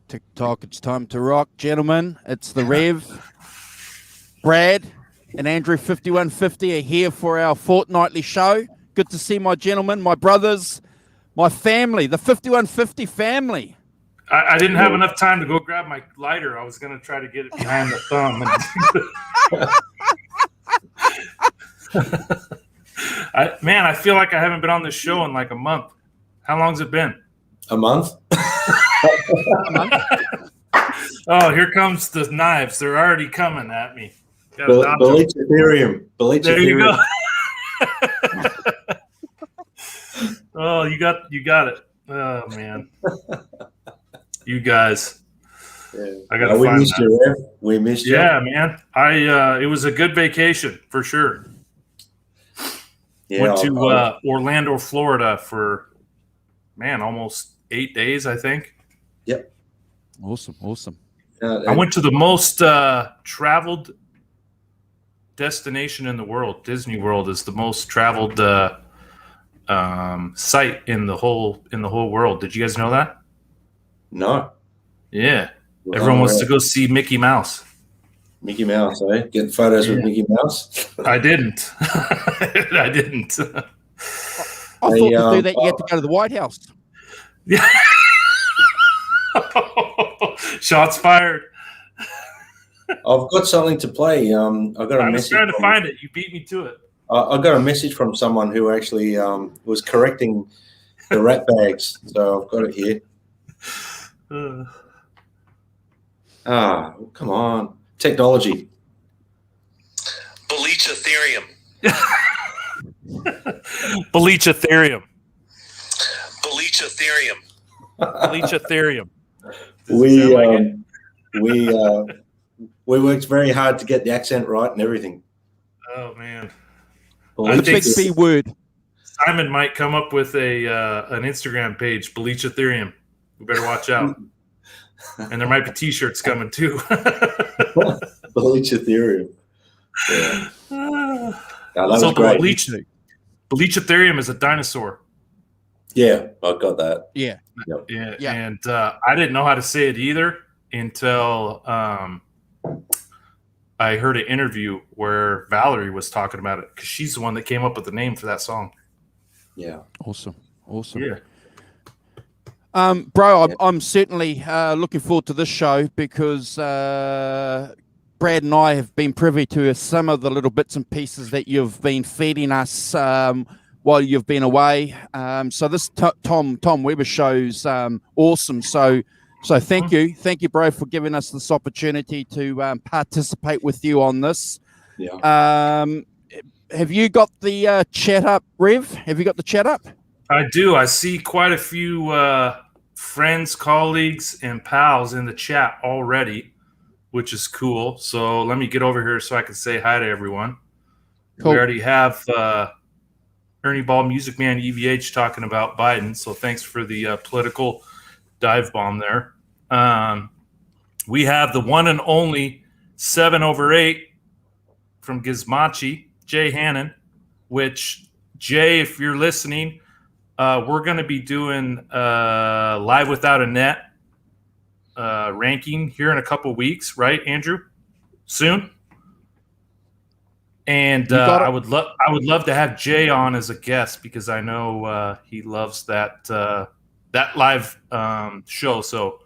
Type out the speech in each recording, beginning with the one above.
TikTok, it's time to rock, gentlemen. It's the Rev, Brad, and Andrew 5150 are here for our fortnightly show. Good to see my gentlemen, my brothers, my family, the 5150 family. I didn't have enough time to go grab my lighter. I was going to try to get it behind the thumb. Man, I feel like I haven't been on this show in like a month. How long's it been? A month? Oh, here comes the knives. They're already coming at me. Bleach Ethereum. There you go. Oh, you got it. Oh man, you guys. Yeah. I gotta we find missed that. you, Rev. We missed you. Yeah, man. It was a good vacation for sure. Yeah, Went to Orlando, Florida for almost 8 days, I think. Yep. Awesome. I went to the most traveled destination in the world. Disney World is the most traveled site in the whole world. Did you guys know that? No. Yeah. Everyone wants to go see Mickey Mouse. Mickey Mouse, eh? Getting photos with Mickey Mouse? I didn't. I didn't. I thought to do that you had to go to the White House. Yeah. Shots fired. I've got something to play. I was trying to find it. You beat me to it. I got a message from someone who actually was correcting the rat bags. So I've got it here. Come on. Technology. Bleach Ethereum. Bleach Ethereum. Bleach Ethereum. Bleach Ethereum. We worked very hard to get the accent right and everything. Oh man. The big B word. Simon might come up with an Instagram page, Bleach Ethereum. We better watch out. And there might be T-shirts coming too. Bleach Ethereum. Yeah. That was great. Bleach Ethereum is a dinosaur. Yeah, I got that. Yeah. Yep. Yeah. And I didn't know how to say it either until I heard an interview where Valerie was talking about it because she's the one that came up with the name for that song. Yeah. Awesome. Yeah. Bro, I'm certainly looking forward to this show because Brad and I have been privy to some of the little bits and pieces that you've been feeding us while you've been away. So this Tom Weber show's awesome. So thank you, bro, for giving us this opportunity to participate with you on this. Yeah. Have you got the chat up, Rev? Have you got the chat up? I do. I see quite a few friends, colleagues, and pals in the chat already, which is cool. So let me get over here so I can say hi to everyone. Cool. We already have ernieballmusicman EVH talking about Biden. So thanks for the political dive bomb there. We have the one and only 7/8 from Gizmachi, Jay Hannon, which, Jay, if you're listening, we're going to be doing livewithoutanet ranking here in a couple weeks, right, Andrew? Soon. And I would love to have Jay on as a guest because I know he loves that live show. So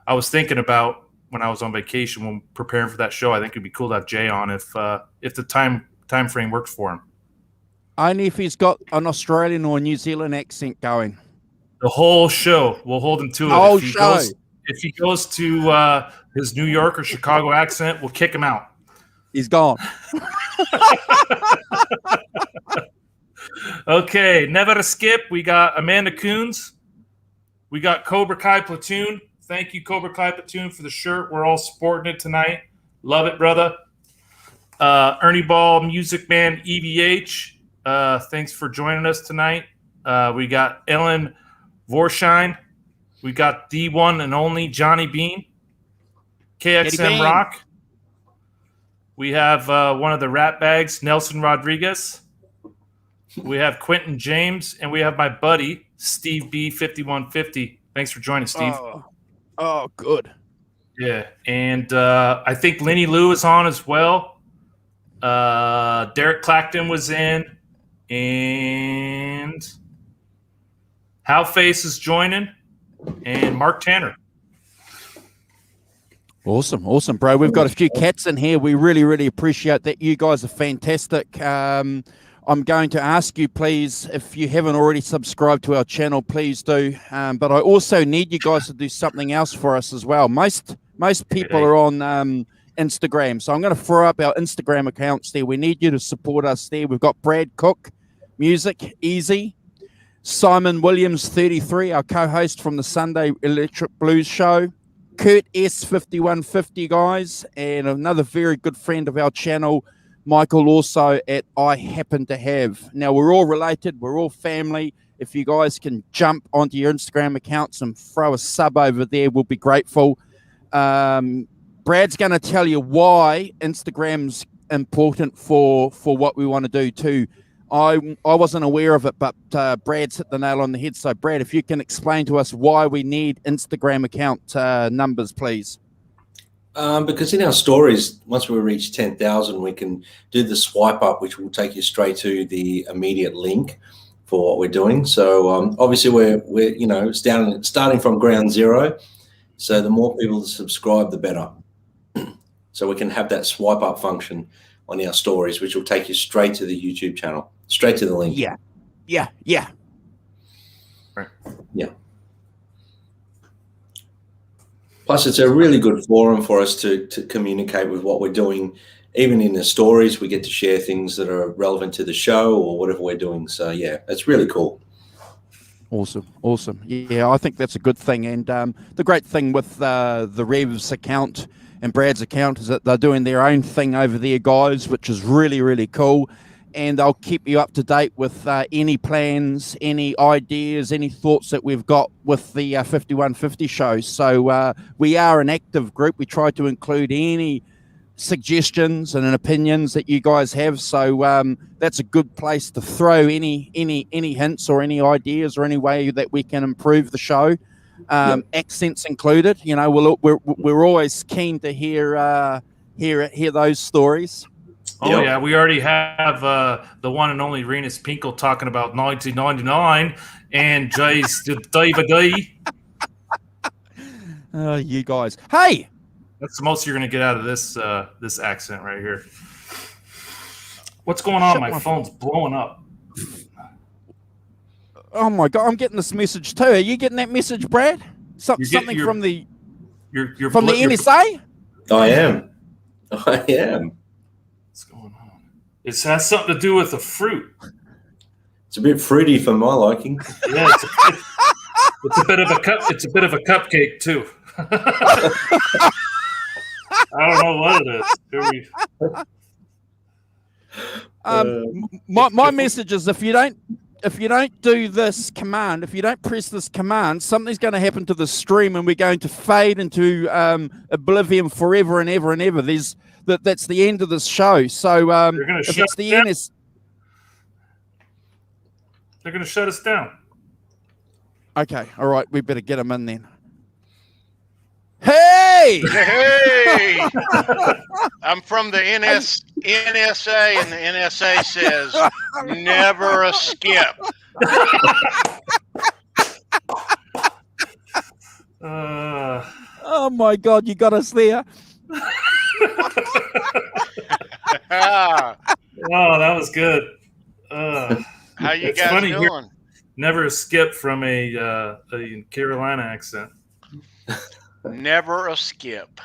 I was thinking about when I was on vacation when preparing for that show. I think it'd be cool to have Jay on if the time frame works for him. Only if he's got an Australian or New Zealand accent going. The whole show. We'll hold him to it. The whole show. If he goes to his New York or Chicago accent, we'll kick him out. He's gone. Okay, never skip. We got Amanda Coons. We got Cobra Kai Platoon. Thank you, Cobra Kai Platoon, for the shirt. We're all sporting it tonight. Love it, brother. Ernieballmusicman EVH. Thanks for joining us tonight. We got Ellen Vorshine. We got the one and only Johnny Bean. KXM Bean. Rock. We have one of the rat bags, Nelson Rodriguez. We have Quentin James, and we have my buddy, Steve B. 5150. Thanks for joining, Steve. Oh, good. Yeah, and I think Lenny Lou is on as well. Derek Clacton was in, and Hal Face is joining, and Mark Tanner. Awesome, bro. We've got a few cats in here. We really appreciate that. You guys are fantastic. I'm going to ask you, please, if you haven't already subscribed to our channel, please do. But I also need you guys to do something else for us as well. Most people are on Instagram, so I'm going to throw up our Instagram accounts there. We need you to support us there. We've got Brad Cook, Music, Easy, Simon Williams, 33, our co-host from the Sunday Electric Blues Show, Kurt S, 5150, guys, and another very good friend of our channel, Michael, also at I Happen to Have. Now, we're all related. We're all family. If you guys can jump onto your Instagram accounts and throw a sub over there, we'll be grateful. Brad's going to tell you why Instagram's important for what we want to do too. I wasn't aware of it, but Brad's hit the nail on the head. So, Brad, if you can explain to us why we need Instagram account numbers, please. Because in our stories, once we reach 10,000, we can do the swipe up, which will take you straight to the immediate link for what we're doing. So obviously we're starting from ground zero. So the more people that subscribe, the better. So we can have that swipe up function on our stories, which will take you straight to the YouTube channel, straight to the link. Yeah. Right. Yeah. Plus, it's a really good forum for us to communicate with what we're doing. Even in the stories, we get to share things that are relevant to the show or whatever we're doing. So, yeah, it's really cool. Awesome. Yeah, I think that's a good thing. And the great thing with the Rev's account and Brad's account is that they're doing their own thing over there, guys, which is really cool. And I'll keep you up to date with any plans, any ideas, any thoughts that we've got with the 5150 show. So we are an active group. We try to include any suggestions and opinions that you guys have. So that's a good place to throw any hints or any ideas or any way that we can improve the show. Accents included. You know, we're always keen to hear those stories. Oh, yeah, we already have the one and only Renus Pinkle talking about 1999 and Jay's DVD. You guys. Hey! That's the most you're going to get out of this accent right here. What's going on? My phone's blowing up. Oh, my God. I'm getting this message, too. Are you getting that message, Brad? Something from the NSA? I am. What's going on? It has something to do with the fruit. It's a bit fruity for my liking. Yeah, it's a bit of a cup. It's a bit of a cupcake too. I don't know what it is. My message is if you don't do this command, if you don't press this command, something's going to happen to the stream, and we're going to fade into oblivion forever and ever and ever. That's the end of this show. So if it's the end, they're going to shut us down. Okay, all right, we better get them in then. Hey! I'm from the NSA, and the NSA says never a skip. Oh my God, you got us there. Oh, that was good. How you guys doing? never a skip from a Carolina accent. Never a skip.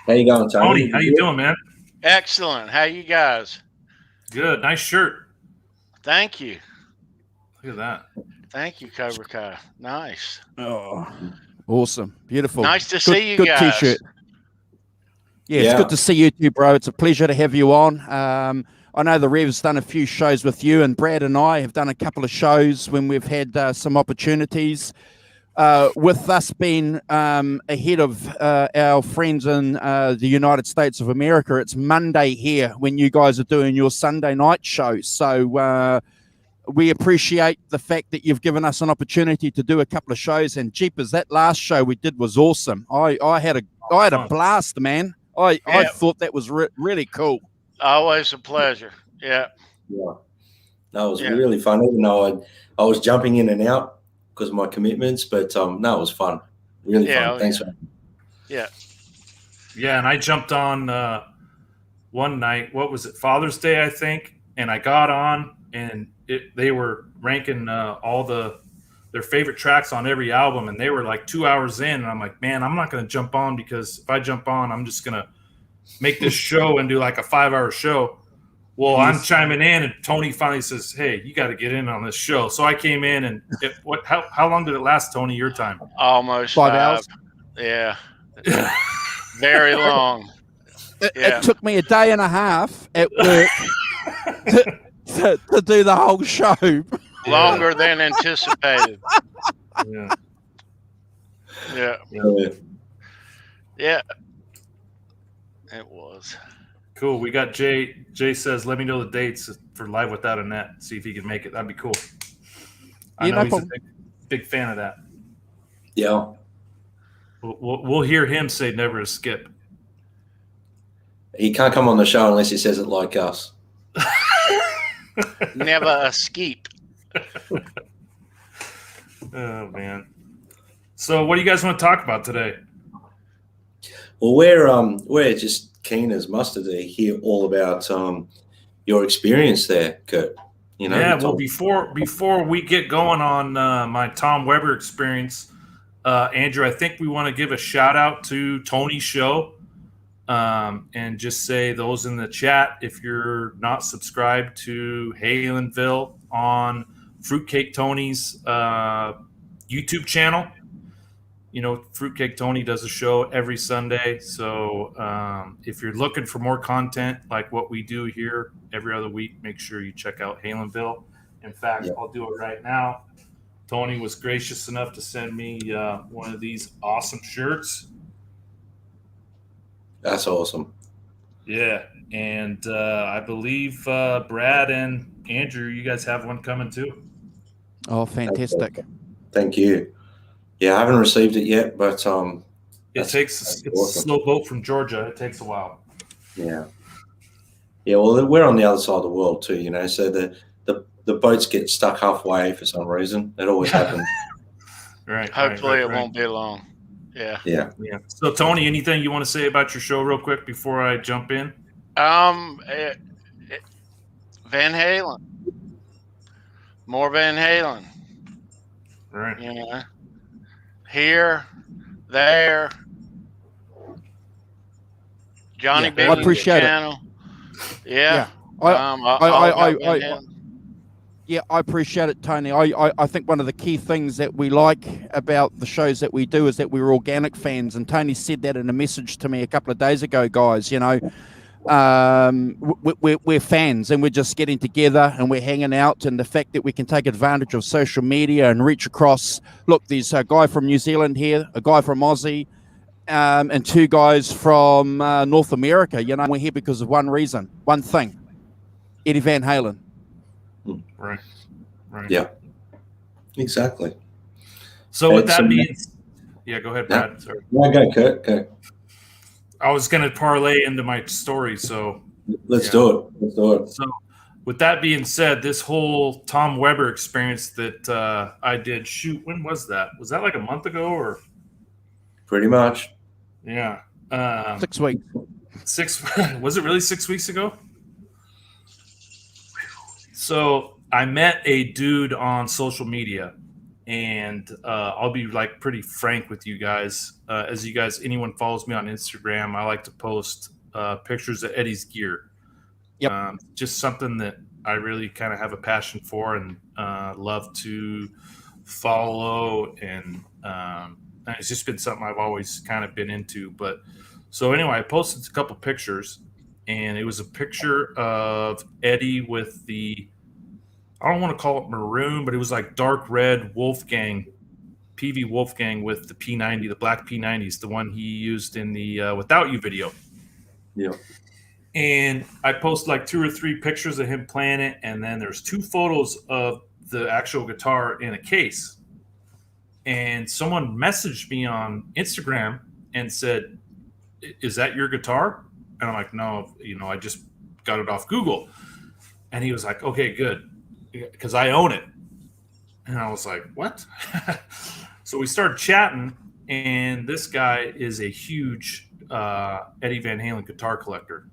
How you going, Tony? Tony, how you doing, man? Excellent. How you guys? Good. Nice shirt. Thank you. Look at that. Thank you, Cobra Kai. Nice. Oh, awesome. Beautiful. Nice to see you good guys. T-shirt. Yeah, it's good to see you too, bro. It's a pleasure to have you on. I know the Rev's done a few shows with you, and Brad and I have done a couple of shows when we've had some opportunities. With us being ahead of our friends in the United States of America, it's Monday here when you guys are doing your Sunday night show. So we appreciate the fact that you've given us an opportunity to do a couple of shows. And jeepers, that last show we did was awesome. I had a blast, man. I thought that was really cool. Always a pleasure. Yeah. Yeah. No, it was really fun. Even though I was jumping in and out because of my commitments, but no, it was fun. Really fun. Thanks for Yeah, and I jumped on one night. What was it? Father's Day, I think. And I got on, and they were ranking all their favorite tracks on every album, and they were like 2 hours in, and I'm like, man, I'm not going to jump on, because if I jump on, I'm just going to make this show and do like a 5-hour show. Well, I'm chiming in, and Tony finally says, hey, you got to get in on this show. So I came in, and how long did it last, Tony, your time? Almost 5 hours. Yeah. Very long. It took me a day and a half at work to do the whole show. Longer than anticipated. Yeah. Yeah. It was. Cool. We got Jay. Jay says, let me know the dates for Live Without a Net. See if he can make it. That'd be cool. I know he's a big fan of that. Yeah. We'll hear him say never a skip. He can't come on the show unless he says it like us. Never a skip. Oh, man. So what do you guys want to talk about today? Well, we're just keen as mustard to hear all about your experience there, Kurt. You know, yeah. Well, before we get going on my Tom Weber experience, Andrew, I think we want to give a shout out to Tony's show, and just say those in the chat, if you're not subscribed to Halenville on Fruitcake Tony's YouTube channel. You know, Fruitcake Tony does a show every Sunday. So if you're looking for more content like what we do here every other week, make sure you check out Halenville. In fact, I'll do it right now. Tony was gracious enough to send me one of these awesome shirts. That's awesome. Yeah. And I believe Brad and Andrew, you guys have one coming too. Oh, fantastic. Thank you. Yeah, I haven't received it yet, but it's awesome. A slow boat from Georgia. It takes a while. Yeah. Yeah, well, we're on the other side of the world too, you know, so the boats get stuck halfway for some reason. It always happens. Right. Hopefully it won't be long. Yeah. Yeah. So, Tony, anything you want to say about your show real quick before I jump in? Van Halen. More Van Halen. Right. You know, here, there. Johnny B. I appreciate channel. Yeah. I appreciate it, Tony. I think one of the key things that we like about the shows that we do is that we're organic fans, and Tony said that in a message to me a couple of days ago, guys. You know, we're fans, and we're just getting together and we're hanging out, and the fact that we can take advantage of social media and reach across. Look, there's a guy from New Zealand here, a guy from Aussie, and two guys from North America. You know, we're here because of one reason, one thing: Eddie Van Halen. Right. Yeah, exactly. So with that being, go ahead, Brad. Sorry. No, go, Kurt. Go. I was going to parlay into my story, so let's do it. So with that being said, this whole Tom Weber experience that I did, when was that? Was that like a month ago or? Pretty much. Yeah. 6 weeks. Was it really 6 weeks ago? So I met a dude on social media, and I'll be like pretty frank with you guys. As you guys, anyone follows me on Instagram, I like to post pictures of Eddie's gear. Yep. Just something that I really kind of have a passion for and love to follow, and it's just been something I've always kind of been into. But so anyway, I posted a couple pictures, and it was a picture of Eddie with the, I don't want to call it maroon, but it was like dark red Wolfgang, Peaveywolfgang with the P90, the black P90s, the one he used in the Without You video. Yeah. And I post like 2 or 3 pictures of him playing it, and then there's 2 photos of the actual guitar in a case. And someone messaged me on Instagram and said, "Is that your guitar?" And I'm like, "No, I just got it off Google." And he was like, "Okay, good, because I own it." And I was like, "What?" So we started chatting, and this guy is a huge Eddie Van Halen guitar collector.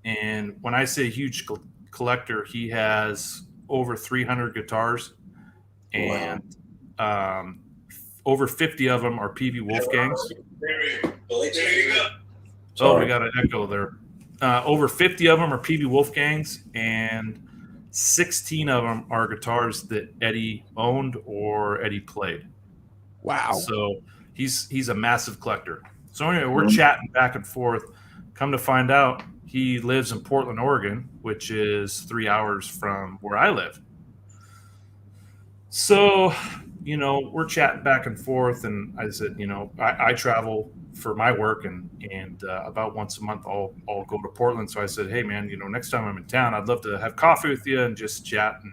And when I say huge collector, he has over 300 guitars, and over 50 of them are Peaveywolfgangs. Oh, we got an echo there. Over 50 of them are Peaveywolfgangs, and 16 of them are guitars that Eddie owned or Eddie played. Wow. So he's a massive collector. So anyway, we're chatting back and forth. Come to find out, he lives in Portland, Oregon, which is 3 hours from where I live. So, we're chatting back and forth, and I said, I travel for my work, and about once a month I'll go to Portland. So I said, "Hey man, next time I'm in town, I'd love to have coffee with you and just chat and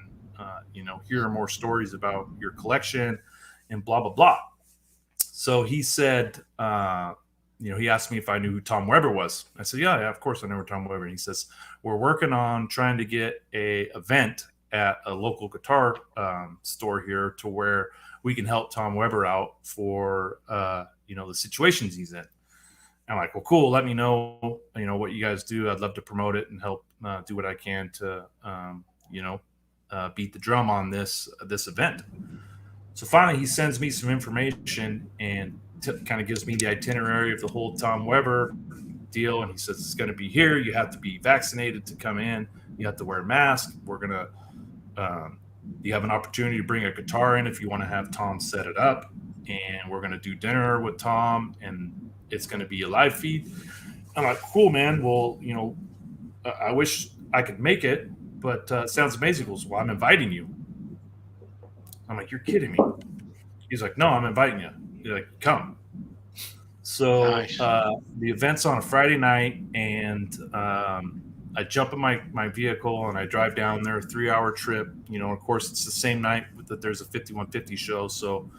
hear more stories about your collection and blah blah blah." So he said, he asked me if I knew who Tom Weber was. I said, yeah, of course I know who Tom Weber. And he says, "We're working on trying to get a event at a local guitar store here to where we can help Tom Weber out for, the situations he's in." I'm like, "Well, cool. Let me know, what you guys do. I'd love to promote it and help do what I can to, beat the drum on this event." So finally he sends me some information and kind of gives me the itinerary of the whole Tom Weber deal. And he says, "It's going to be here. You have to be vaccinated to come in. You have to wear a mask. We're going to, you have an opportunity to bring a guitar in if you want to have Tom set it up. And we're going to do dinner with Tom, and it's going to be a live feed." I'm like, "Cool, man. Well, I wish I could make it, but it sounds amazing." He goes, "Well, I'm inviting you." I'm like, "You're kidding me." He's like, "No, I'm inviting you." He's like, "Come." So Nice. the event's on a Friday night, and I jump in my vehicle and I drive down there, 3-hour trip. Of course, it's the same night that there's a 5150 show. So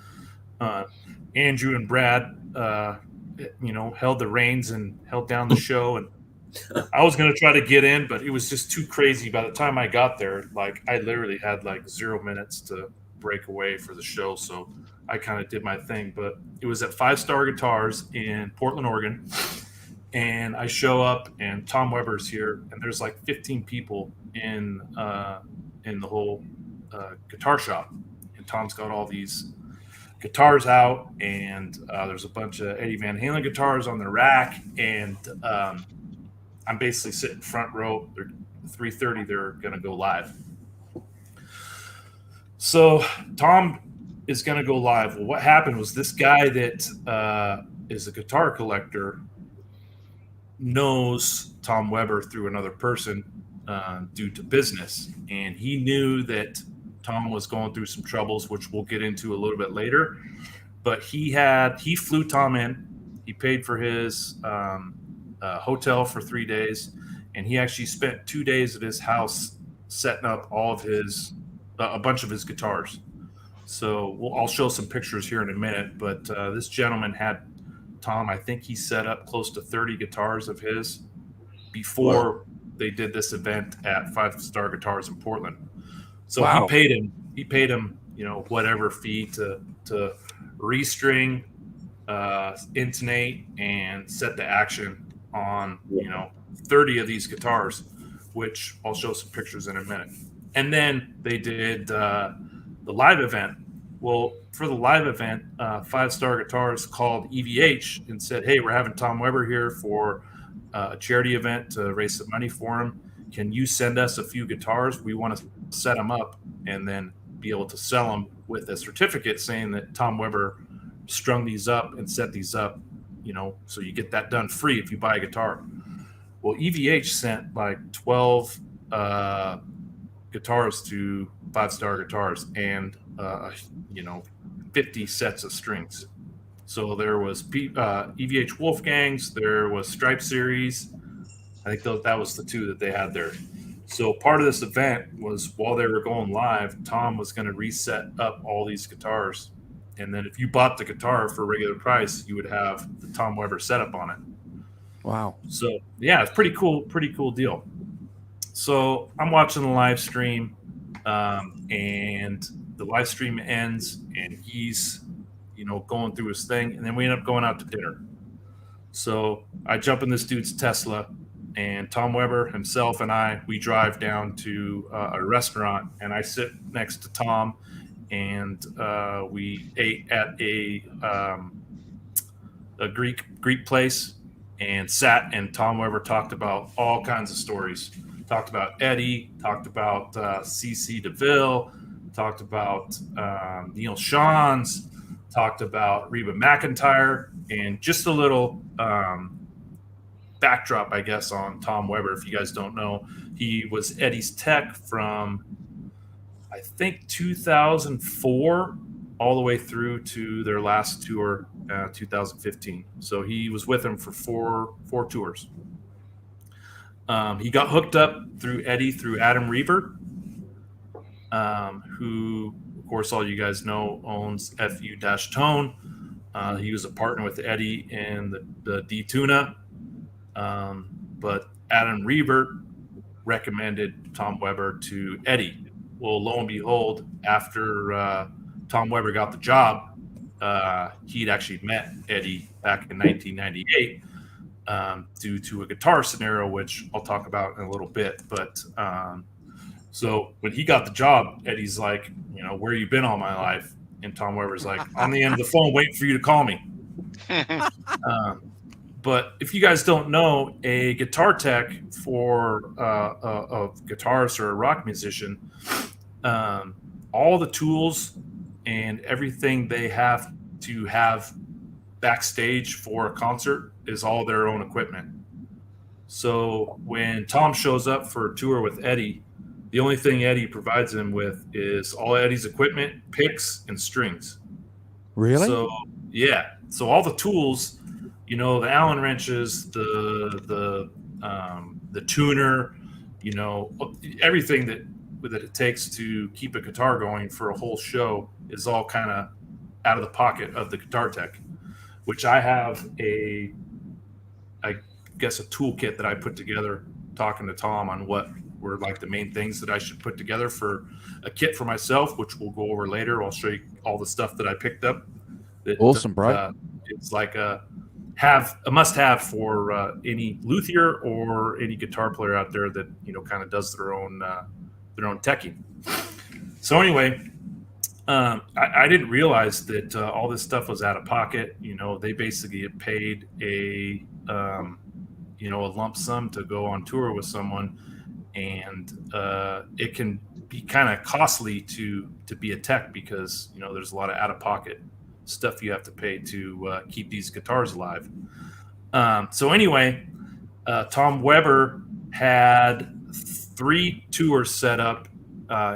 Andrew and Brad, held the reins and held down the show. And I was going to try to get in, but it was just too crazy. By the time I got there, I literally had 0 minutes to break away for the show. So I kind of did my thing, but it was at 5 Star Guitars in Portland, Oregon. And I show up, and Tom Weber's here, and there's 15 people in the whole guitar shop. And Tom's got all these guitars out, and there's a bunch of Eddie Van Halen guitars on the rack, and I'm basically sitting front row. They're 3:30. They're going to go live. So Tom is going to go live. Well, what happened was this guy that is a guitar collector knows Tom Weber through another person due to business. And he knew that Tom was going through some troubles, which we'll get into a little bit later. But he flew Tom in. He paid for his hotel for 3 days. And he actually spent 2 days at his house setting up all of his, a bunch of his guitars. So I'll show some pictures here in a minute. But this gentleman had Tom, I think he set up close to 30 guitars of his before they did this event at 5 Star Guitars in Portland. So Wow. he paid him, whatever fee to restring, intonate, and set the action on, 30 of these guitars, which I'll show some pictures in a minute. And then they did the live event. Well, for the live event, 5-Star Guitars called EVH and said, hey, we're having Tom Weber here for a charity event to raise some money for him. Can you send us a few guitars? We want to set them up and then be able to sell them with a certificate saying that Tom Weber strung these up and set these up, so you get that done free if you buy a guitar. Well, EVH sent like 12 guitars to 5-Star Guitars and 50 sets of strings. So there was evhwolfgangs, there was Stripedseries. I think that was the two that they had there. So part of this event was while they were going live, Tom was going to reset up all these guitars. And then if you bought the guitar for a regular price, you would have the Tom Weber setup on it. Wow. So yeah, it's pretty cool deal. So I'm watching the live stream, and the live stream ends, and he's, going through his thing, and then we end up going out to dinner. So I jump in this dude's Tesla, and Tom Weber himself and we drive down to a restaurant, and I sit next to Tom, and we ate at a Greek place, and sat, and Tom Weber talked about all kinds of stories. Talked about Eddie, talked about CC DeVille, talked about Neil Sean's, talked about Reba McEntire, and just a little backdrop, I guess, on Tom Weber. If you guys don't know, he was Eddie's tech from, I think, 2004 all the way through to their last tour, 2015. So he was with him for four tours. He got hooked up through Eddie through Adam Reber, who, of course, all you guys know, owns FU-Tone. He was a partner with Eddie in the D-Tuna. But Adam Reber recommended Tom Weber to Eddie. Well, lo and behold, after Tom Weber got the job, he'd actually met Eddie back in 1998 due to a guitar scenario, which I'll talk about in a little bit. But so when he got the job, Eddie's like, where you been all my life? And Tom Weber's like, on the end of the phone, waiting for you to call me. But if you guys don't know, a guitar tech for a guitarist or a rock musician, all the tools and everything they have to have backstage for a concert is all their own equipment. So when Tom shows up for a tour with Eddie, the only thing Eddie provides him with is all Eddie's equipment, picks, and strings. Really? So yeah. So all the tools, the Allen wrenches, the tuner, everything that it takes to keep a guitar going for a whole show is all kind of out of the pocket of the guitar tech, which I have a toolkit that I put together talking to Tom on what were like the main things that I should put together for a kit for myself, which we'll go over later. I'll show you all the stuff that I picked up. Awesome, bro. It's like a must-have for any luthier or any guitar player out there that kind of does their own teching. So anyway, I didn't realize that all this stuff was out of pocket. They basically get paid a lump sum to go on tour with someone, and it can be kind of costly to be a tech because there's a lot of out-of-pocket stuff you have to pay to keep these guitars alive. So anyway, Tom Weber had 3 tours set up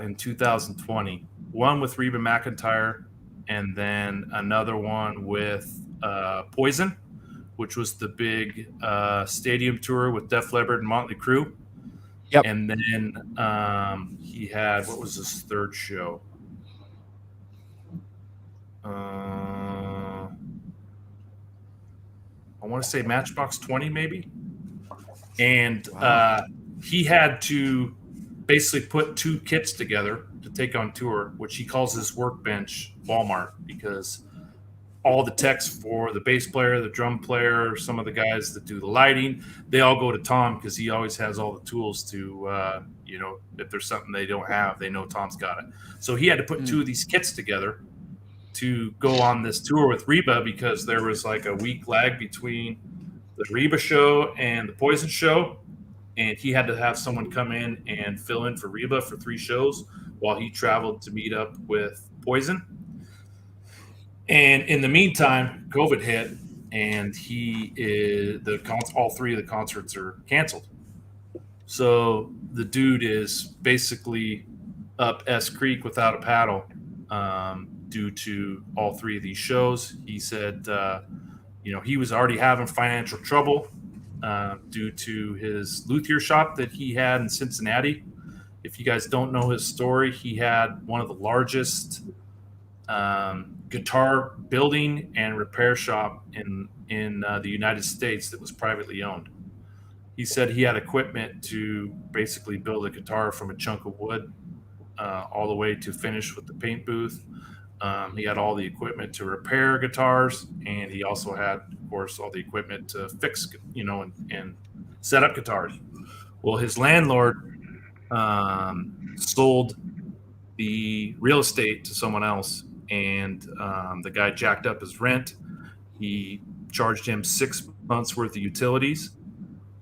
in 2020. One with Reba McEntire, and then another one with Poison, which was the big stadium tour with Def Leppard and Motley Crue. Yep. And then he had, what was his third show? I want to say Matchbox 20 maybe. And he had to basically put 2 kits together to take on tour, which he calls his workbench Walmart, because all the techs for the bass player, the drum player, some of the guys that do the lighting, they all go to Tom because he always has all the tools to, if there's something they don't have, they know Tom's got it. So he had to put two of these kits together to go on this tour with Reba because there was like a week lag between the Reba show and the Poison show. And he had to have someone come in and fill in for Reba for 3 shows while he traveled to meet up with Poison. And in the meantime, COVID hit, and all 3 of the concerts are canceled. So the dude is basically up S Creek without a paddle due to all 3 of these shows. He said, he was already having financial trouble due to his luthier shop that he had in Cincinnati. If you guys don't know his story, he had one of the largest guitar building and repair shop in the United States that was privately owned. He said he had equipment to basically build a guitar from a chunk of wood all the way to finish with the paint booth. He had all the equipment to repair guitars, and he also had, of course, all the equipment to fix, and set up guitars. Well, his landlord sold the real estate to someone else, and the guy jacked up his rent. He charged him 6 months worth of utilities,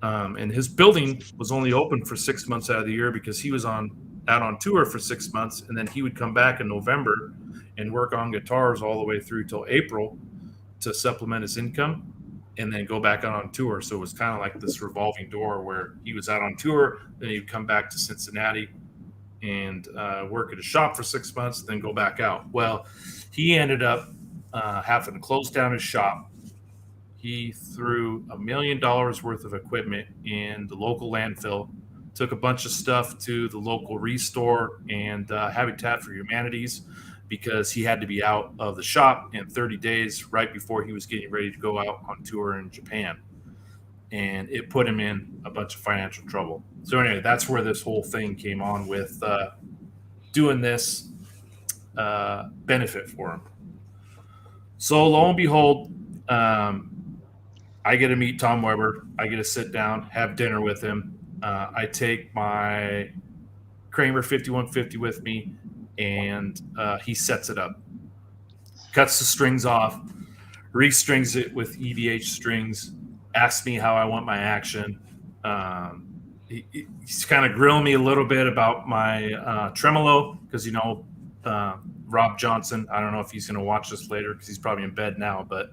and his building was only open for 6 months out of the year because he was out on tour for 6 months, and then he would come back in November and work on guitars all the way through till April to supplement his income, and then go back out on tour. So it was kind of like this revolving door where he was out on tour, then he'd come back to Cincinnati and work at a shop for 6 months, then go back out. Well, he ended up having to close down his shop. He threw $1 million worth of equipment in the local landfill, took a bunch of stuff to the local restore and Habitat for Humanities, because he had to be out of the shop in 30 days right before he was getting ready to go out on tour in Japan. And it put him in a bunch of financial trouble. So anyway, that's where this whole thing came on with doing this benefit for him. So lo and behold, I get to meet Tom Weber. I get to sit down, have dinner with him. I take my Kramer 5150 with me, and he sets it up, cuts the strings off, restrings it with EVH strings, asks me how I want my action. He's kind of grilling me a little bit about my tremolo, because Rob Johnson, I don't know if he's going to watch this later because he's probably in bed now, but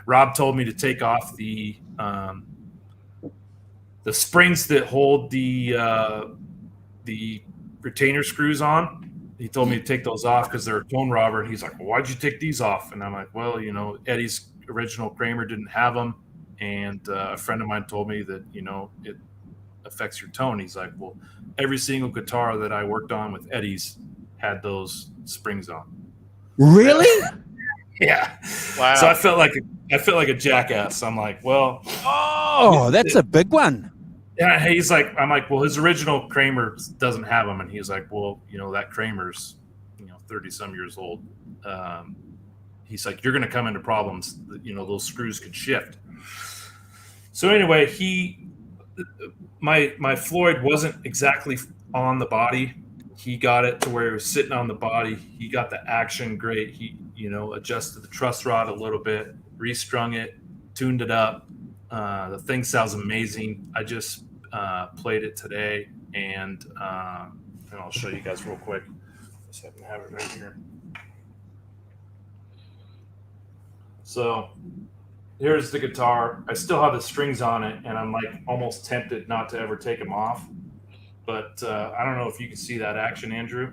Rob told me to take off the springs that hold the retainer screws on. He told me to take those off because they're a tone robber. And he's like, well, why'd you take these off? And I'm like, well, Eddie's original Kramer didn't have them. And a friend of mine told me that, it affects your tone. He's like, well, every single guitar that I worked on with Eddie's had those springs on. Really? Yeah. Wow. So I felt like a jackass. I'm like, well, that's a big one. Yeah, I'm like, well, his original Kramer doesn't have them, and he's like, well, that Kramer's, 30 some years old. He's like, you're going to come into problems. Those screws could shift. So anyway, my Floyd wasn't exactly on the body. He got it to where it was sitting on the body. He got the action great. He, adjusted the truss rod a little bit, restrung it, tuned it up. The thing sounds amazing. I just played it today, and I'll show you guys real quick. Just happen to have it right here. So here's the guitar. I still have the strings on it, and I'm like almost tempted not to ever take them off. But I don't know if you can see that action, Andrew.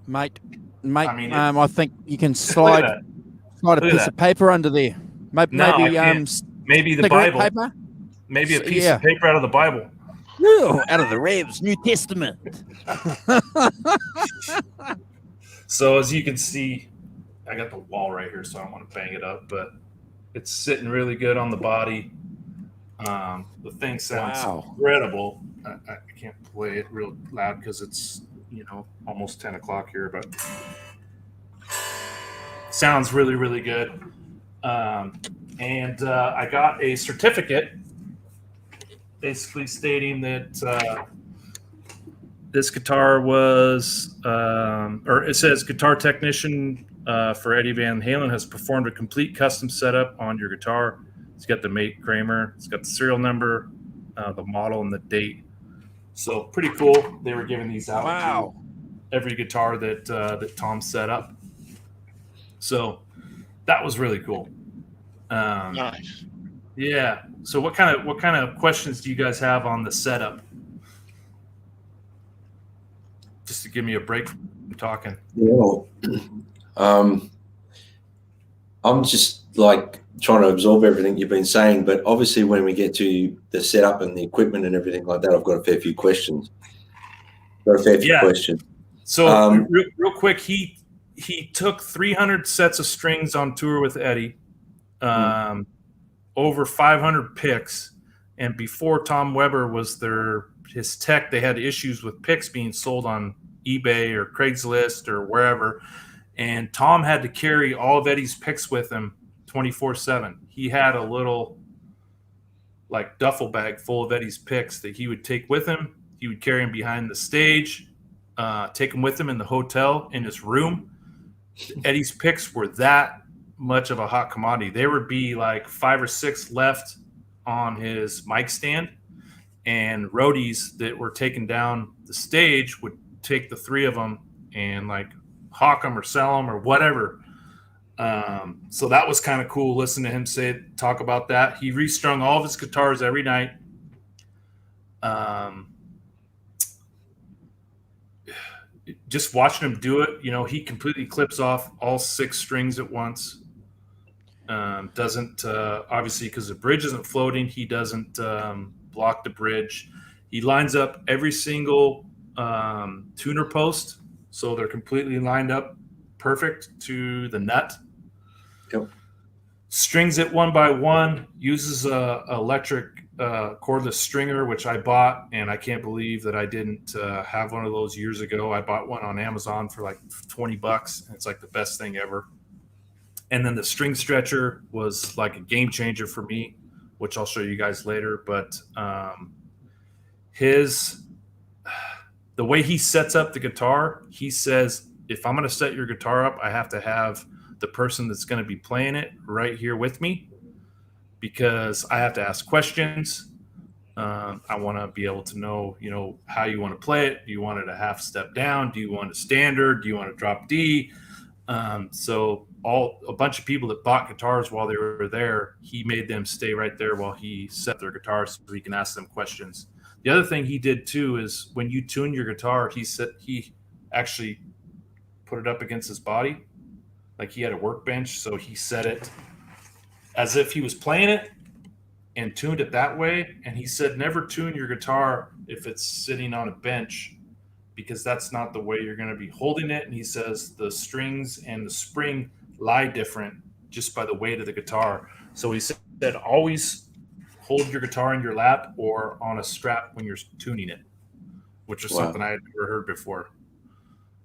Mate, I mean, I think you can slide a piece of paper under there. Maybe the Bible. Paper? Maybe a piece of paper out of the Bible. Ooh, out of the Revs, New Testament. So as you can see, I got the wall right here, so I don't want to bang it up, but it's sitting really good on the body. The thing sounds incredible. I can't play it real loud because it's almost 10 o'clock here, but Sounds really, really good. And I got a certificate basically stating that this guitar was, or it says guitar technician for Eddie Van Halen has performed a complete custom setup on your guitar. It's got the make Kramer, it's got the serial number, the model, and the date. So pretty cool. They were giving these out to every guitar that that Tom set up. So that was really cool. Nice. Yeah. So what kind of questions do you guys have on the setup? Just to give me a break from talking. Yeah. I'm just like trying to absorb everything you've been saying, but obviously when we get to the setup and the equipment and everything like that, I've got a fair few questions. So real quick, he took 300 sets of strings on tour with Eddie, over 500 picks, and before Tom Weber was his tech, they had issues with picks being sold on eBay or Craigslist or wherever, and Tom had to carry all of Eddie's picks with him 24/7. He had a little like duffel bag full of Eddie's picks that he would take with him. He would carry them behind the stage, take them with him in the hotel in his room. Eddie's picks were that much of a hot commodity. There would be like 5 or 6 left on his mic stand, and roadies that were taking down the stage would take the 3 of them and like hawk them or sell them or whatever. So that was kind of cool. Listen to him talk about that. He restrung all of his guitars every night. Just watching him do it, he completely clips off all 6 strings at once. Doesn't obviously, because the bridge isn't floating, he doesn't block the bridge. He lines up every single tuner post, so they're completely lined up perfect to the nut. Yep. Strings it one by one, uses a electric cordless stringer, which I bought, and I can't believe that I didn't have one of those years ago. I bought one on Amazon for like $20, and it's like the best thing ever. And then the string stretcher was like a game changer for me, which I'll show you guys later. But the way he sets up the guitar, he says, if I'm going to set your guitar up, I have to have the person that's going to be playing it right here with me, because I have to ask questions. I want to be able to know, how you want to play it. Do you want it a half step down? Do you want a standard? Do you want to drop D? So a bunch of people that bought guitars while they were there, he made them stay right there while he set their guitars so he can ask them questions. The other thing he did too is when you tune your guitar, he actually put it up against his body. Like he had a workbench, so he set it as if he was playing it and tuned it that way. And he said, never tune your guitar if it's sitting on a bench, because that's not the way you're going to be holding it. And he says the strings and the spring lie different just by the weight of the guitar. So he said always hold your guitar in your lap or on a strap when you're tuning it, which is something I had never heard before,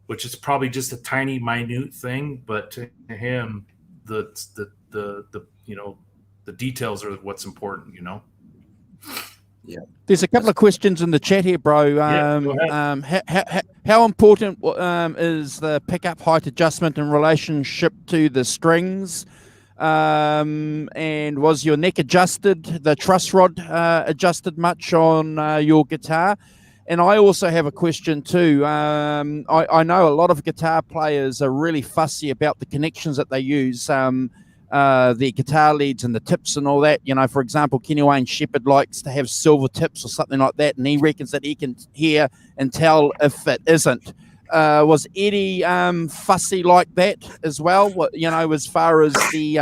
which is probably just a tiny, minute thing. But to him, the details are what's important, Yeah. There's a couple of questions in the chat here, bro. Go ahead. How important is the pickup height adjustment in relationship to the strings? And was your neck adjusted, the truss rod adjusted much on your guitar? And I also have a question too. I know a lot of guitar players are really fussy about the connections that they use. The guitar leads and the tips and all that. For example, Kenny Wayne Shepherd likes to have silver tips or something like that, and he reckons that he can hear and tell if it isn't. Was Eddie fussy like that as well? As far as the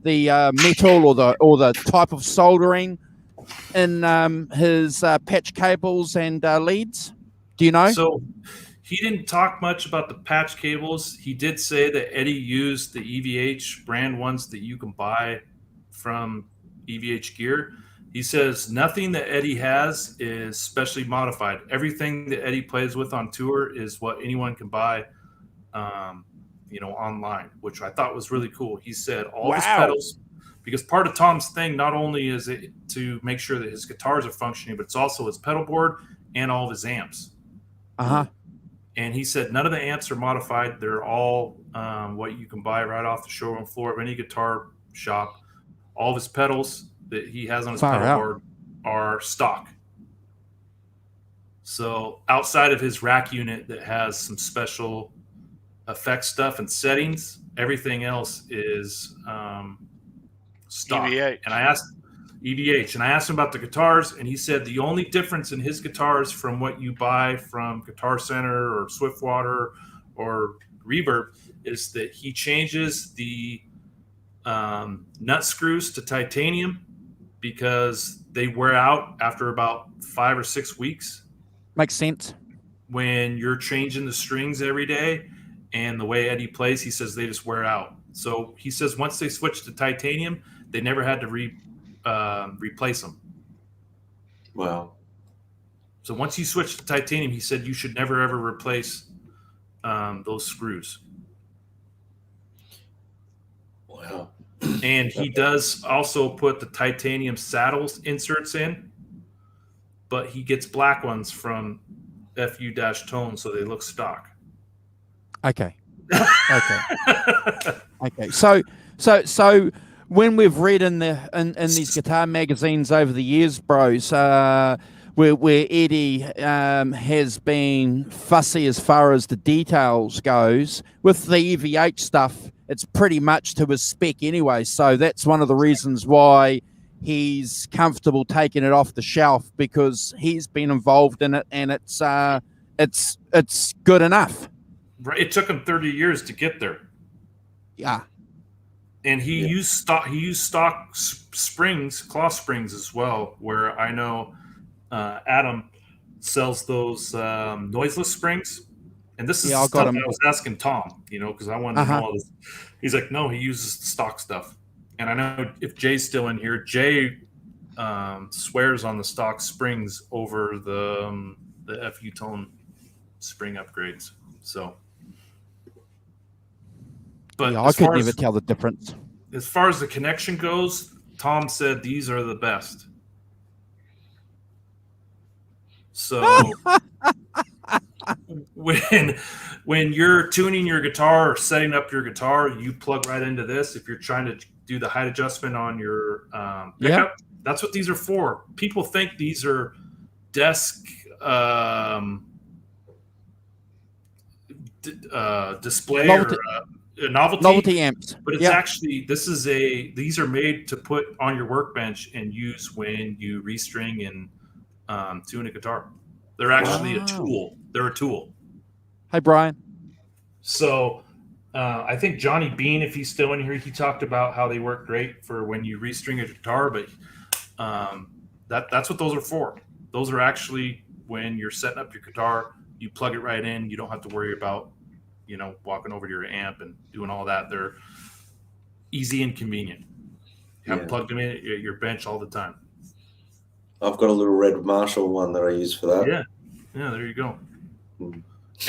metal or the type of soldering in his patch cables and leads? Do you know? So he didn't talk much about the patch cables. He did say that Eddie used the EVH brand ones that you can buy from evhgear. He says nothing that Eddie has is specially modified. Everything that Eddie plays with on tour is what anyone can buy. online, which I thought was really cool. He said all his Wow. pedals, because part of Tom's thing, not only is it to make sure that his guitars are functioning, but it's also his pedal board and all of his amps. And he said none of the amps are modified. They're all what you can buy right off the showroom floor of any guitar shop. All of his pedals that he has on his pedal board are stock. So outside of his rack unit that has some special effect stuff and settings, everything else is stock. EVH. And I asked him about the guitars, and he said the only difference in his guitars from what you buy from Guitar Center or Swiftwater or Reverb is that he changes the nut screws to titanium because they wear out after about 5 or 6 weeks. Makes sense. When you're changing the strings every day, and the way Eddie plays, he says they just wear out. So he says once they switched to titanium, they never had to replace them. Wow. So once you switch to titanium, he said you should never ever replace those screws. Wow. And he does also put the titanium saddles inserts in, but he gets black ones from FU-Tone, so they look stock. Okay. Okay. So when we've read in these guitar magazines over the years, bros, where Eddie has been fussy as far as the details goes, with the EVH stuff, it's pretty much to his spec anyway. So that's one of the reasons why he's comfortable taking it off the shelf, because he's been involved in it, and it's good enough. Right. It took him 30 years to get there. Yeah. And he used stock springs, cloth springs as well, where I know Adam sells those noiseless springs. And this is stuff I was asking Tom, because I wanted to know all this. He's like, no, he uses the stock stuff. And I know if Jay's still in here, Jay swears on the stock springs over the FU-Tone spring upgrades. So, but yeah, I could never tell the difference. As far as the connection goes, Tom said these are the best. So when you're tuning your guitar or setting up your guitar, you plug right into this. If you're trying to do the height adjustment on your pickup, that's what these are for. People think these are desk display novelty, or novelty amps, but it's actually these are made to put on your workbench and use when you restring and tune a guitar. They're actually a tool. They're a tool. Hey, Brian. So I think Johnny Bean, if he's still in here, he talked about how they work great for when you restring a guitar, but that's what those are for. Those are actually when you're setting up your guitar, you plug it right in. You don't have to worry about, walking over to your amp and doing all that. They're easy and convenient. You have plugged them in at your bench all the time. I've got a little red Marshall one that I use for that. Yeah, there you go. And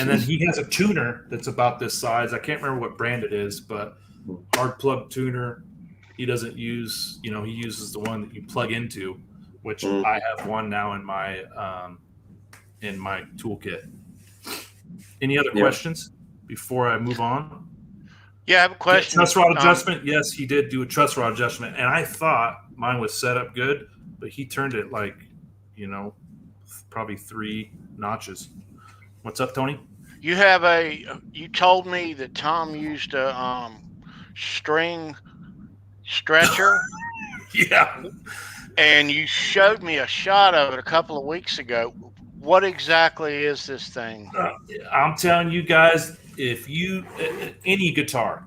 then he has a tuner that's about this size. I can't remember what brand it is, but hard plug tuner. He doesn't use, he uses the one that you plug into, which I have one now in my toolkit. Any other questions before I move on? Yeah, I have a question. Truss rod adjustment. Yes, he did do a truss rod adjustment, and I thought mine was set up good, but he turned it probably 3 notches. What's up, Tony? You told me that Tom used a string stretcher. Yeah. And you showed me a shot of it a couple of weeks ago. What exactly is this thing? I'm telling you guys, if any guitar,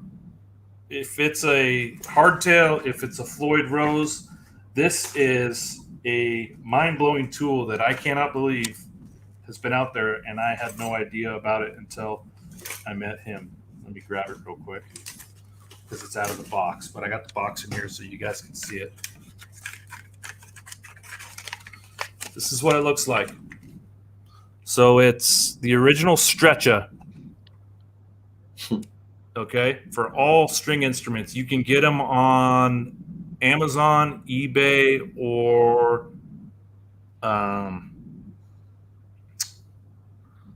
if it's a hardtail, if it's a Floyd Rose, this is a mind-blowing tool that I cannot believe has been out there, and I had no idea about it until I met him. Let me grab it real quick because it's out of the box, but I got the box in here so you guys can see it. This is what it looks like. So it's the original Stretcha Okay, for all string instruments. You can get them on Amazon, eBay, or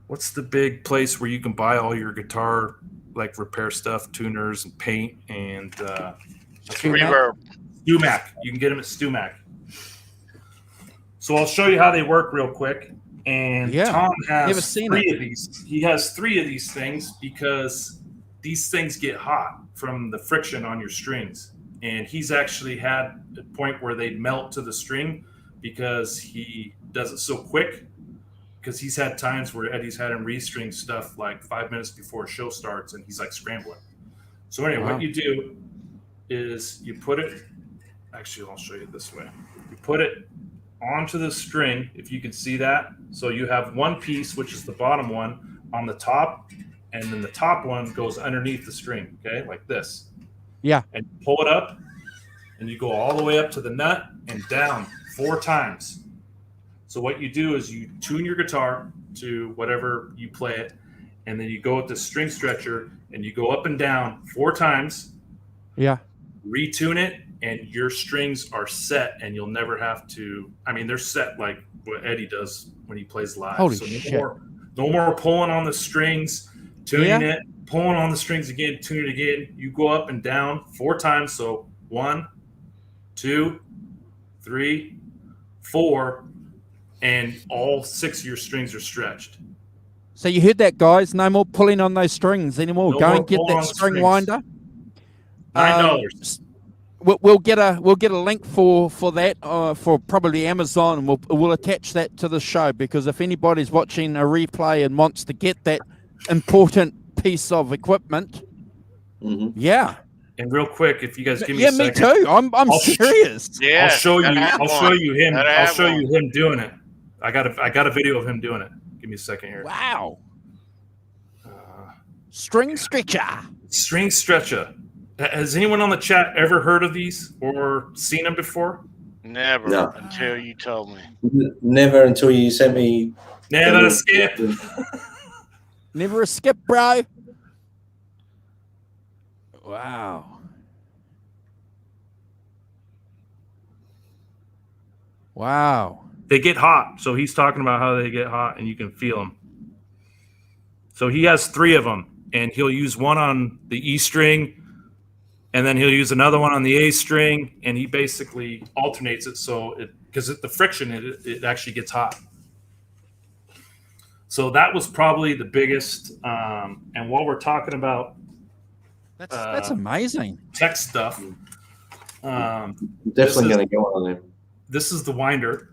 what's the big place where you can buy all your guitar like repair stuff, tuners and paint and Reverb. StewMac. You can get them at StewMac. So I'll show you how they work real quick. And Tom has three of these. He has 3 of these things because these things get hot from the friction on your strings. And he's actually had a point where they melt to the string because he does it so quick. Because he's had times where Eddie's had him restring stuff like 5 minutes before a show starts and he's like scrambling. So anyway, what you do is you put it, actually I'll show you this way. You put it onto the string, if you can see that. So you have one piece, which is the bottom one, on the top, and then the top one goes underneath the string, okay, like this. Yeah. And you pull it up, and you go all the way up to the nut and down 4 times. So what you do is you tune your guitar to whatever you play it, and then you go with the string stretcher, and you go up and down 4 times. Yeah. Retune it, and your strings are set, and you'll never have to. I mean, they're set like what Eddie does when he plays live. Holy so shit. No more pulling on the strings, tuning it, pulling on the strings again, tune it again. You go up and down 4 times. So 1, 2, 3, 4, and all 6 of your strings are stretched. So you heard that, guys? No more pulling on those strings anymore. No Go more and get pulling that on the string strings. winder. $9. We'll get a link for that for probably Amazon, and we'll attach that to the show, because if anybody's watching a replay and wants to get that important piece of equipment, yeah. And real quick, if you guys give me a second, me too. I'm serious. Yeah, I'll show you him. I'll show one. you him doing it. I got a video of him doing it. Give me a second here. Wow. String stretcher. String stretcher. Has anyone on the chat ever heard of these or seen them before? Never No. until you told me. Never until you sent me. Never skip. Never a skip, bro. Wow. Wow. They get hot. So he's talking about how they get hot and you can feel them. So he has 3 of them, and he'll use one on the E string, and then he'll use another one on the A string, and he basically alternates it so because the friction, it actually gets hot. So that was probably the biggest. And while we're talking about that's amazing. tech stuff, Definitely going to go on there. this is the winder,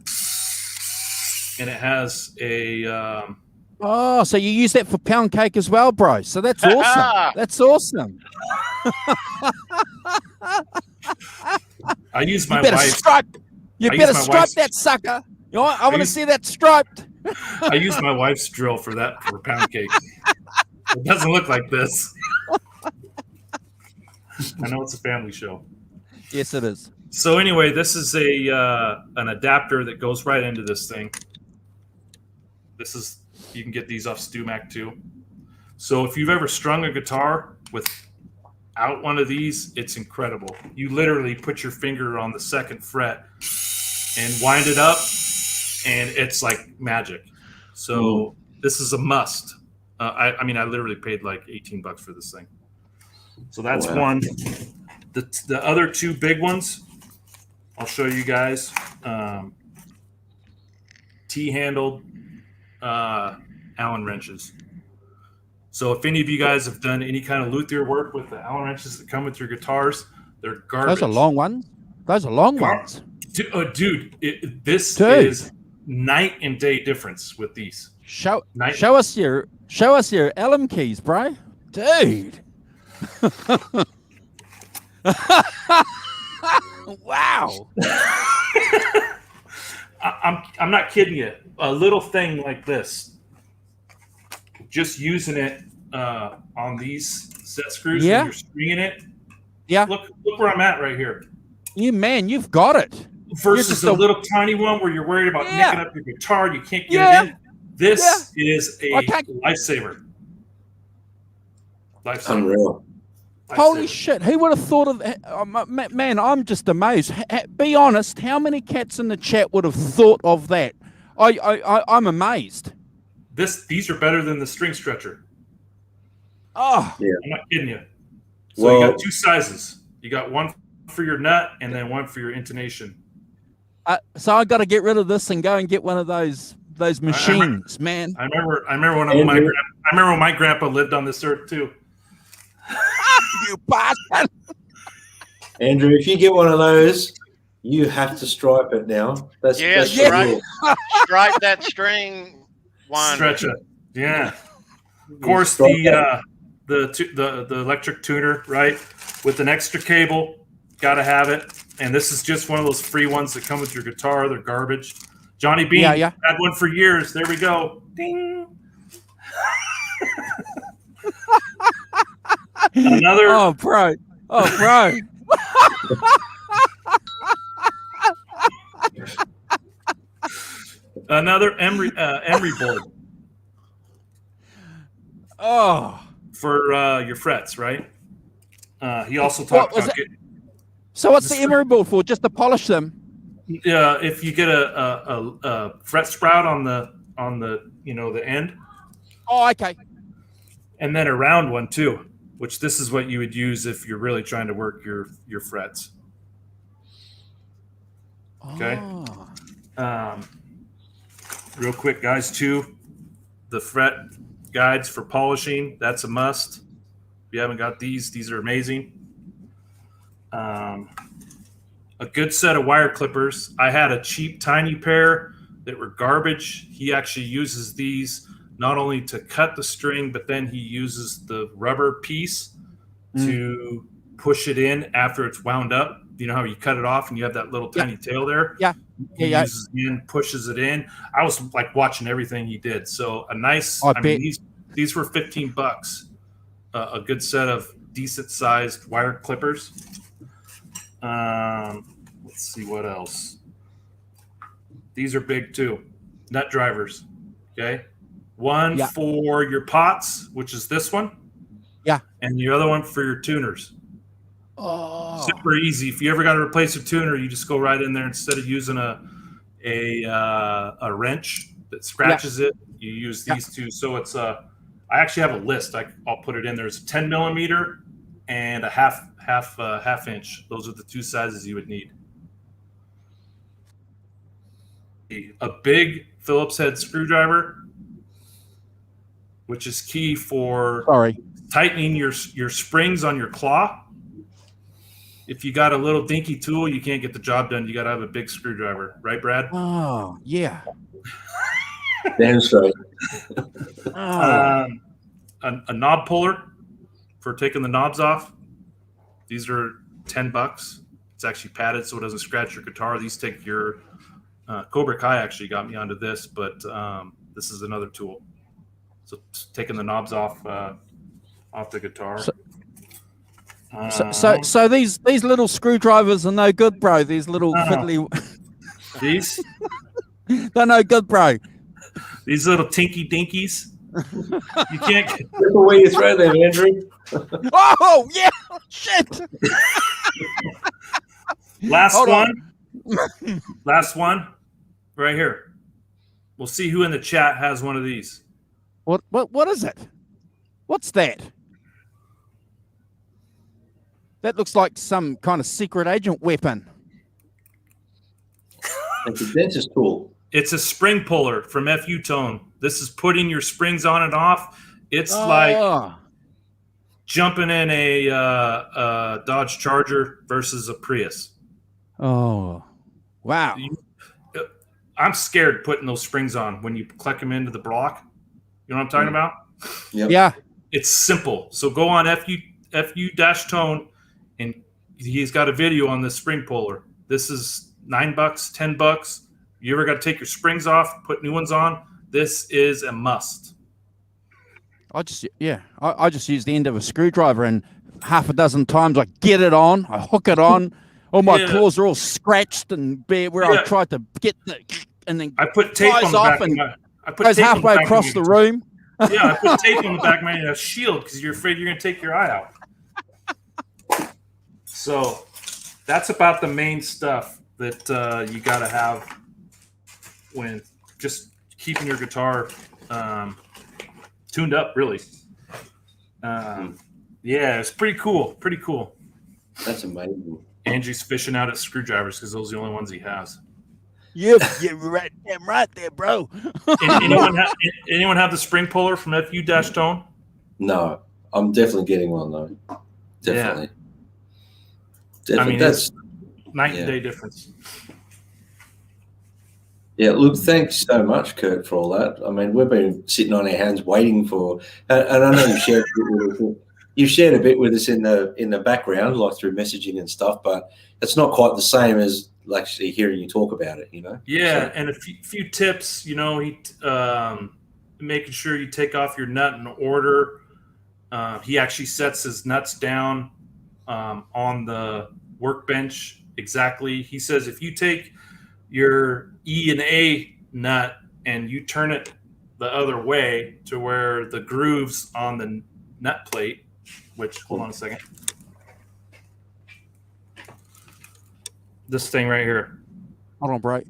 and it has a Oh, so you use that for pound cake as well, bro. So that's awesome. That's awesome. I use my You better wife's. stripe. You I use better my stripe wife's- that sucker. You know what? I want to use- see that striped. I use my wife's drill for that for pound cake. It doesn't look like this. I know it's a family show. Yes, it is. So anyway, this is an adapter that goes right into this thing. This is, you can get these off StewMac too. So if you've ever strung a guitar without one of these, it's incredible. You literally put your finger on the 2nd fret and wind it up, and it's like magic. So this is a must. I mean, I literally paid like $18 for this thing. So that's one. The other 2 big ones, I'll show you guys. T-handled Allen wrenches. So if any of you guys have done any kind of luthier work with the Allen wrenches that come with your guitars, they're garbage. Those are long ones. Those are long ones. Dude, this is night and day difference with these. Show us your Allen keys, bro. Dude. Wow. I'm not kidding you. A little thing like this, just using it on these set screws, when you're stringing it. Yeah. Look where I'm at right here. You've got it. Versus a little tiny one where you're worried about nicking up your guitar, you can't get it in. This is a lifesaver. Unreal. Holy shit! Who would have thought of that? Oh, man, I'm just amazed. Be honest. How many cats in the chat would have thought of that? I'm amazed. These are better than the string stretcher. Oh, Yeah. I'm not kidding you. So you got two sizes. You got one for your nut and then one for your intonation. So I got to get rid of this and go and get one of those machines, man. I remember when my grandpa lived on this earth too. You bastard! Andrew, if you get one of those, you have to stripe it now. That's stripe that string one. Stretch it. Yeah. Of course, the electric tuner, right, with an extra cable, got to have it. And this is just one of those free ones that come with your guitar. They're garbage. Johnny Bean had one for years. There we go. Ding. Another. Oh, bro. Another Emery board. Oh. For your frets, right? He also talked about it. So what's the emery board for? Just to polish them? Yeah, if you get a fret sprout on the the end. Oh, okay. And then a round one too, which this is what you would use if you're really trying to work your frets. Okay. Oh. Real quick, guys, too, the fret guides for polishing, that's a must. If you haven't got these are amazing. A good set of wire clippers. I had a cheap, tiny pair that were garbage. He actually uses these not only to cut the string, but then he uses the rubber piece to push it in after it's wound up. You know how you cut it off and you have that little tiny tail there? Yeah. He uses it in, pushes it in. I was like watching everything he did. So a nice, these were $15. A good set of decent sized wire clippers. Let's see what else. These are big too. Nut drivers. Okay. One for your pots, which is this one. Yeah. And the other one for your tuners. Oh. Super easy. If you ever got to replace a tuner, you just go right in there. Instead of using a wrench that scratches it, you use these two. So it's I actually have a list. I'll put it in. There's a 10 millimeter and a half inch. Those are the two sizes you would need. A big Phillips head screwdriver, which is key for tightening your springs on your claw. If you got a little dinky tool, you can't get the job done. You got to have a big screwdriver, right, Brad? Oh, yeah. Damn straight. A knob puller for taking the knobs off. These are $10. It's actually padded so it doesn't scratch your guitar. These take your Cobra Kai actually got me onto this, but this is another tool. So taking the knobs off the guitar. So these little screwdrivers are no good, bro. These little fiddly. These? They're no good, bro. These little tinky dinkies. You can't. That's the way you throw them, Andrew. Oh yeah, shit. Last one, right here. We'll see who in the chat has one of these. What is it? What's that? That looks like some kind of secret agent weapon. It's a dentist tool. It's a spring puller from FU-Tone. This is putting your springs on and off. It's like jumping in a Dodge Charger versus a Prius. Oh, wow. I'm scared putting those springs on when you click them into the block. You know what I'm talking about? Yep. Yeah. It's simple. So go on FU-Tone, and he's got a video on this spring puller. This is $9, $10. You ever got to take your springs off, put new ones on? This is a must. I just use the end of a screwdriver, and half a dozen times I get it on, I hook it on. All my claws are all scratched and bare where I tried to get and then I put tape on the back of my. I put goes tape halfway across the room. Yeah, I put tape on the back of my shield because you're afraid you're going to take your eye out. So that's about the main stuff that you got to have when just keeping your guitar tuned up, really. Yeah, it's pretty cool. Pretty cool. That's amazing. Angie's fishing out at screwdrivers because those are the only ones he has. Yep, you're right, damn right there, bro. Anyone have the spring puller from FU-tone? No, I'm definitely getting one though. Definitely. I mean, that's night and day difference. Yeah, look, thanks so much, Kurt, for all that. I mean, we've been sitting on our hands waiting for, and I know you've shared a bit with us in the background, like through messaging and stuff, but it's not quite the same as actually hearing you talk about it, you know? Yeah, so. And a few tips, you know, making sure you take off your nut in order. He actually sets his nuts down on the workbench exactly. He says if you take your E and A nut and you turn it the other way to where the grooves on the nut plate, which, hold on a second. This thing right here. Hold on, bro.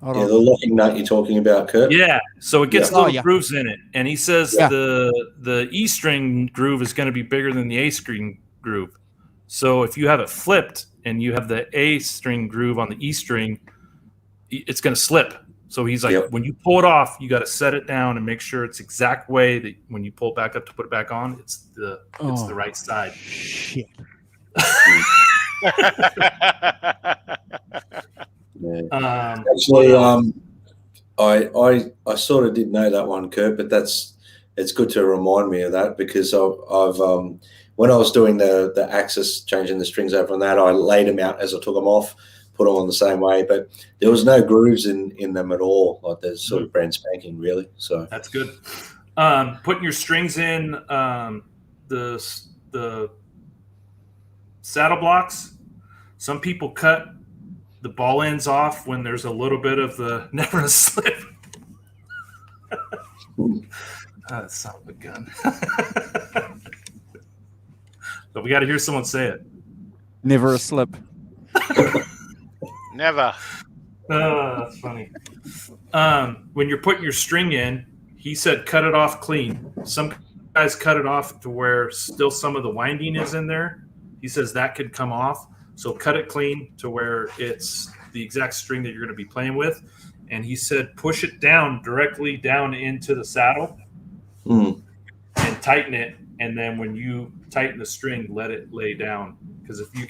Hold Yeah, on. the locking nut you're talking about, Kurt. Yeah, so it gets Yeah. little grooves in it. And he says Yeah. the E string groove is going to be bigger than the A string groove. So if you have it flipped and you have the A string groove on the E string, it's going to slip. So he's like, when you pull it off, you got to set it down and make sure it's exact way that when you pull it back up to put it back on, it's the right side. Shit. Yeah. Actually, I sort of did know that one, Kurt, but it's good to remind me of that because I've when I was doing the axis, changing the strings over on that, I laid them out as I took them off, put them on the same way, but there was no grooves in them at all. Like they're sort of brand spanking, really. So that's good. Putting your strings in the saddle blocks. Some people cut the ball ends off when there's a little bit of the never a slip. That son of a gun. But we got to hear someone say it. Never a slip. Never. Oh, that's funny. When you're putting your string in, he said cut it off clean. Some guys cut it off to where still some of the winding is in there. He says that could come off. So cut it clean to where it's the exact string that you're going to be playing with. And he said push it down directly down into the saddle and tighten it. And then when you tighten the string, let it lay down. Because if you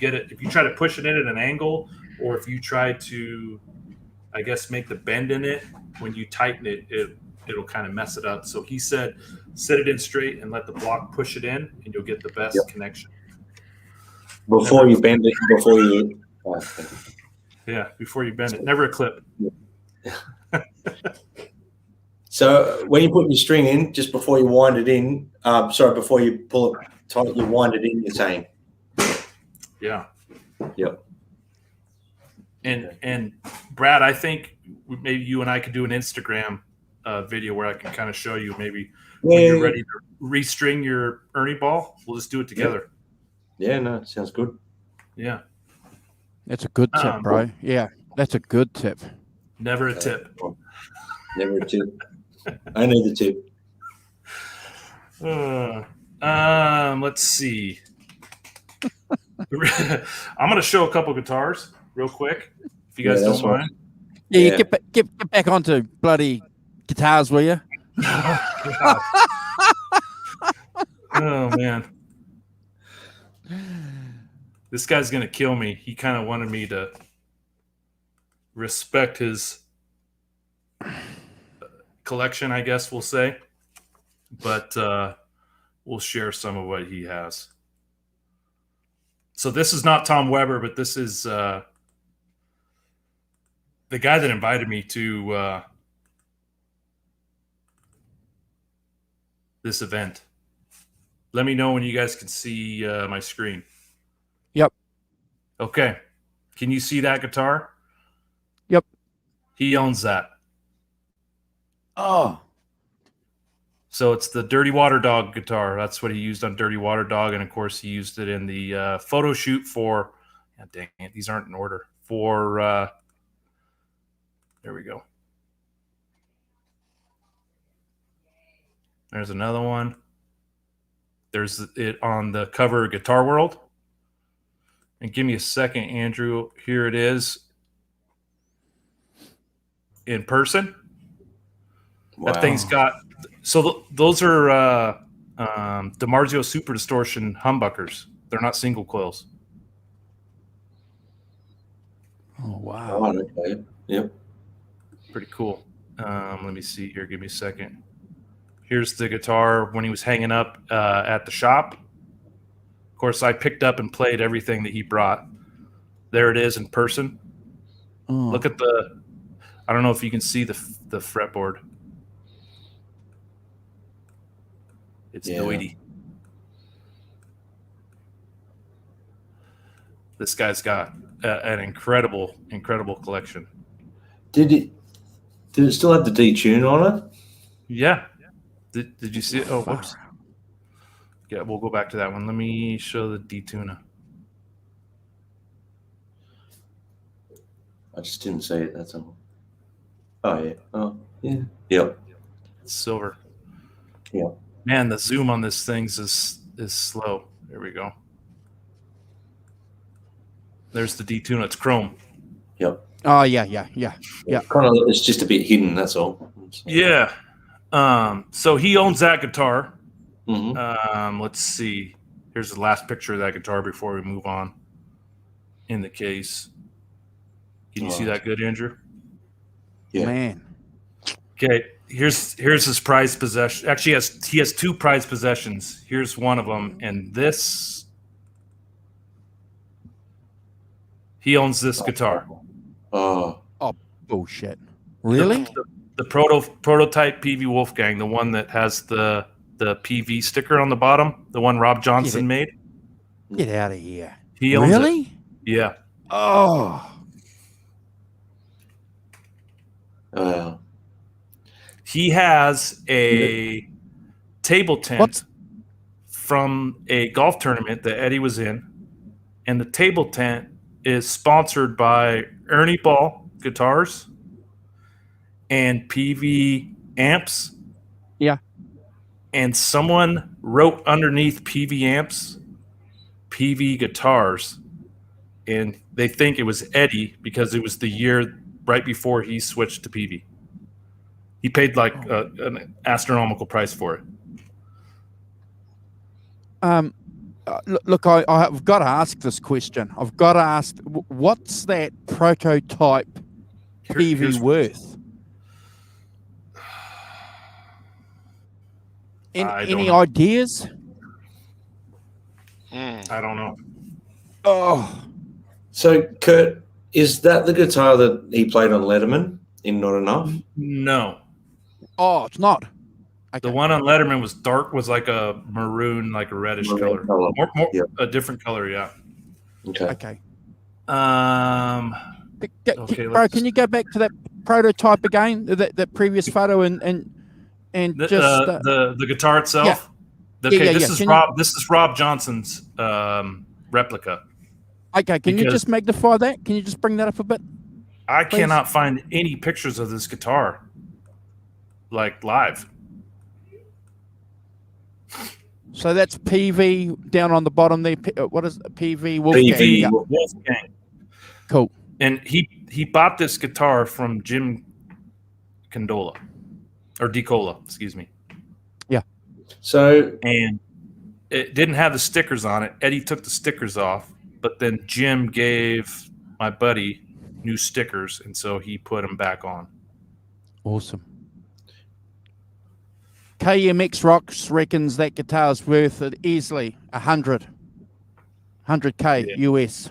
try to push it in at an angle, or if you try to, I guess, make the bend in it, when you tighten it, it'll kind of mess it up. So he said set it in straight and let the block push it in, and you'll get the best connection. Before you bend it, before you bend it. Never a clip. So when you put your string in, just before you wind it in, before you pull it tight, you wind it in, you're saying? Yeah. Yep. And Brad, I think maybe you and I could do an Instagram video where I can kind of show you maybe when you're ready to restring your Ernie ball. We'll just do it together. Yeah, no, sounds good. Yeah. That's a good tip, bro. Yeah, that's a good tip. Never a tip. Never a tip. Only the tip. Let's see. I'm going to show a couple guitars real quick, if you guys don't mind. Yeah, get back onto bloody guitars, will you? Oh, man. This guy's going to kill me. He kind of wanted me to respect his collection, I guess we'll say. But we'll share some of what he has. So this is not Tom Weber, but this is the guy that invited me to this event. Let me know when you guys can see my screen. Yep. Okay. Can you see that guitar? Yep. He owns that. Oh. So it's the Dirty Water Dog guitar. That's what he used on Dirty Water Dog. And, of course, he used it in the photo shoot for God dang it, these aren't in order. For there we go. There's another one. There's it on the cover of Guitar World. And give me a second, Andrew. Here it is in person. Wow. That thing's got, so those are DiMarzio Super Distortion humbuckers. They're not single coils. Oh, wow. Oh, okay. Yep. Pretty cool. Let me see here. Give me a second. Here's the guitar when he was hanging up at the shop. Of course, I picked up and played everything that he brought. There it is in person. Oh. Look at the, I don't know if you can see the fretboard. It's noisy. This guy's got an incredible collection. Did it still have the detune on it? Yeah. Did you see it? Oh, whoops. Yeah, we'll go back to that one. Let me show the detuna. I just didn't see it. That's all. Oh yeah. Oh yeah. Yep. It's silver. Yeah. Man, the zoom on this thing is slow. There we go. There's the detuna. It's chrome. Yep. Oh, yeah. Kind of. It's just a bit hidden. That's all. Yeah. So he owns that guitar. Mm-hmm. Let's see. Here's the last picture of that guitar before we move on. In the case. Can you see that good, Andrew? Yeah. Man. Okay. Here's his prized possession. Actually, he has two prized possessions. Here's one of them, and this. He owns this guitar. Oh. Oh, bullshit. Really? The prototype Peavey-Wolfgang, the one that has the PV sticker on the bottom, the one Rob Johnson made. Get out of here. He owns really? it. Yeah. Oh. He has a table tent from a golf tournament that Eddie was in, and the table tent is sponsored by ernieballmusicmanaxis and peaveyamps. Yeah. And someone wrote underneath peaveyamps, peaveyguitars, and they think it was Eddie because it was the year right before he switched to Peavey. He paid like an astronomical price for it. Look, I've got to ask this question. I've got to ask, what's that prototype Peavey worth? Any ideas? I don't know. Oh. So, Kurt, is that the guitar that he played on Letterman in Not Enough? No. Oh, it's not. Okay. The one on Letterman was dark, was like a maroon, like a reddish color. More a different color, yeah. Okay. Bro, can you go back to that prototype again? That previous photo and just the guitar itself. Yeah. Okay, this is Rob Johnson's replica. Okay, can you just magnify that? Can you just bring that up a bit? I cannot find any pictures of this guitar, like live. So that's PV down on the bottom there. What is it? Peaveywolfgang? Peaveywolfgang. Cool. And he bought this guitar from Jim Condola, or DiCola, excuse me. Yeah. And it didn't have the stickers on it. Eddie took the stickers off, but then Jim gave my buddy new stickers, and so he put them back on. Awesome. KMX Rocks reckons that guitar's worth easily $100K US.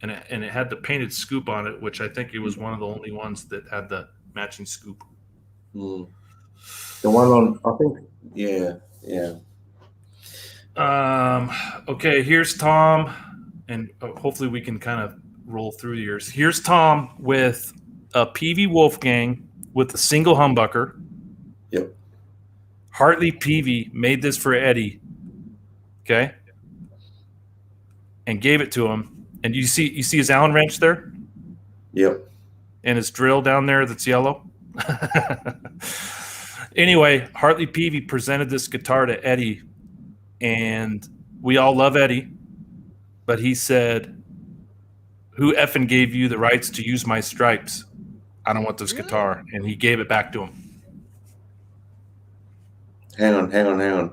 And it had the painted scoop on it, which I think it was one of the only ones that had the matching scoop. The one on, I think, yeah. Okay, here's Tom, and hopefully we can kind of roll through yours. Here's Tom with a Peavey-Wolfgang with a single humbucker. Yep. Hartley Peavey made this for Eddie, okay, and gave it to him. And you see his Allen wrench there? Yep. And his drill down there that's yellow? Anyway, Hartley Peavey presented this guitar to Eddie, and we all love Eddie, but he said, "Who effing gave you the rights to use my stripes? I don't want this guitar." And he gave it back to him. Hang on.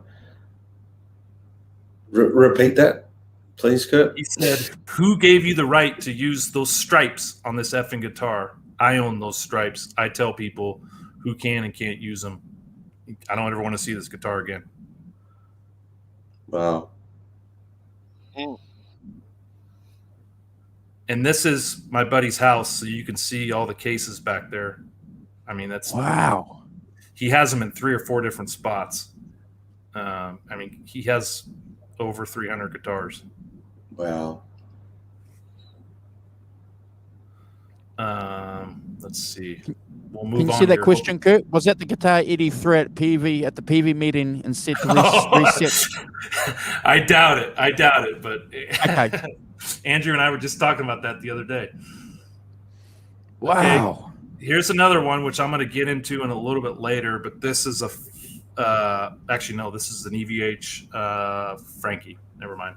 Repeat that, please, Kurt. He said, "Who gave you the right to use those stripes on this effing guitar? I own those stripes. I tell people who can and can't use them. I don't ever want to see this guitar again." Wow. And this is my buddy's house, so you can see all the cases back there. I mean, that's Wow. He has them in 3 or 4 different spots. I mean, he has over 300 guitars. Wow. Let's see. We'll move Can you on see that here. question, Kurt? Was that the guitar Eddie threw at the Peavey meeting and said to reset? I doubt it. But Okay. Andrew and I were just talking about that the other day. Wow. Okay, here's another one, which I'm going to get into in a little bit later, but this is actually, no, this is an EVH Frankie. Never mind.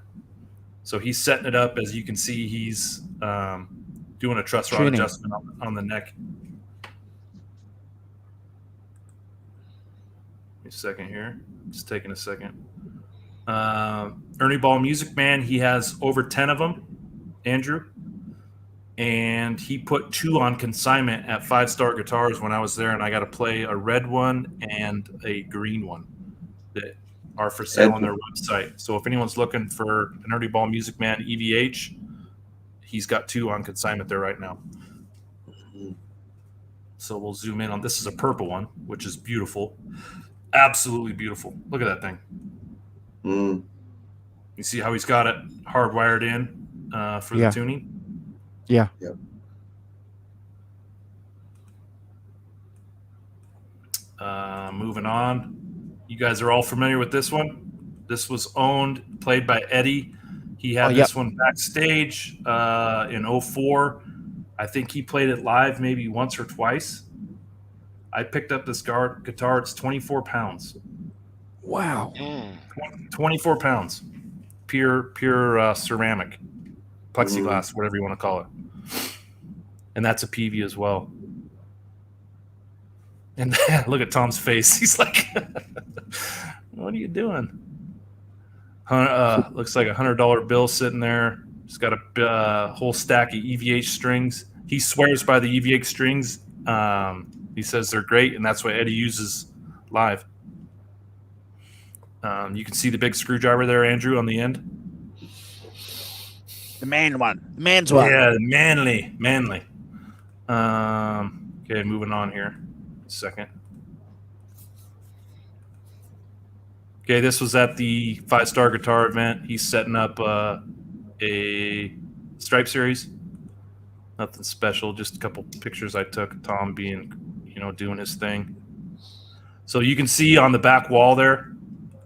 So he's setting it up. As you can see, he's doing a truss rod adjustment on the neck. A second here. Just taking a second. Ernieballmusicman, he has over 10 of them, Andrew. And he put 2 on consignment at 5-Star Guitars when I was there, and I got to play a red one and a green one that are for sale on their website. So if anyone's looking for an Ernieballmusicman EVH, he's got 2 on consignment there right now. So we'll zoom in on this. Is a purple one, which is beautiful. Absolutely beautiful. Look at that thing. You see how he's got it hardwired in for the tuning? Yeah. Yep. Moving on. You guys are all familiar with this one. This was played by Eddie. He had this one backstage in 04. I think he played it live maybe once or twice. I picked up this guitar. It's 24 pounds. Wow. 24 pounds. Pure ceramic. Plexiglass, whatever you want to call it. And that's a Peavey as well. And look at Tom's face. He's like, what are you doing? Looks like $100 bill sitting there. He's got a whole stack of EVH strings. He swears by the EVH strings. He says they're great, and that's what Eddie uses live. You can see the big screwdriver there, Andrew, on the end. The man's one. Yeah, manly. Okay, moving on here. A second. Okay, this was at the 5-Star Guitar event. He's setting up a stripe series. Nothing special, just a couple pictures I took. Tom being, doing his thing. So you can see on the back wall there,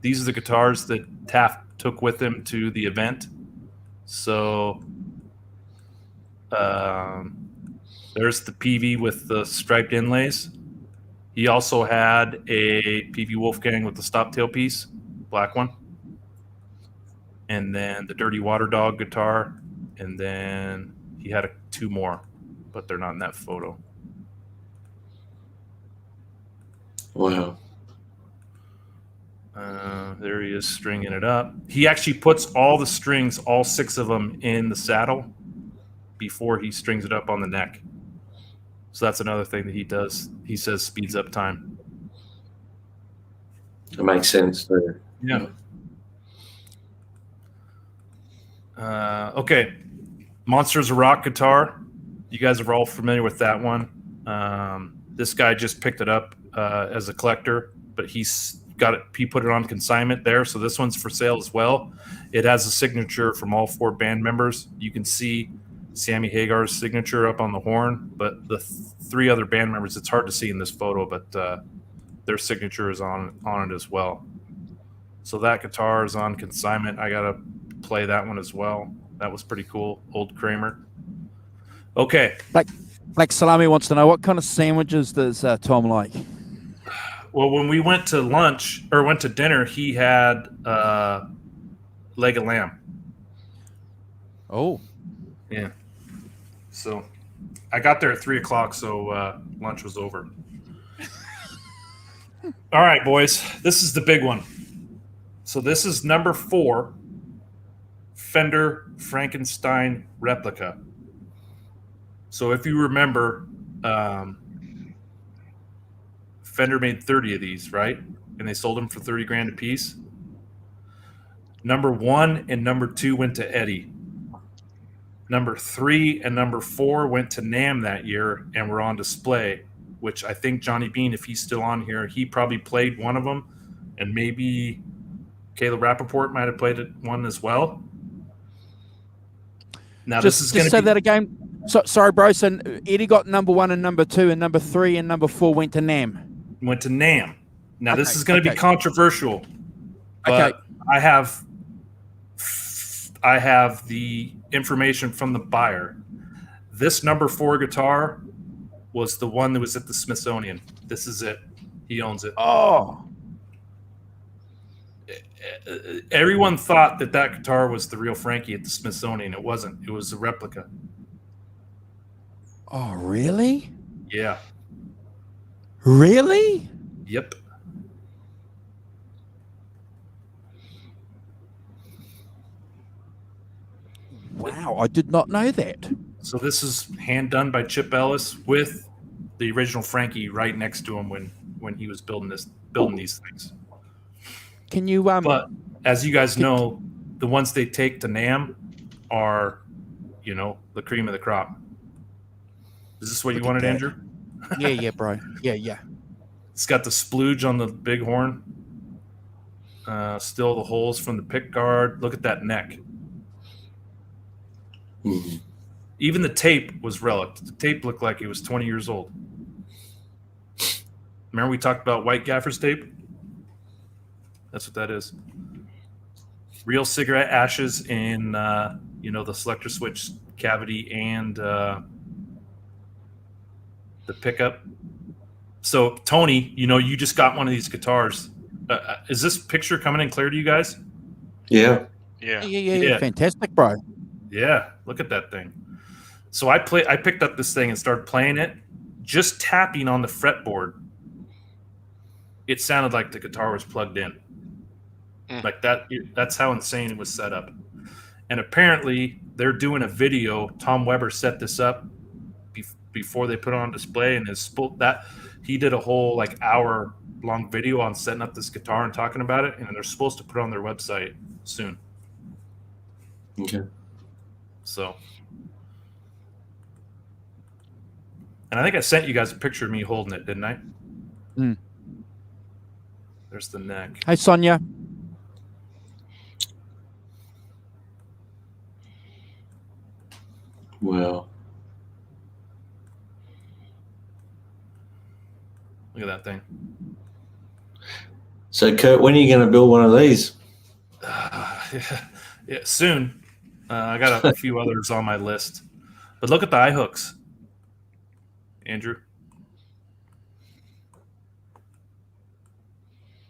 these are the guitars that Taft took with him to the event. So there's the Peavey with the striped inlays. He also had a Peaveywolfgang with the stop tailpiece, black one. And then the Dirty Water Dog guitar. And then he had 2 more, but they're not in that photo. Wow. There he is stringing it up. He actually puts all the strings, all 6 of them, in the saddle before he strings it up on the neck. So that's another thing that he does. He says speeds up time. It makes sense there. Yeah. Okay. Monsters of Rock guitar. You guys are all familiar with that one. This guy just picked it up as a collector, but he put it on consignment there. So this one's for sale as well. It has a signature from all 4 band members. You can see Sammy Hagar's signature up on the horn, but the 3 other band members, it's hard to see in this photo, but their signature is on it as well. So that guitar is on consignment. I got to play that one as well. That was pretty cool. Old Kramer. Okay. Black Salami wants to know, what kind of sandwiches does Tom like? Well, when we went to lunch or went to dinner, he had leg of lamb. Oh. Yeah. So I got there at 3:00, so lunch was over. All right, boys. This is the big one. So this is number 4, Fender Frankenstein replica. So if you remember, Fender made 30 of these, right? And they sold them for 30 grand a piece. Number 1 and number 2 went to Eddie. Number 3 and number 4 went to NAMM that year and were on display, which I think Johnny Bean, if he's still on here, he probably played one of them, and maybe Caleb Rappaport might have played one as well. Now this is going to say that again. Sorry, bro. So Eddie got number 1 and number 2, and number 3 and number 4 went to NAMM. Went to NAMM. Now this is going to be controversial, but I have the information from the buyer. This number 4 guitar was the one that was at the Smithsonian. This is it. He owns it. Oh. Everyone thought that guitar was the real Frankie at the Smithsonian. It wasn't. It was a replica. Oh, really? Yeah. Really? Yep. Wow, I did not know that. So this is hand done by Chip Ellis with the original Frankie right next to him when he was building these things. Can you But as you guys know, the ones they take to NAMM are, the cream of the crop. Is this what you wanted, Andrew? Yeah, bro. Yeah. It's got the splooge on the big horn. Still the holes from the pick guard. Look at that neck. Mm-hmm. Even the tape was relic. The tape looked like it was 20 years old. Remember we talked about white gaffer's tape? That's what that is. Real cigarette ashes in, the selector switch cavity and the pickup. So, Tony, you just got one of these guitars. Is this picture coming in clear to you guys? Yeah. Yeah. Fantastic, bro. Yeah, look at that thing. So I picked up this thing and started playing it. Just tapping on the fretboard, it sounded like the guitar was plugged in. Like that. That's how insane it was set up. And apparently, they're doing a video. Tom Weber set this up before they put it on display, and he did a whole hour-long video on setting up this guitar and talking about it. And they're supposed to put it on their website soon. Okay. So, and I think I sent you guys a picture of me holding it, didn't I? Mm. There's the neck. Hey, Sonia. Well, Look at that thing. so Kurt, when are you going to build one of these? Yeah, soon. I got a few others on my list. But look at the eye hooks, Andrew.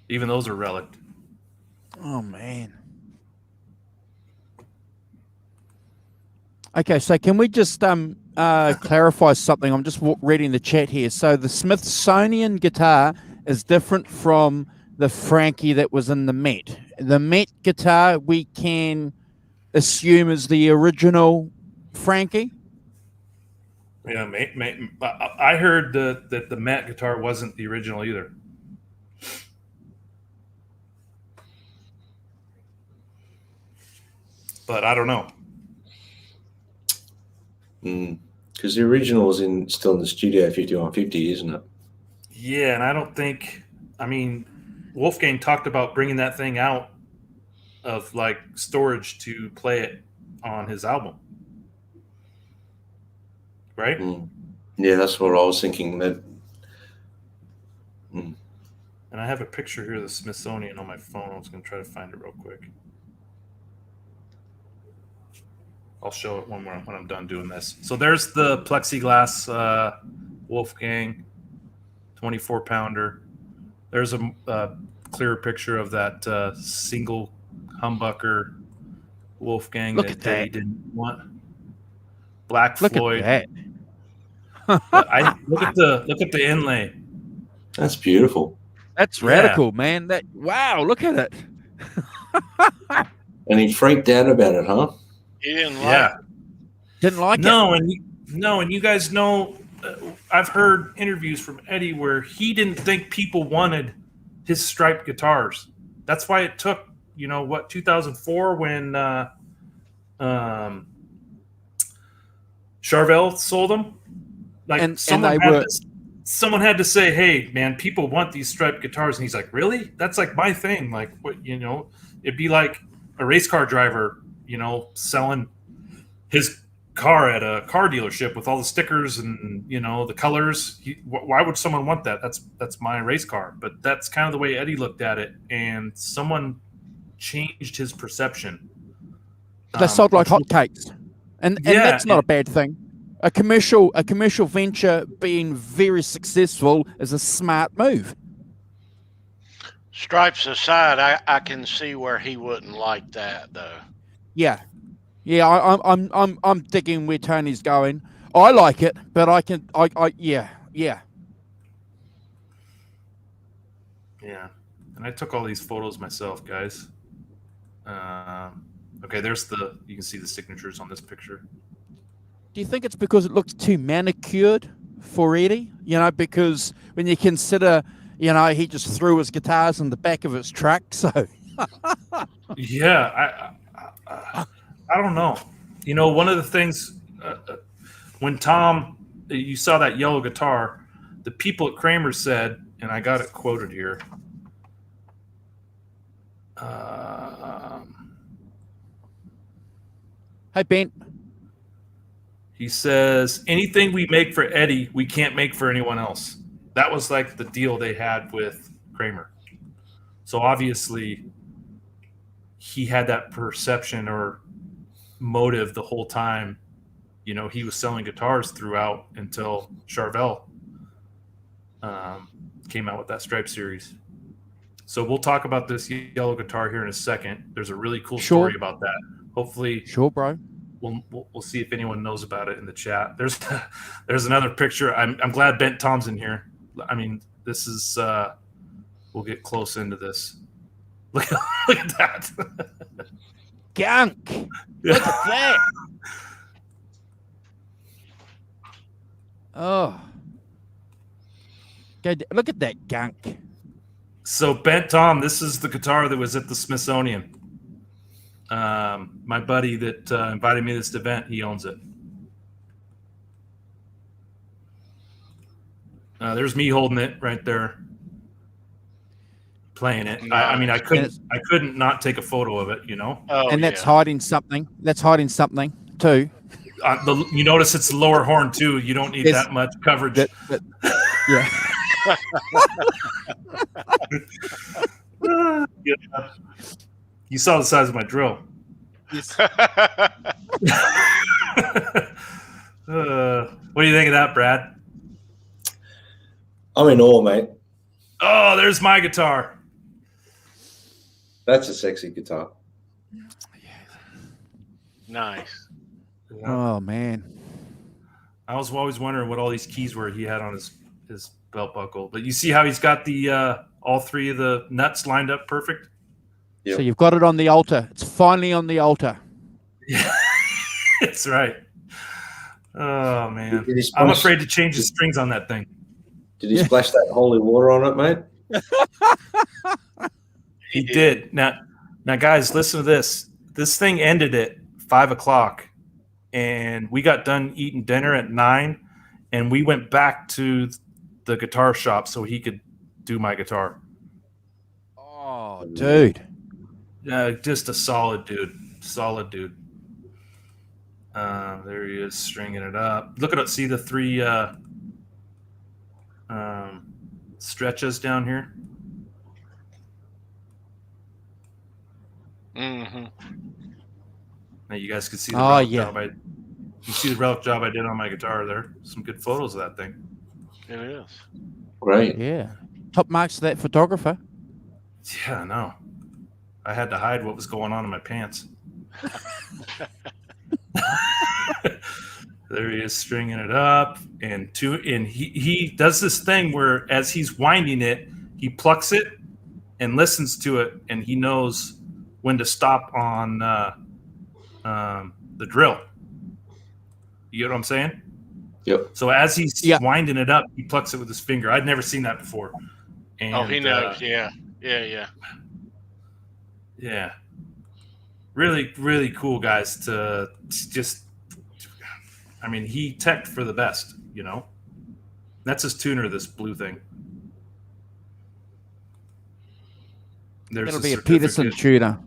Even those are relic. Oh, man. Okay, so can we just clarify something? I'm just reading the chat here. So the Smithsonian guitar is different from the Frankie that was in the Met. The Met guitar we can assume is the original Frankie. Yeah, I heard that the Met guitar wasn't the original either. But I don't know. Because the original was still in the studio 5150, isn't it? Yeah, and I don't think. Wolfgang talked about bringing that thing out of storage to play it on his album, right? Yeah, that's what I was thinking. That. And I have a picture here of the Smithsonian on my phone. I was going to try to find it real quick. I'll show it when I'm done doing this. So there's the plexiglass Wolfgang 24 pounder. There's a clearer picture of that single humbucker Wolfgang Look at Eddie that. didn't want. Black Look Floyd. at that. Look at the inlay. That's beautiful. That's radical, man. Wow, look at it. And he freaked out about it, huh? He didn't like Yeah. Didn't like it. And you guys know, I've heard interviews from Eddie where he didn't think people wanted his striped guitars. That's why it took, 2004 when Charvel sold them. Like someone had to say, "Hey, man, people want these striped guitars," and he's like, "Really? That's like my thing. Like, what? It'd be like a race car driver, selling his car at a car dealership with all the stickers and the colors. Why would someone want that? That's my race car." But that's kind of the way Eddie looked at it, and someone changed his perception. They sold like hotcakes, and that's not a bad thing. A commercial venture being very successful is a smart move. Stripes aside, I can see where he wouldn't like that though. Yeah. I'm digging where Tony's going. I like it, but yeah. Yeah. And I took all these photos myself, guys. Okay, you can see the signatures on this picture. Do you think it's because it looks too manicured for Eddie? Because when you consider, he just threw his guitars in the back of his truck. So, yeah, I don't know. One of the things when Tom, you saw that yellow guitar, the people at Kramer said, and I got it quoted here. Hey, Ben. He says, anything we make for Eddie, we can't make for anyone else. That was like the deal they had with Kramer. So obviously, he had that perception or motive the whole time. He was selling guitars throughout until Charvel came out with that Stripe series. So we'll talk about this yellow guitar here in a second. There's a really cool story about that. Hopefully, sure, bro. We'll see if anyone knows about it in the chat. There's another picture. I'm glad Bent Tom's in here. I mean, this is we'll get close into this. Look at that. Gunk. Look at that. Oh. Look at that gunk. So Bent Tom, this is the guitar that was at the Smithsonian. My buddy that invited me to this event, he owns it. There's me holding it right there, playing it. I mean, I couldn't not take a photo of it, Oh, and that's hiding something. That's hiding something too. You notice it's the lower horn too. You don't need that much coverage. Yeah. Yeah. You saw the size of my drill. Yes. What do you think of that, Brad? I'm in awe, mate. Oh, there's my guitar. That's a sexy guitar. Nice. Yeah. Oh man. I was always wondering what all these keys were he had on his belt buckle. But you see how he's got the all three of the nuts lined up perfect? Yep. So you've got it on the altar. It's finally on the altar. Yeah, that's right. Oh man, Did he I'm afraid to change the strings on that thing. Did he splash that holy water on it, mate? He did. Now, guys, listen to this. This thing ended at 5:00, and we got done eating dinner at 9, and we went back to the guitar shop so he could do my guitar. Oh, dude. Just a solid dude. There he is, stringing it up. Look at it. See the three stretches down here? Mm-hmm. Now you guys can see the Oh, relic yeah. job. You see the relic job I did on my guitar there. Some good photos of that thing. It is. Great. Yeah. Top marks to that photographer. Yeah, no. I had to hide what was going on in my pants. There he is stringing it up, and he does this thing where as he's winding it, he plucks it and listens to it, and he knows when to stop on the drill. You get what I'm saying? Yep. So as he's winding it up, he plucks it with his finger. I'd never seen that before. And, He knows. Yeah. Yeah. Really, really cool guys to just. I mean, he teched for the best, you know. That's his tuner, this blue thing. It'll be a Peterson tuner.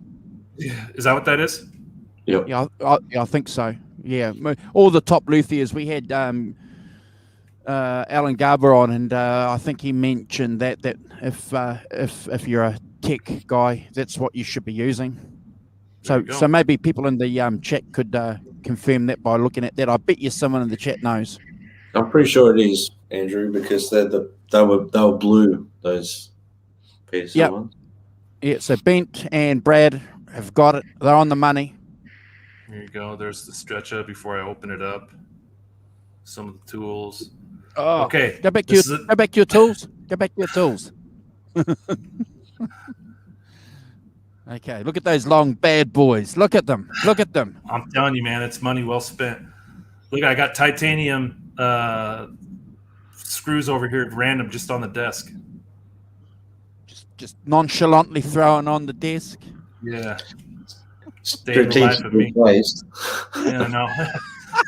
Yeah. Is that what that is? Yep. Yeah, I think so. Yeah, all the top luthiers. We had Alan Garber on, and I think he mentioned that if you're a tech guy, that's what you should be using. So maybe people in the chat could confirm that by looking at that. I bet you someone in the chat knows. I'm pretty sure it is, Andrew, because they were blue, those Peterson ones. Yeah, so Bent and Brad have got it. They're on the money. Here you go. There's the stretcher before I open it up. Some of the tools. Oh, okay. Go back to your tools. Go back to your tools. Okay, look at those long bad boys. Look at them. Look at them. I'm telling you, man, it's money well spent. Look, I got titanium screws over here at random just on the desk. Just nonchalantly throwing on the desk. Yeah. Strategically placed. Yeah, no.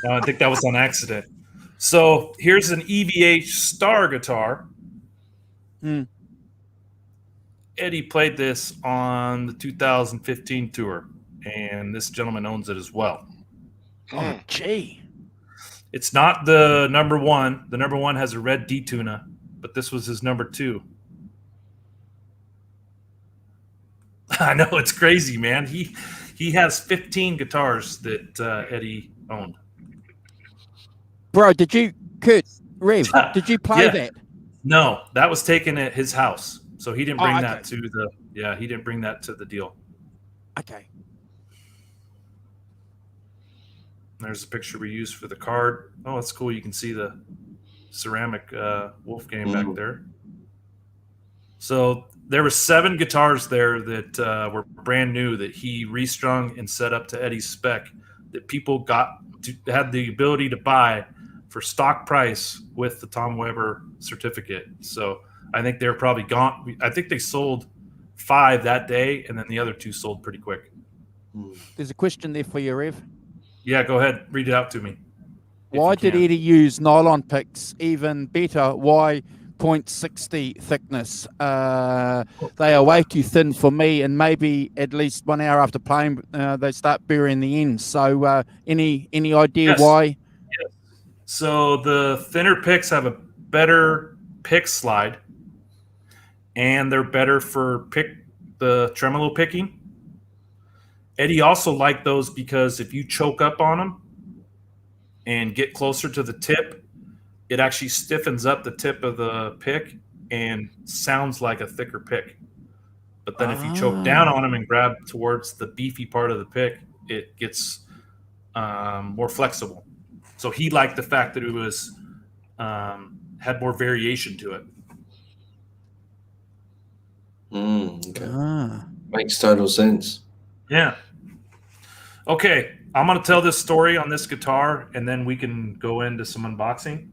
No, I think that was on accident. So here's an EVH Star guitar. Eddie played this on the 2015 tour, and this gentleman owns it as well. Oh, gee. It's not the number one. The number one has a red D-tuna, but this was his number 2. I know, it's crazy, man. He has 15 guitars that Eddie owned. Bro, did you play that? No, that was taken at his house. So he didn't bring okay. that to the he didn't bring that to the deal. Okay. There's a picture we used for the card. Oh, that's cool. You can see the ceramic Wolfgang back there. So there were 7 guitars there that were brand new that he restrung and set up to Eddie's spec that people had the ability to buy for stock price with the Tom Weber certificate. So I think they're probably gone. I think they sold 5 that day, and then the other 2 sold pretty quick. There's a question there for you, Rev. Yeah, go ahead. Read it out to me. Why did Eddie use nylon picks? Even better, why 0.60 thickness? They are way too thin for me, and maybe at least 1 hour after playing, they start burying the ends. So any idea why? Yes. So the thinner picks have a better pick slide, and they're better for the tremolo picking. Eddie also liked those because if you choke up on them and get closer to the tip, it actually stiffens up the tip of the pick and sounds like a thicker pick. But then if you choke down on them and grab towards the beefy part of the pick, it gets more flexible. So he liked the fact that it was had more variation to it. Okay. Makes total sense. Yeah. Okay, I'm going to tell this story on this guitar, and then we can go into some unboxing.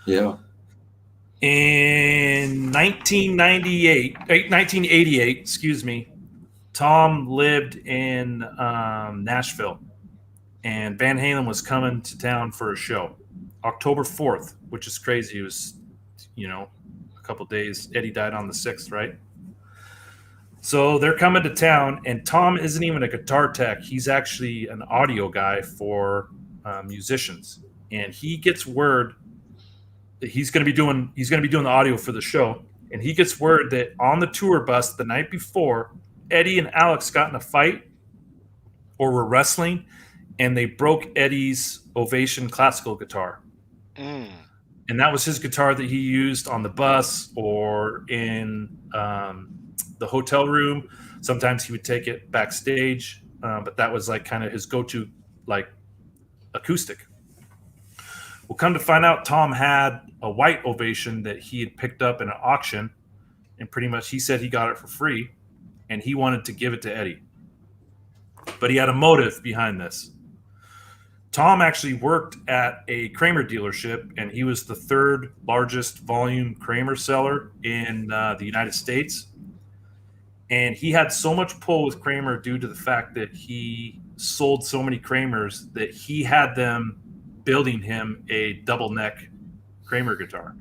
Yeah. In 1988, excuse me, Tom lived in Nashville, and Van Halen was coming to town for a show, October 4th, which is crazy. It was, a couple days. Eddie died on the 6th, right? So they're coming to town, and Tom isn't even a guitar tech. He's actually an audio guy for musicians, and he gets word that he's going to be doing the audio for the show. And he gets word that on the tour bus the night before, Eddie and Alex got in a fight or were wrestling, and they broke Eddie's Ovation classical guitar. And that was his guitar that he used on the bus or in the hotel room. Sometimes he would take it backstage, but that was like kind of his go-to like acoustic. Well, come to find out, Tom had a white Ovation that he had picked up in an auction, and pretty much he said he got it for free, and he wanted to give it to Eddie. But he had a motive behind this. Tom actually worked at a Kramer dealership, and he was the third largest volume Kramer seller in the United States. And he had so much pull with Kramer due to the fact that he sold so many Kramers that he had them building him a double neck Kramer guitar.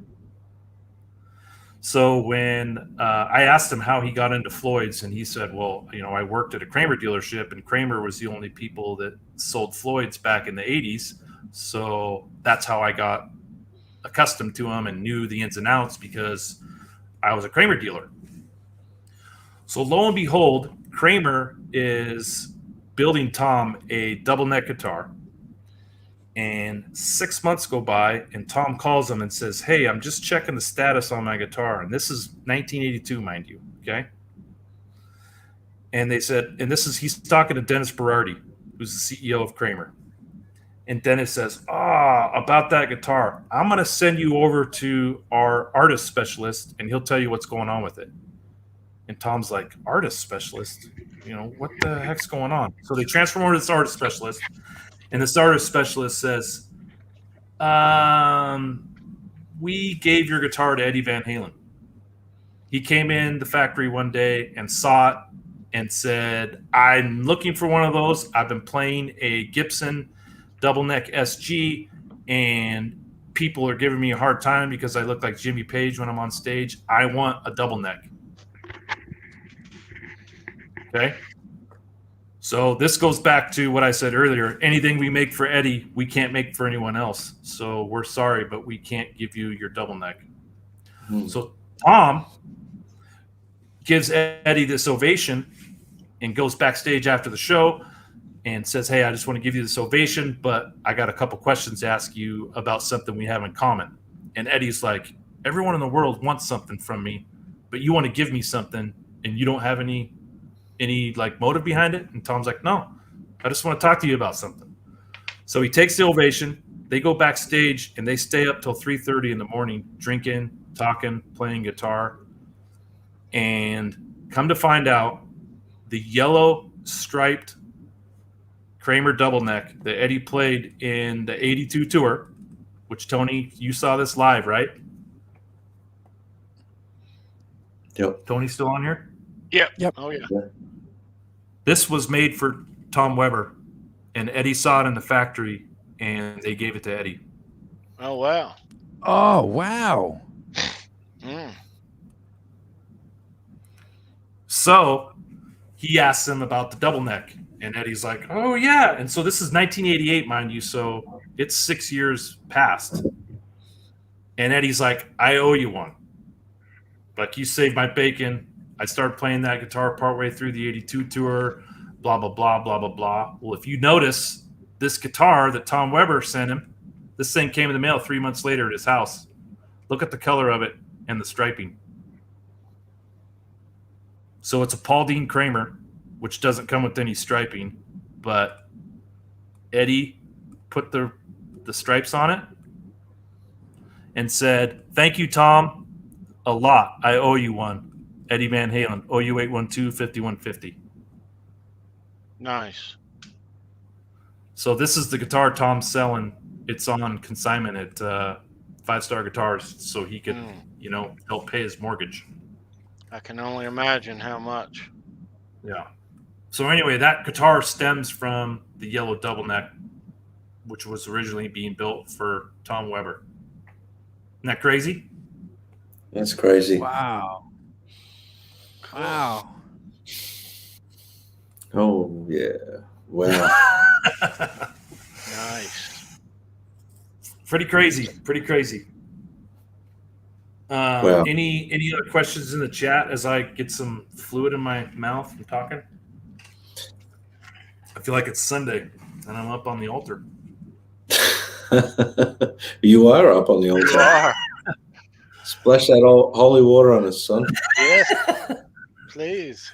So when I asked him how he got into Floyd's, and he said, well, you know, I worked at a Kramer dealership, and Kramer was the only people that sold Floyd's back in the 80s. So that's how I got accustomed to them and knew the ins and outs, because I was a Kramer dealer. So lo and behold, Kramer is building Tom a double neck guitar. And 6 months go by, and Tom calls him and says, hey, I'm just checking the status on my guitar. And this is 1982, mind you. Okay. And they said, and he's talking to Dennis Berardi, who's the CEO of Kramer. And Dennis says, about that guitar, I'm going to send you over to our artist specialist, and he'll tell you what's going on with it. And Tom's like, artist specialist? You know, what the heck's going on? So they transfer him over to this artist specialist. And the artist specialist says, we gave your guitar to Eddie Van Halen. He came in the factory one day and saw it and said, I'm looking for one of those. I've been playing a Gibson double neck SG, and people are giving me a hard time because I look like Jimmy Page when I'm on stage. I want a double neck. Okay. So this goes back to what I said earlier. Anything we make for Eddie, we can't make for anyone else. So we're sorry, but we can't give you your double neck. So Tom gives Eddie this Ovation and goes backstage after the show and says, hey, I just want to give you this Ovation, but I got a couple questions to ask you about something we have in common. And Eddie's like, everyone in the world wants something from me, but you want to give me something and you don't have any like motive behind it? And Tom's like, no, I just want to talk to you about something. So he takes the Ovation, they go backstage, and they stay up till 3:30 in the morning, drinking, talking, playing guitar. And come to find out, the yellow striped Kramer double neck that Eddie played in the 82 tour, which Tony, you saw this live, right? Yep. Tony's still on here? Yep. Oh, yeah. This was made for Tom Weber, and Eddie saw it in the factory, and they gave it to Eddie. Oh, wow. Oh, wow. So he asks him about the double neck, and Eddie's like, oh, yeah. And so this is 1988, mind you, so it's 6 years past. And Eddie's like, I owe you one. Like, you saved my bacon. I started playing that guitar partway through the 82 tour, blah, blah, blah, blah, blah, blah. Well, if you notice, this guitar that Tom Weber sent him, this thing came in the mail 3 months later at his house. Look at the color of it and the striping. So it's a Paul Dean Kramer, which doesn't come with any striping, but Eddie put the stripes on it and said, thank you, Tom, a lot. I owe you one. Eddie Van Halen, OU812 5150. Nice. So this is the guitar Tom's selling. It's on consignment at 5 Star Guitars, so he could, help pay his mortgage. I can only imagine how much. Yeah. So anyway, that guitar stems from the yellow double neck, which was originally being built for Tom Weber. Isn't that crazy? That's crazy. Wow. Wow. Oh, yeah. Wow. Nice. Pretty crazy. Pretty crazy. Wow. Any other questions in the chat as I get some fluid in my mouth from talking? I feel like it's Sunday and I'm up on the altar. You are up on the You altar. are. Splash that holy water on us, son. Yes. Please.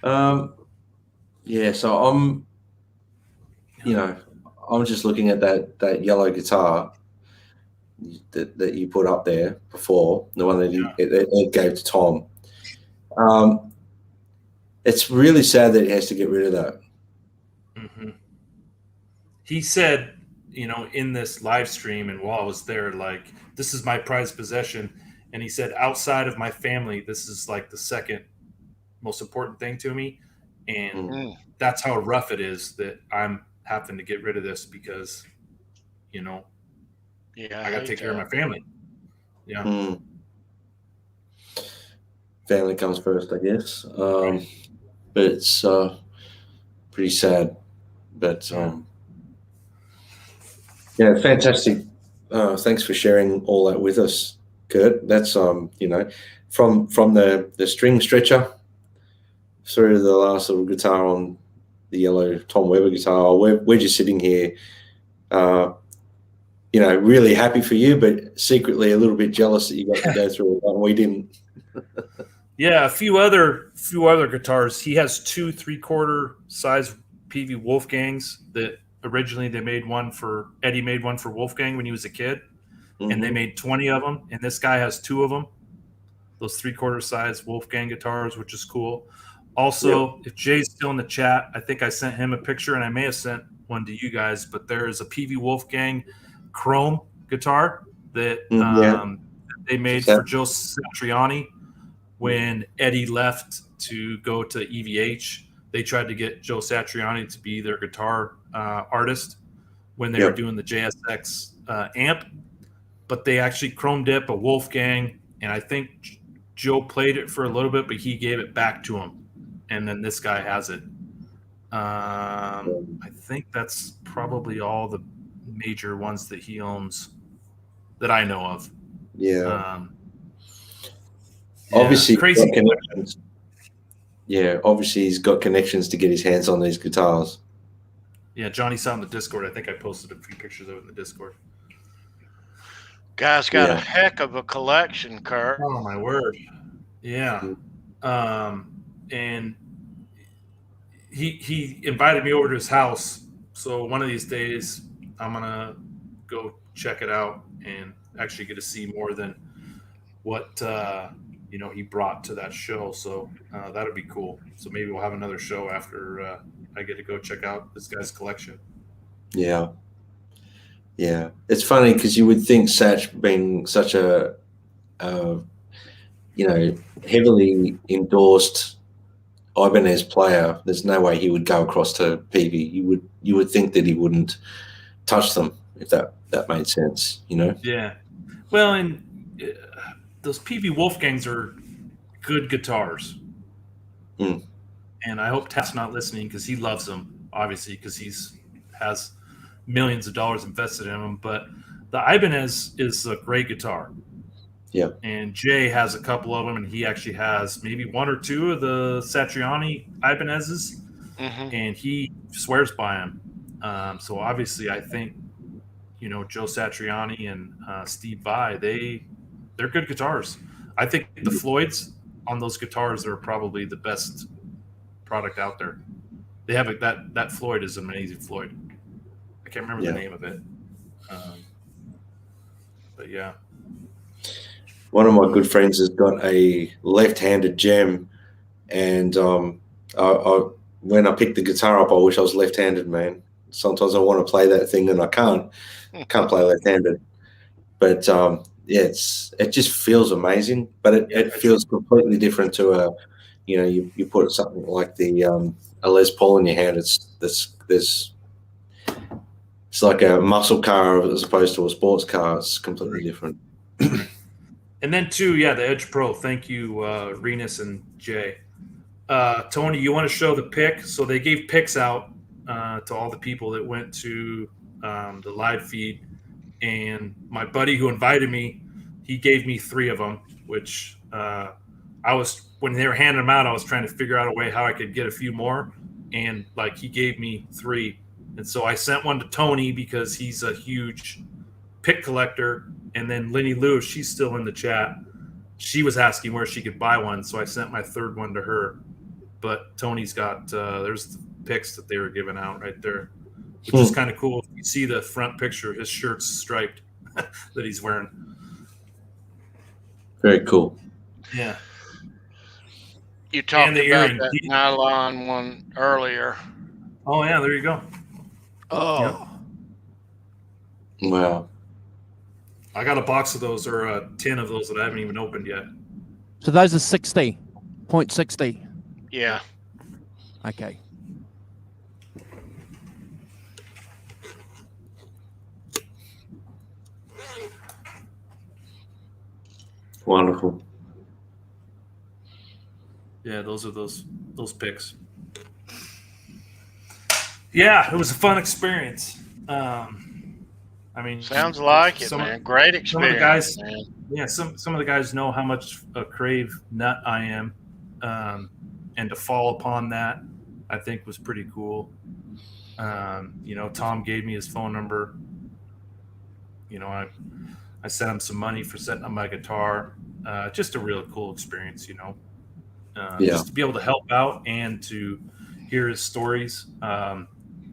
Yeah, so I'm just looking at that yellow guitar that you put up there before, the one that it gave to Tom. It's really sad that he has to get rid of that. Mm-hmm. He said, in this live stream, and while I was there, like, this is my prized possession. And he said, outside of my family, this is like the second most important thing to me. And that's how rough it is that I'm having to get rid of this because, I got to take care of my family. Yeah. Family comes first, I guess. But it's pretty sad. But yeah, fantastic. Thanks for sharing all that with us, Kurt. That's from the string stretcher through the last little guitar on the yellow Tom Weber guitar. We're just sitting here, really happy for you, but secretly a little bit jealous that you got to go through it and we didn't. Yeah, a few other guitars. He has 2 3/4 size Peaveywolfgangs that originally Eddie made one for Wolfgang when he was a kid, and they made 20 of them. And this guy has 2 of them, those 3/4 size Wolfgang guitars, which is cool. Also, if Jay's still in the chat, I think I sent him a picture, and I may have sent one to you guys. But there is a Peaveywolfgang chrome guitar that they made for Joe Satriani. When Eddie left to go to EVH, they tried to get Joe Satriani to be their guitar artist when they were doing the JSX amp. But they actually chrome dip a Wolfgang, and I think Joe played it for a little bit, but he gave it back to him. And then this guy has it. I think that's probably all the major ones that he owns that I know of. Yeah. Obviously, crazy connections. Yeah, obviously he's got connections to get his hands on these guitars. Yeah, Johnny saw in the Discord. I think I posted a few pictures of it in the Discord. Guy's got a heck of a collection, Kurt. Oh my word! Yeah, and he invited me over to his house. So one of these days, I'm gonna go check it out and actually get to see more than what he brought to that show. So that'll be cool. So maybe we'll have another show after I get to go check out this guy's collection. Yeah. Yeah. It's funny because you would think Satch, being such a, heavily endorsed Ibanez player, there's no way he would go across to Peavey. You would think that he wouldn't touch them, if that made sense, Yeah. Well, and those Peaveywolfgangs are good guitars. And I hope Taf's not listening because he loves them, obviously, because has millions of dollars invested in them. But the Ibanez is a great guitar. Yeah. And Jay has a couple of them, and he actually has maybe 1 or 2 of the Satriani Ibanezes, and he swears by them. So obviously, I think Joe Satriani and Steve Vai, they're good guitars. I think the Floyds on those guitars are probably the best product out there. They have that Floyd is an amazing Floyd. I can't remember the name of it, but yeah. One of my good friends has got a left-handed gem, and when I picked the guitar up, I wish I was left-handed, man. Sometimes I want to play that thing and I can't play left-handed. But it just feels amazing. But it feels completely different to you put something like the a Les Paul in your hand. It's like a muscle car as opposed to a sports car. It's completely different. And then too, the Edge Pro. Thank you, Renus and Jay. Tony, you want to show the pick? So they gave picks out to all the people that went to the live feed, and my buddy who invited me, he gave me 3 of them, which I was when they were handing them out, I was trying to figure out a way how I could get a few more. And like he gave me 3. And so I sent one to Tony because he's a huge pick collector. And then Lenny Lewis, she's still in the chat. She was asking where she could buy one. So I sent my 3rd one to her. But Tony's got, there's the picks that they were giving out right there, which is kind of cool. You see the front picture, his shirt's striped that he's wearing. Very cool. Yeah. You talked the about earring. that nylon one earlier. Oh, yeah, there you go. Oh, Yep. Wow. I got a box of those, or a 10 of those that I haven't even opened yet. so those are 60.60. Yeah. Okay. Wonderful. Yeah, those are those picks. Yeah, it was a fun experience. I mean, Sounds like it, man. Great experience. Some of the guys, man. yeah, some of the guys know how much a crave nut I am, and to fall upon that, I think was pretty cool. You know, Tom gave me his phone number. You know, I sent him some money for setting up my guitar. Just a real cool experience, you know. Just to be able to help out and to hear his stories.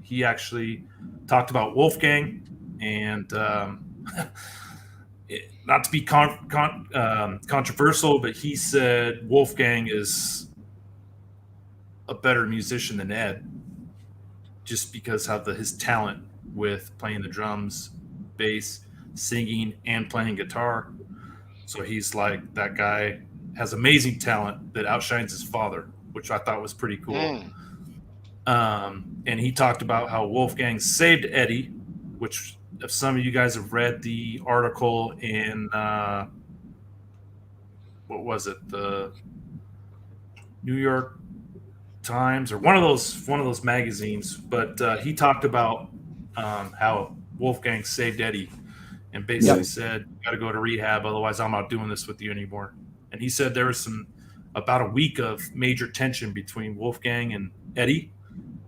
He actually talked about Wolfgang, and not to be controversial, but he said Wolfgang is a better musician than Ed, just because of his talent with playing the drums, bass, singing, and playing guitar. So he's like, that guy has amazing talent that outshines his father, which I thought was pretty cool. And he talked about how Wolfgang saved Eddie, which if some of you guys have read the article in what was it, the New York Times or one of those magazines, but he talked about how Wolfgang saved Eddie and basically said, you got to go to rehab, otherwise I'm not doing this with you anymore. And he said there was about a week of major tension between Wolfgang and Eddie,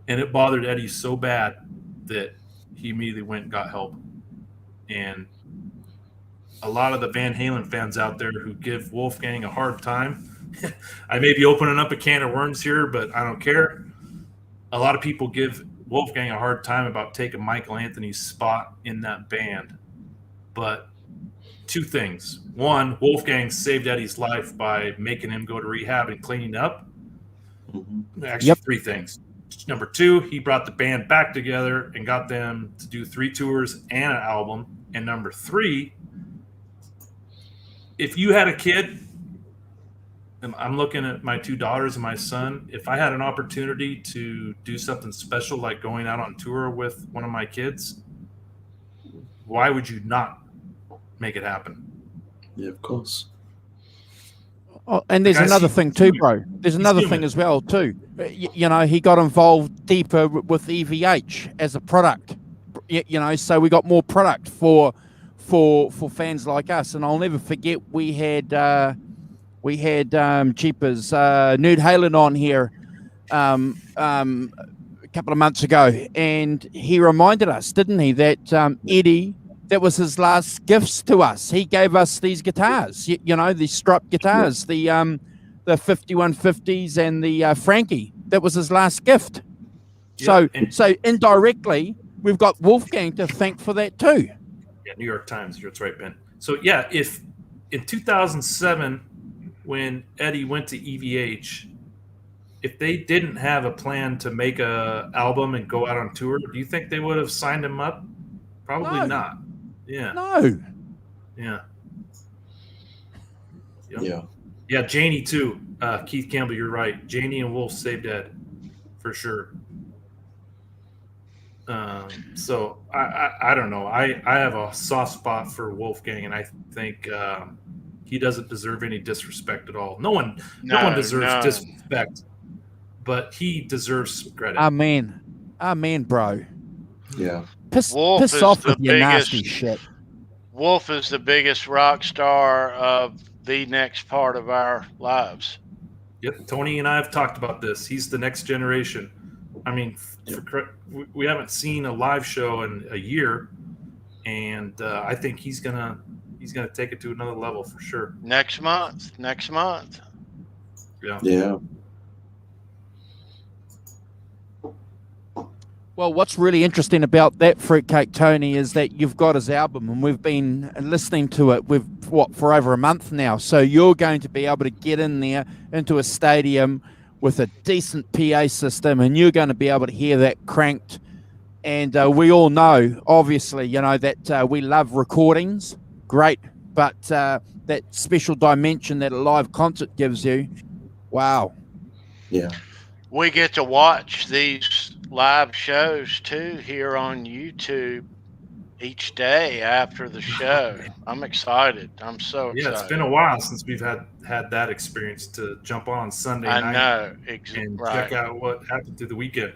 and it bothered Eddie so bad that he immediately went and got help. And a lot of the Van Halen fans out there who give Wolfgang a hard time, I may be opening up a can of worms here, but I don't care. A lot of people give Wolfgang a hard time about taking Michael Anthony's spot in that band. But 2 things. 1, Wolfgang saved Eddie's life by making him go to rehab and cleaning up. Actually, 3 things. Number 2, he brought the band back together and got them to do 3 tours and an album. And number 3, if you had a kid, and I'm looking at my 2 daughters and my son, if I had an opportunity to do something special like going out on tour with one of my kids, why would you not make it happen? Yeah, of course. Oh, and there's another thing too, bro. There's another thing as well too. You know, he got involved deeper with EVH as a product. You know, so we got more product for fans like us. And I'll never forget we had Jeepers Nude Halen on here a couple of months ago, and he reminded us, didn't he, that Eddie, that was his last gifts to us. He gave us these guitars, you know, these striped guitars, the 5150s and the Frankie. That was his last gift. So indirectly, we've got Wolfgang to thank for that too. Yeah, New York Times. That's right, Ben. So yeah, if in 2007, when Eddie went to EVH, if they didn't have a plan to make a album and go out on tour, do you think they would have signed him up? Probably not. Yeah. No. Yeah. Yep. Yeah. Yeah, Janie too. Keith Campbell, you're right. Janie and Wolf saved Ed for sure. So I don't know. I have a soft spot for Wolfgang, and I think he doesn't deserve any disrespect at all. No one deserves disrespect, but he deserves some credit. Amen, bro. Yeah. Piss off with your nasty shit. Wolf is the biggest rock star of the next part of our lives. Yep, Tony and I have talked about this. He's the next generation. I mean, we haven't seen a live show in a year, and I think he's gonna take it to another level for sure. Next month. Yeah. Well, what's really interesting about that, Fruitcake Tony, is that you've got his album and we've been listening to it for over a month now. So you're going to be able to get in there into a stadium with a decent PA system and you're going to be able to hear that cranked. And we all know, obviously, that we love recordings. Great. But that special dimension that a live concert gives you, wow. Yeah. We get to watch these live shows too here on YouTube each day after the show. I'm excited. I'm so excited. Yeah, it's been a while since we've had that experience to jump on Sunday night. I know. And right. check out what happened through the weekend.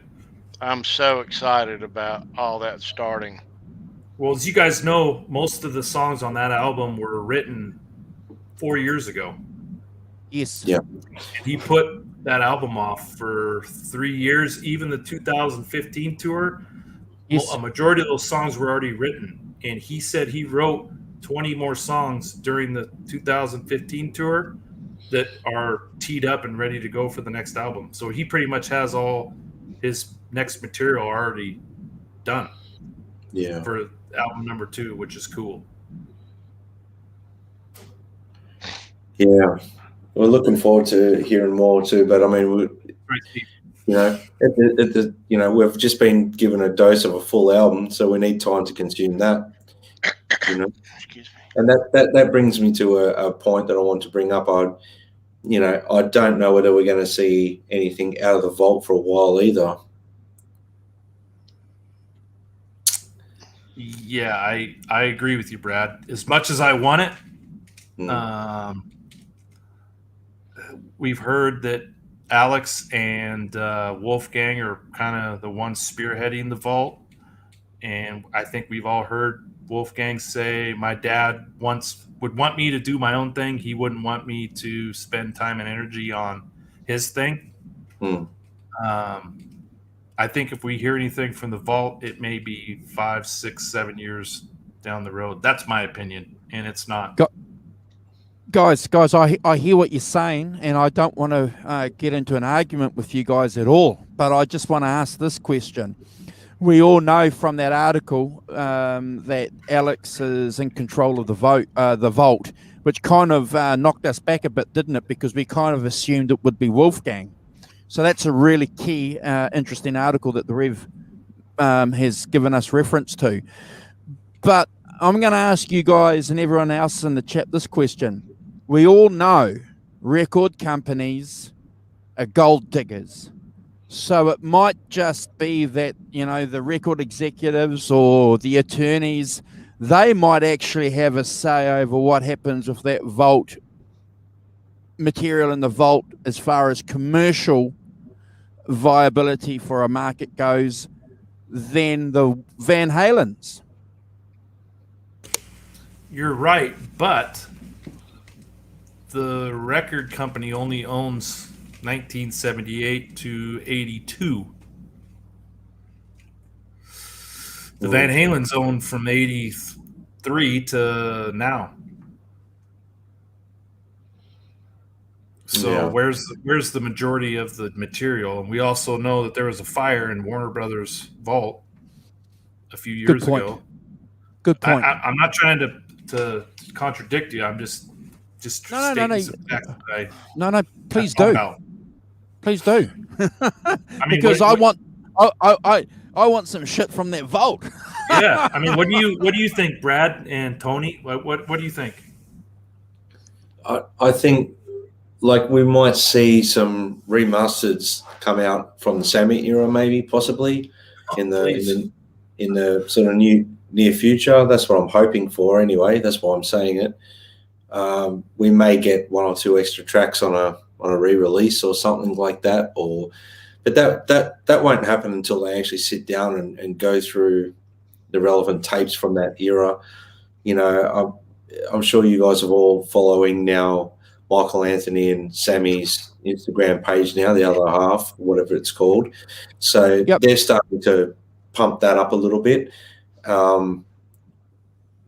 I'm so excited about all that starting. Well, as you guys know, most of the songs on that album were written 4 years ago. Yes. Yeah. And he put that album off for 3 years. Even the 2015 tour, Yes. a majority of those songs were already written. And he said he wrote 20 more songs during the 2015 tour that are teed up and ready to go for the next album. So he pretty much has all his next material already done. Yeah. For album number 2, which is cool. Yeah. We're looking forward to hearing more too, but I mean, we've just been given a dose of a full album, so we need time to consume that. Excuse me. And that brings me to a point that I want to bring up. I don't know whether we're going to see anything out of the vault for a while either. Yeah, I agree with you, Brad. As much as I want it, we've heard that Alex and Wolfgang are kind of the ones spearheading the vault. And I think we've all heard Wolfgang say, my dad would want me to do my own thing. He wouldn't want me to spend time and energy on his thing. I think if we hear anything from the vault, it may be 5, 6, 7 years down the road. That's my opinion, and it's not. Guys, I hear what you're saying, and I don't want to get into an argument with you guys at all, but I just want to ask this question. We all know from that article that Alex is in control of the vault, which kind of knocked us back a bit, didn't it? Because we kind of assumed it would be Wolfgang. So that's a really key, interesting article that the Rev has given us reference to. But I'm going to ask you guys and everyone else in the chat this question. We all know record companies are gold diggers. So it might just be that, the record executives or the attorneys, they might actually have a say over what happens with that vault material in the vault as far as commercial viability for a market goes than the Van Halens. You're right, but the record company only owns 1978 to 82. The Van Halen's owned from 83 to now. So where's the majority of the material? And we also know that there was a fire in Warner Brothers vault a few years ago. Good point. I'm not trying to contradict you. I'm just stating some facts that No, please do. Please do. I mean, because I want some shit from that vault. Yeah. I mean, what do you think, Brad and Tony? What do you think? I think we might see some remasters come out from the Sammy era, maybe possibly in the sort of near future. That's what I'm hoping for anyway. That's why I'm saying it. We may get 1 or 2 extra tracks on a re-release or something like that, but that won't happen until they actually sit down and go through the relevant tapes from that era. I'm sure you guys are all following now Michealanthony and Sammy's Instagram page now, the other half, whatever it's called. So they're starting to pump that up a little bit.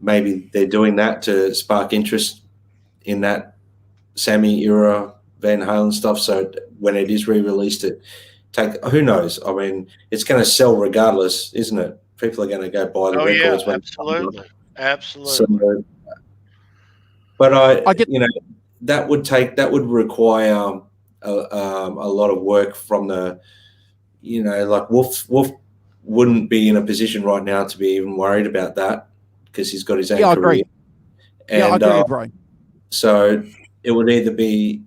Maybe they're doing that to spark interest in that Sammy era Van Halen stuff. So when it is re-released, who knows? I mean, it's going to sell regardless, isn't it? People are going to go buy the records. Yeah, absolutely. So, but I get, that would require a lot of work from the, like Wolf wouldn't be in a position right now to be even worried about that because he's got his own career. Agree. And, I agree, Brian. So it would either be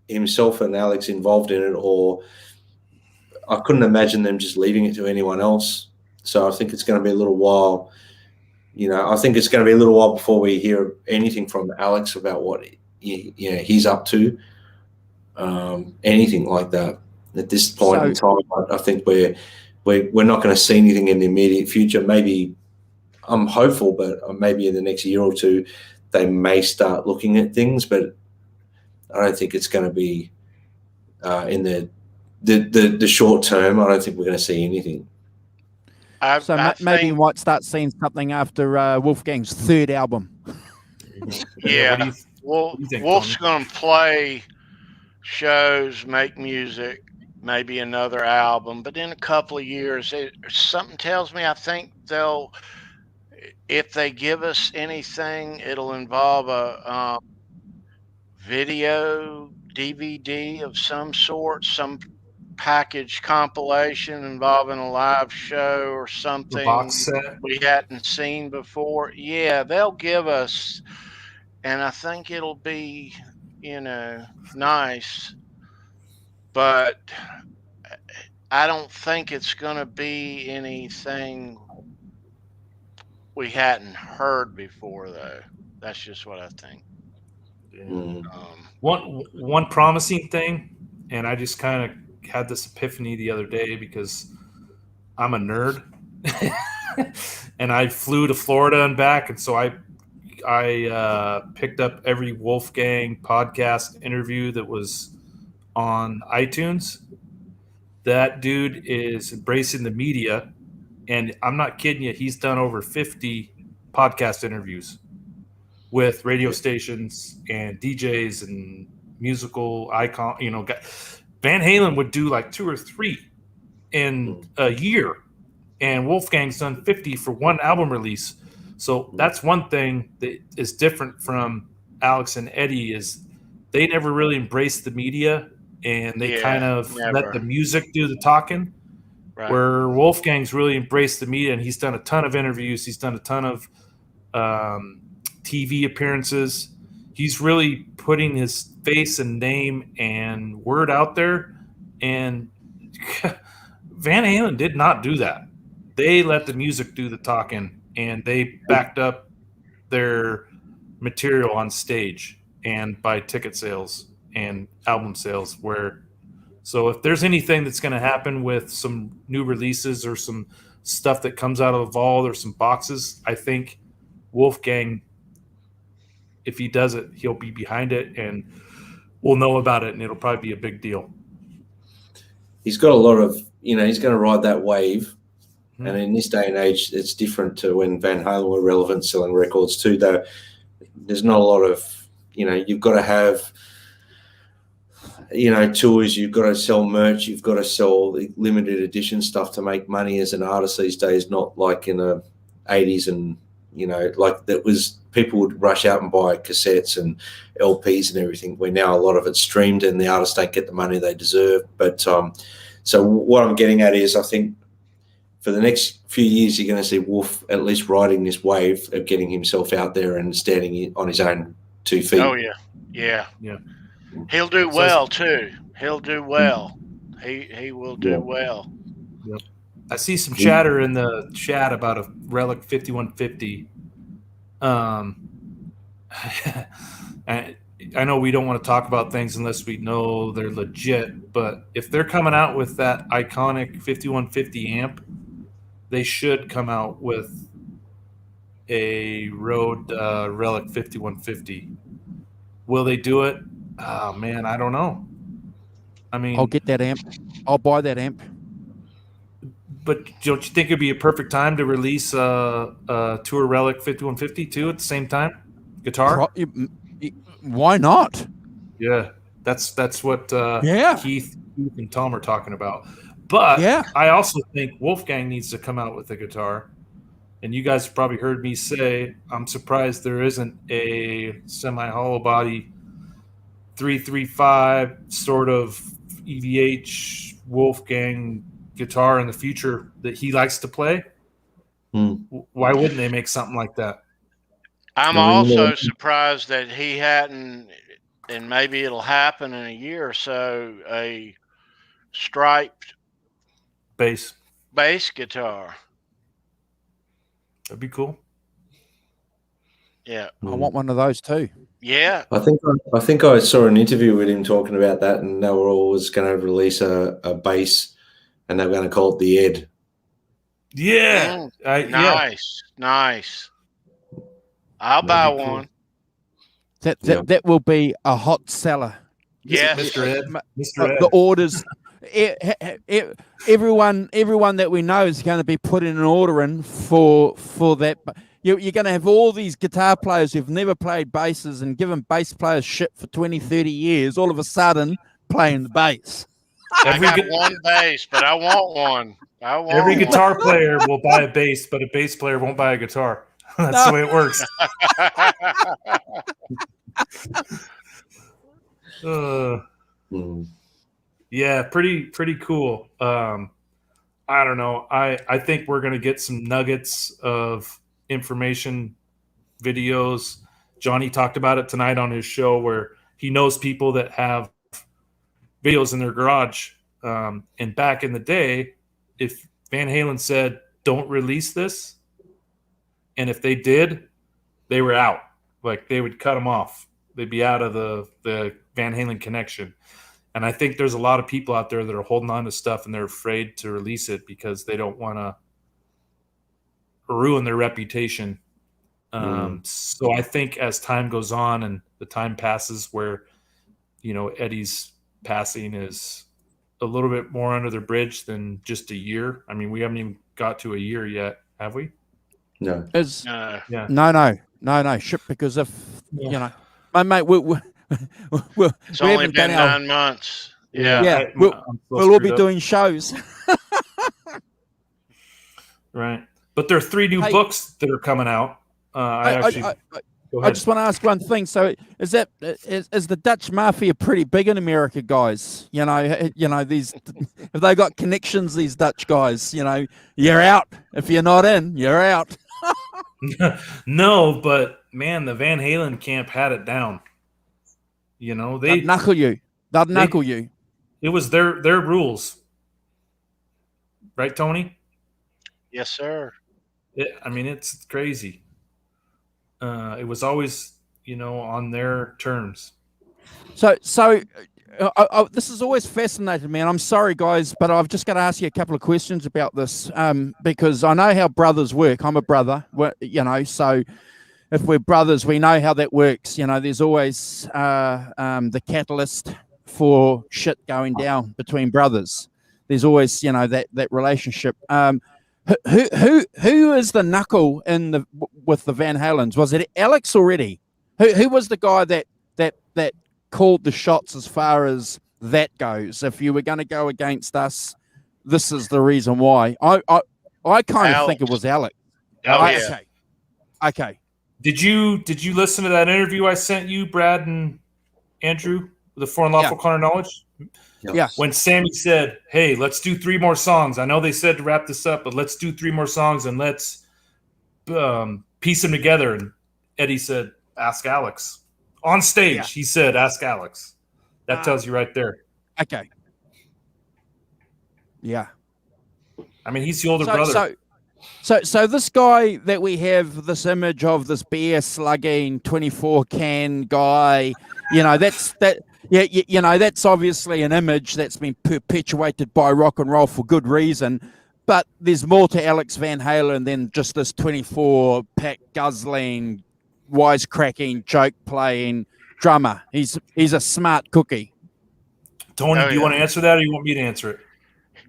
himself and Alex involved in it, or I couldn't imagine them just leaving it to anyone else. So I think it's going to be a little while. I think it's going to be a little while before we hear anything from Alex about what he's up to, anything like that. At this point in time, I think we're not going to see anything in the immediate future. Maybe I'm hopeful, but maybe in the next year or two, they may start looking at things. But I don't think it's going to be in the short term. I don't think we're going to see anything. Maybe we might start seeing something after Wolfgang's third album. Yeah, Wolf's going to play shows, make music, maybe another album, but in a couple of years, something tells me I think if they give us anything, it'll involve a video DVD of some sort, some package compilation involving a live show or something we hadn't seen before. Yeah, they'll give us, and I think it'll be, nice, but I don't think it's going to be anything we hadn't heard before, though. That's just what I think. Yeah. One promising thing, and I just kind of had this epiphany the other day because I'm a nerd, and I flew to Florida and back, and so I picked up every Wolfgang podcast interview that was on iTunes. That dude is embracing the media, and I'm not kidding you. He's done over 50 podcast interviews with radio stations and DJs and musical icon. Van Halen would do like 2 or 3 in a year, and Wolfgang's done 50 for one album release. So that's one thing that is different from Alex and Eddie, is they never really embraced the media, and they kind of let the music do the talking. Right. Where Wolfgang's really embraced the media, and he's done a ton of interviews. He's done a ton of TV appearances. He's really putting his face and name and word out there. And Van Halen did not do that. They let the music do the talking, and they backed up their material on stage and by ticket sales and album sales. So if there's anything that's going to happen with some new releases or some stuff that comes out of the vault or some boxes, I think Wolfgang, if he does it, he'll be behind it, and we'll know about it, and it'll probably be a big deal. He's got a lot of, he's going to ride that wave. Mm-hmm. And in this day and age, it's different to when Van Halen were relevant, selling records too, though. There's not a lot of, you've got to have, tours, you've got to sell merch, you've got to sell limited edition stuff to make money as an artist these days, not like in the 80s and, like that was, people would rush out and buy cassettes and LPs and everything, where now a lot of it's streamed and the artists don't get the money they deserve. But so what I'm getting at is, I think for the next few years, you're going to see Wolf at least riding this wave of getting himself out there and standing on his own 2 feet. Oh, yeah. He'll do well, too. He'll do well. He will do well. Yep. I see some chatter in the chat about a Relic 5150. I know we don't want to talk about things unless we know they're legit, but if they're coming out with that iconic 5150 amp, they should come out with a Rode Relic 5150. Will they do it? Oh man, I don't know. I mean, I'll get that amp. I'll buy that amp. But don't you think it'd be a perfect time to release a Tour Relic 5150 too at the same time? Guitar? Why not? Yeah, that's what Yeah. Keith and Tom are talking about. But Yeah. I also think Wolfgang needs to come out with a guitar. And you guys have probably heard me say I'm surprised there isn't a semi-hollow body 335 sort of EVH Wolfgang guitar in the future that he likes to play. Why wouldn't they make something like that? I'm also surprised that he hadn't, and maybe it'll happen in a year or so, a striped Bass guitar. That'd be cool. Yeah. I want one of those too. Yeah. I think I saw an interview with him talking about that, and they were always going to release a bass, and they were going to call it the Ed. Yeah. Nice. I'll buy one. That will be a hot seller. Yes. Mr. Ed. The orders. Everyone that we know is going to be putting an order in for that. You're going to have all these guitar players who've never played basses and given bass players shit for 20, 30 years, all of a sudden playing the bass. I got one bass, but I want one. Every guitar player will buy a bass, but a bass player won't buy a guitar. That's the way it works. Yeah, pretty cool. I don't know. I think we're gonna get some nuggets of information, videos. Johnny talked about it tonight on his show where he knows people that have videos in their garage. And back in the day, if Van Halen said, "Don't release this," and if they did, they were out. Like they would cut them off. They'd be out of the Van Halen connection. And I think there's a lot of people out there that are holding on to stuff and they're afraid to release it because they don't want to ruin their reputation. So I think as time goes on and the time passes where, Eddie's passing is a little bit more under the bridge than just a year. I mean, we haven't even got to a year yet, have we? No. No. Shit, because if, my mate, it's only been 9 months. Yeah. We'll all be doing shows. Right. But there are 3 new books that are coming out. I just want to ask one thing. So is the Dutch mafia pretty big in America, guys? These, have they got connections, these Dutch guys? You're out. If you're not in, you're out. No, but man, the Van Halen camp had it down. They'd knuckle you. They'd knuckle you. It was their rules. Right, Tony? Yes, sir. It's crazy. It was always, on their terms. So this has always fascinated me, and I'm sorry, guys, but I've just got to ask you a couple of questions about this, because I know how brothers work. I'm a brother, so if we're brothers, we know how that works. There's always the catalyst for shit going down between brothers. There's always, that relationship. Who is the knuckle with the Van Halens? Was it Alex already? Who was the guy that called the shots as far as that goes? If you were going to go against us, this is the reason why. I kind of think it was Alex. Okay. Did you listen to that interview I sent you, Brad and Andrew, with the Foreign Lawful Carnal Knowledge? Yeah. When Sammy said, "Hey, let's do 3 more songs. I know they said to wrap this up, but let's do 3 more songs and let's piece them together." And Eddie said, "Ask Alex." On stage, he said, "Ask Alex." That tells you right there. Okay. Yeah. He's the older brother. So this guy that we have, this image of this beer slugging 24 can guy, that's obviously an image that's been perpetuated by rock and roll for good reason. But there's more to Alex Van Halen than just this 24 pack guzzling, wisecracking, joke playing, drummer. He's a smart cookie. Tony, do you want to answer that, or you want me to answer it?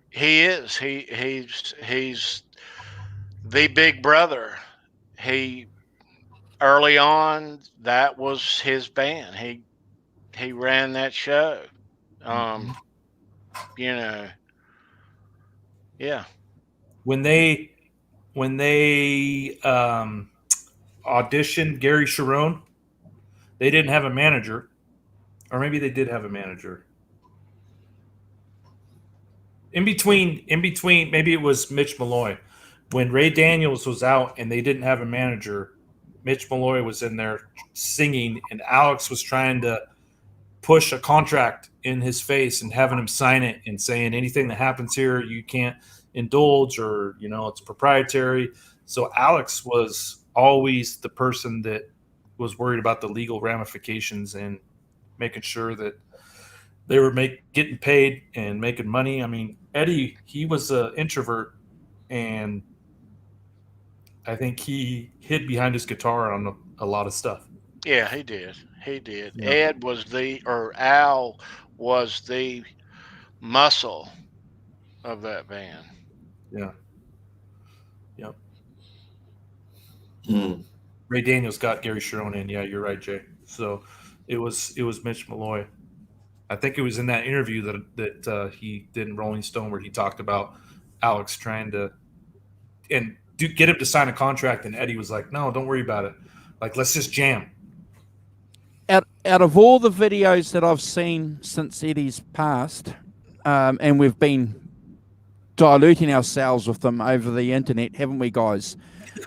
He is. He's the big brother. He early on, that was his band. He ran that show. You know, yeah. When they auditioned Gary Cherone, they didn't have a manager, or maybe they did have a manager. In between, maybe it was Mitch Malloy. When Ray Daniels was out and they didn't have a manager, Mitch Malloy was in there singing, and Alex was trying to push a contract in his face and having him sign it and saying anything that happens here, you can't indulge, or, you know, it's proprietary. So Alex was always the person that was worried about the legal ramifications and making sure that they were getting paid and making money. I mean, Eddie, he was an introvert, and I think he hid behind his guitar on a lot of stuff. Yeah, he did. He did. Yeah. Al was the muscle of that band. Yeah. Yep. Mm. Ray Daniels got Gary Cherone in. Yeah, you're right, Jay. So it was Mitch Malloy. I think it was in that interview that he did in Rolling Stone where he talked about Alex trying to get him to sign a contract, and Eddie was like, "No, don't worry about it. Like, let's just jam." Out of all the videos that I've seen since Eddie's passed, and we've been diluting ourselves with them over the internet, haven't we, guys?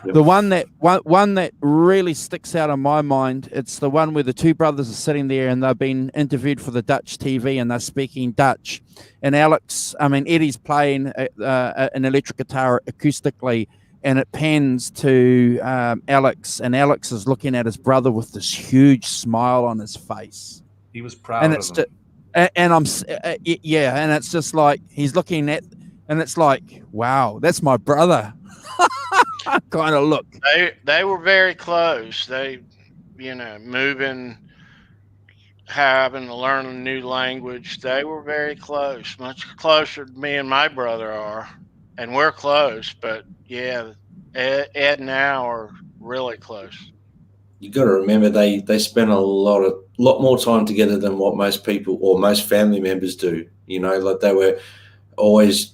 Yep. The one that really sticks out in my mind, it's the one where the two brothers are sitting there and they've been interviewed for the Dutch TV and they're speaking Dutch. And Eddie's playing an electric guitar acoustically, and it pans to Alex, and Alex is looking at his brother with this huge smile on his face. He was proud And of it's him. and it's just like he's looking at, and it's like, wow, that's my brother. Kind of look. They were very close. They, moving, having to learn a new language. They were very close, much closer than me and my brother are, and we're close. But yeah, Ed and Al are really close. You got to remember they spend a lot more time together than what most people or most family members do. Like they were always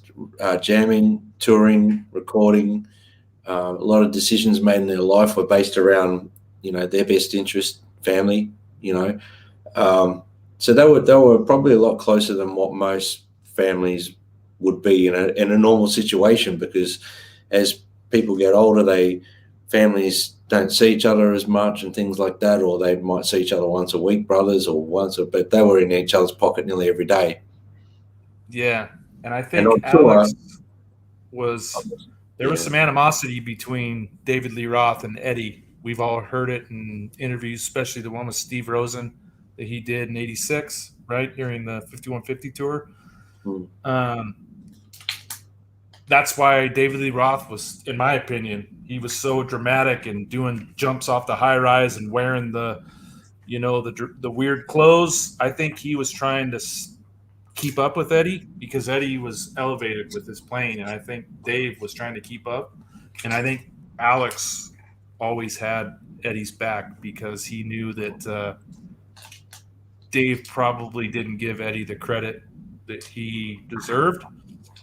jamming, touring, recording. A lot of decisions made in their life were based around, their best interest, family, So they were probably a lot closer than what most families would be in a normal situation, because as people get older, families don't see each other as much and things like that, or they might see each other once a week, brothers, but they were in each other's pocket nearly every day. Yeah, and I think Alex there was some animosity between David Lee Roth and Eddie. We've all heard it in interviews, especially the one with Steve Rosen that he did in '86, right, during the 5150 tour. That's why David Lee Roth was, in my opinion, he was so dramatic and doing jumps off the high rise and wearing the weird clothes. I think he was trying to keep up with Eddie because Eddie was elevated with his playing, and I think Dave was trying to keep up. And I think Alex always had Eddie's back because he knew that Dave probably didn't give Eddie the credit that he deserved.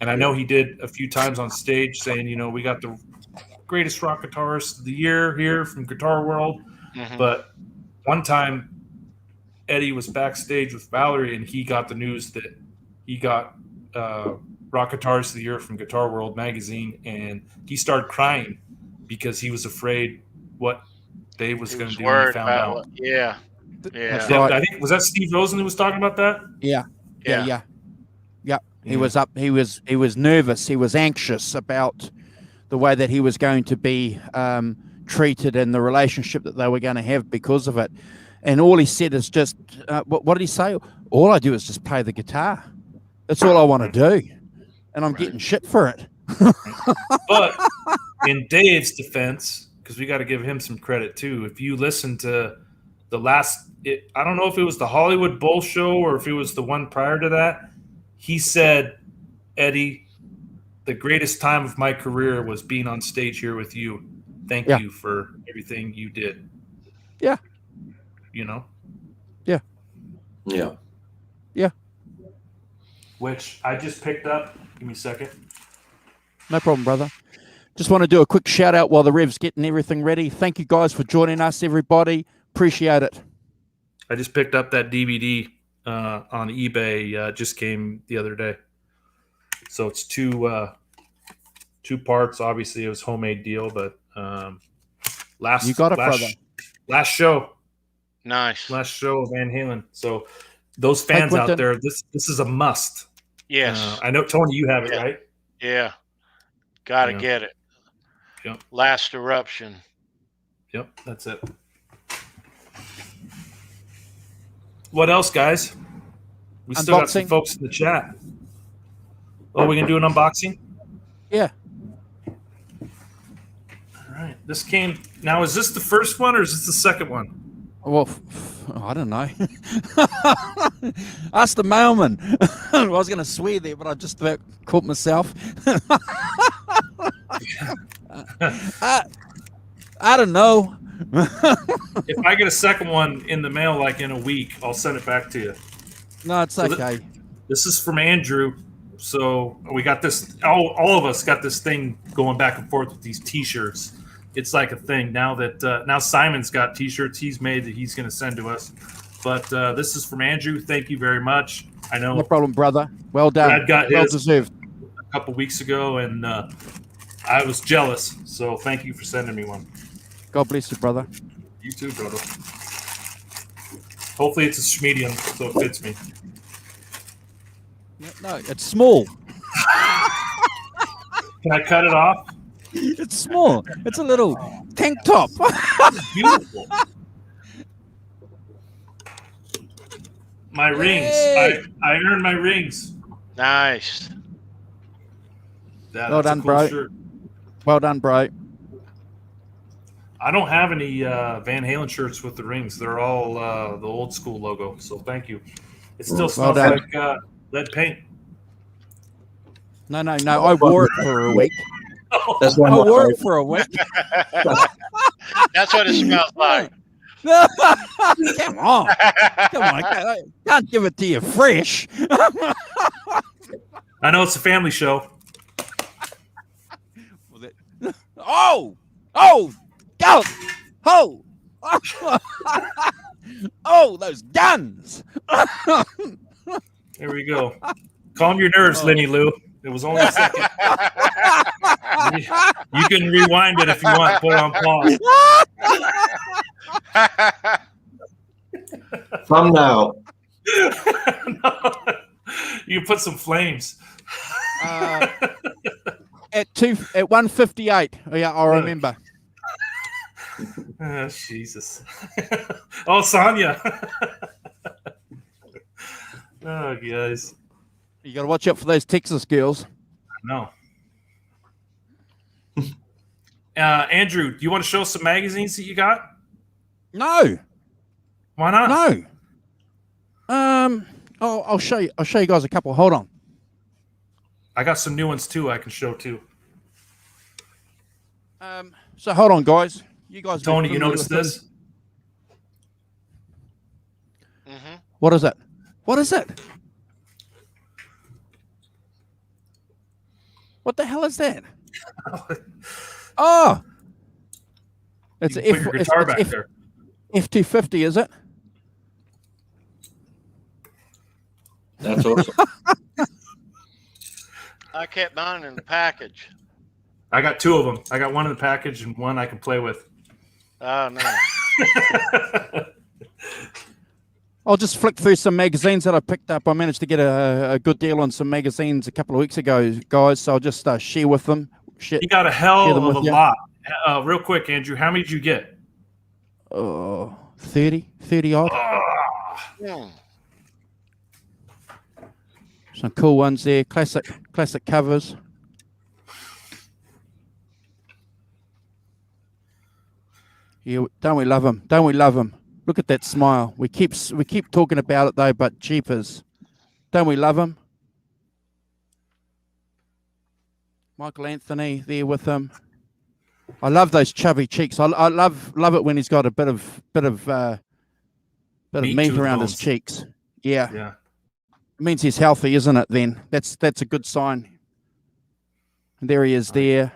And I know he did a few times on stage saying, we got the greatest rock guitarist of the year here from Guitar World. Mm-hmm. But one time Eddie was backstage with Valerie and he got the news that he got rock guitarist of the year from Guitar World magazine, and he started crying because he was afraid what Dave was going to do when he found out. Yeah. That's right. I think, was that Steve Rosen who was talking about that? Yeah. He was up. He was nervous. He was anxious about the way that he was going to be treated and the relationship that they were going to have because of it. And all he said is just, what did he say? All I do is just play the guitar. That's all I want to do. And I'm getting shit for it. But in Dave's defense, because we got to give him some credit too, if you listen to I don't know if it was the Hollywood Bowl show or if it was the one prior to that. He said, Eddie, the greatest time of my career was being on stage here with you. Thank you for everything you did. Yeah. You know? Yeah. Yeah. Yeah. Which I just picked up. Give me a second. No problem, brother. Just want to do a quick shout out while the Rev's getting everything ready. Thank you guys for joining us, everybody. Appreciate it. I just picked up that DVD on eBay. Just came the other day. So it's two parts. Obviously, it was homemade deal, but you got it, brother. Last show. Nice. Last show of Van Halen. So those fans out there, this is a must. Yes. I know, Tony, you have it, right? Yeah. Got to get it. Yep. Last Eruption. Yep, that's it. What else, guys? We still got some folks in the chat. Oh, we can do an unboxing? Yeah. All right. This came. Now, is this the first one or is this the second one? Well, I don't know. Ask the mailman. I was going to swear there, but I just about caught myself. I don't know. If I get a second one in the mail, like in a week, I'll send it back to you. No, it's okay. This is from Andrew. So we got this. All of us got this thing going back and forth with these T-shirts. It's like a thing now that now Simon's got T-shirts he's made that he's going to send to us. But this is from Andrew. Thank you very much. I know. No problem, brother. Well done. Brad got well his deserved. a couple weeks ago, and I was jealous. So thank you for sending me one. God bless you, brother. You too, brother. Hopefully it's a medium, so it fits me. No, it's small. Can I cut it off? It's small. It's a little tank top. Beautiful. My rings. I earned my rings. Nice. Well done, bro. Shirt. Well done, bro. I don't have any Van Halen shirts with the rings. They're all the old school logo. So thank you. It still smells like lead paint. No. I wore it for a week. That's I wore it for a week. That's what it smells like. Come on. Can't give it to you fresh. I know it's a family show. Go! Oh, those guns! There we go. Calm your nerves, Lenny Lou. It was only a second. You can rewind it if you want. Put it on pause. Thumbnail. No. You put some flames. At 1:58. Yeah, I remember. Oh, Jesus. Oh, Sonia. Oh, guys. You got to watch out for those Texas girls. No. Andrew, do you want to show us some magazines that you got? No. Why not? No. I'll show you. I'll show you guys a couple. Hold on. I got some new ones too. I can show too. So hold on, guys. You guys. Tony, you notice this? Mm-hmm. What is it? What is it? What the hell is that? Oh, it's Put your guitar back there. F250, is it? That's awesome. I kept mine in the package. I got two of them. I got one in the package and one I can play with. Oh, no. I'll just flick through some magazines that I picked up. I managed to get a good deal on some magazines a couple of weeks ago, guys. So I'll just share with them. You got a hell of a lot. Real quick, Andrew, how many did you get? 30 odd. Yeah. Some cool ones there. Classic covers. Yeah, don't we love them? Don't we love them? Look at that smile. We keep talking about it though, but jeepers, don't we love him? Michealanthony there with him. I love those chubby cheeks. I love it when he's got a bit of meat around his cheeks. Yeah. Yeah. It means he's healthy, isn't it? Then that's a good sign. And there he is there.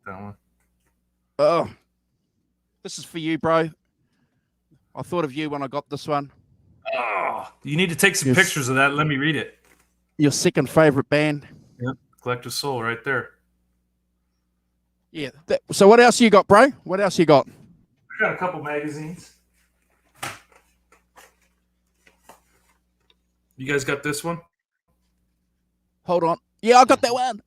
That one. Oh, this is for you, bro. I thought of you when I got this one. Oh, you need to take some pictures of that. Let me read it. Your second favorite band. Yep. Collective Soul right there. Yeah. So what else you got, bro? What else you got? I got a couple magazines. You guys got this one? Hold on. Yeah, I got that one.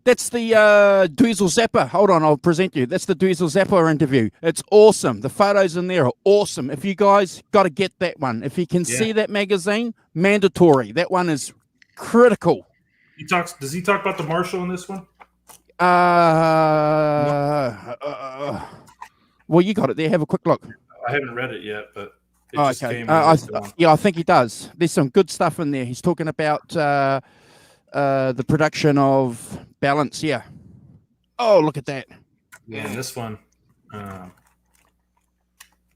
That's the Dweezil Zapper. Hold on, I'll present you. That's the Dweezil Zapper interview. It's awesome. The photos in there are awesome. If you guys got to get that one. If you can see that magazine, mandatory. That one is critical. Does he talk about the Marshall in this one? Well, you got it there. Have a quick look. I haven't read it yet, but it just came. I think he does. There's some good stuff in there. He's talking about the production of balance. Yeah. Oh, look at that. Yeah, and this one,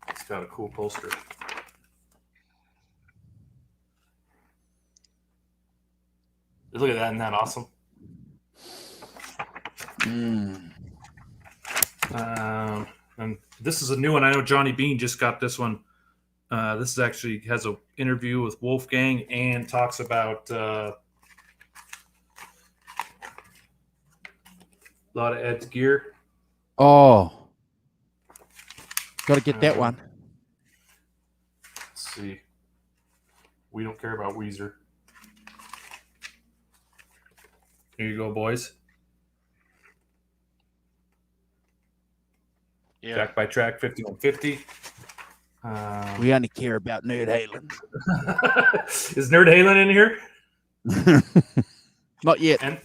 it's got a cool poster. Look at that. Isn't that awesome? And this is a new one. I know Johnny Bean just got this one. This is actually has an interview with Wolfgang and talks about a lot of Ed's gear. Oh, got to get that one. Let's see. We don't care about Weezer. Here you go, boys. Yeah. Track by track, 5150. We only care about Nerd Halen. Is Nerd Halen in here? Not yet. And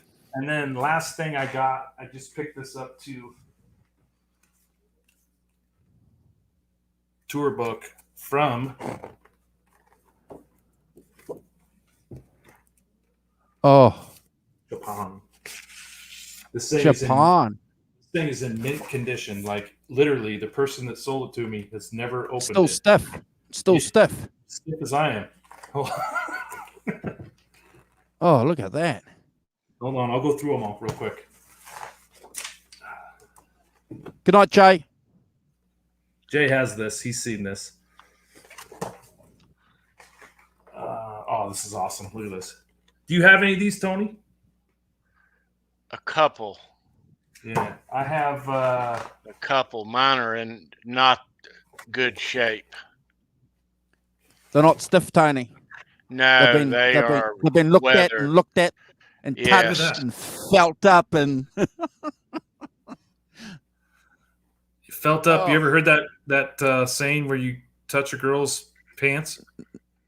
then last thing I got, I just picked this up to tour book from Japan. This thing is in mint condition. Like literally, the person that sold it to me has never opened Still it. stiff. Still stiff. Stiff as I am. Oh, look at that. Hold on, I'll go through them all real quick. Good night, Jay. Jay has this. He's seen this. Oh, this is awesome. Look at this. Do you have any of these, Tony? A couple. Yeah, I have a couple. Mine are in not good shape. They're not stiff, Tony. No, they've been looked at and touched and felt up and felt up. You ever heard that saying where you touch a girl's pants?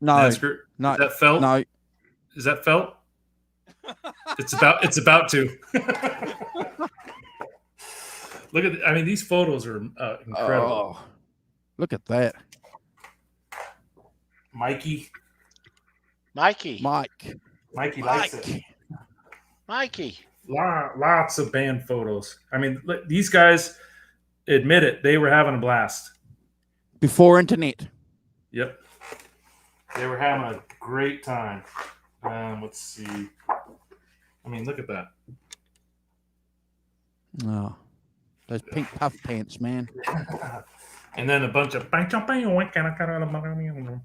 No. Is that felt? No. Is that felt? It's about to. Look at these photos are incredible. Oh, look at that. Mikey likes it. Mikey. Lots of band photos. I mean, these guys admit it. They were having a blast. Before internet. Yep. They were having a great time. Let's see. I mean, look at that. Oh, those pink puff pants, man. And then a bunch of OU812.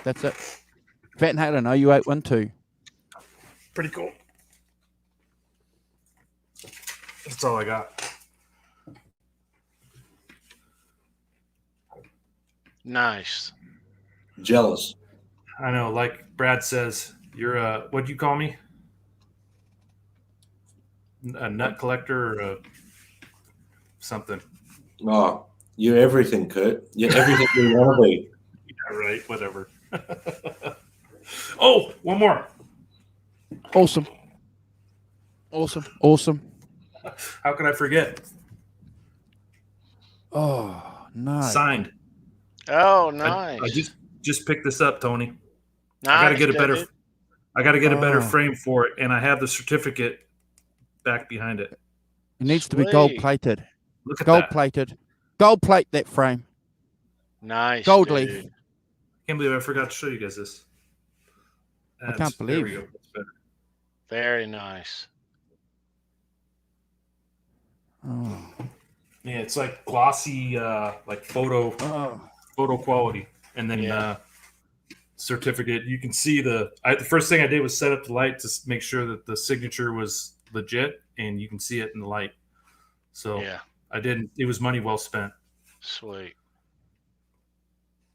That's it. Vanhalen, OU812. Pretty cool. That's all I got. Nice. Jealous. I know, like Brad says, you're a, what'd you call me? A nut collector or a something? Oh, you're everything, Kurt. You're everything we want to be. Yeah, right, whatever. Oh, one more. Awesome. Awesome. How can I forget? Oh no! Signed. Oh, nice. I just picked this up, Tony. Nice, I got to get a better. dude. I got to get a better Oh. frame for it, and I have the certificate back behind it. It needs to be Sweet. gold plated. Look at Gold that. plated. Gold plate that frame. Nice, Gold dude. leaf. Can't believe I forgot to show you guys this. I can't There we believe. go. That's better. Very nice. Oh. Yeah, it's like glossy, like photo quality, and then Yeah. certificate. You can see the first thing I did was set up the light to make sure that the signature was legit, and you can see it in the light. So Yeah. I didn't. It was money well spent. Sweet.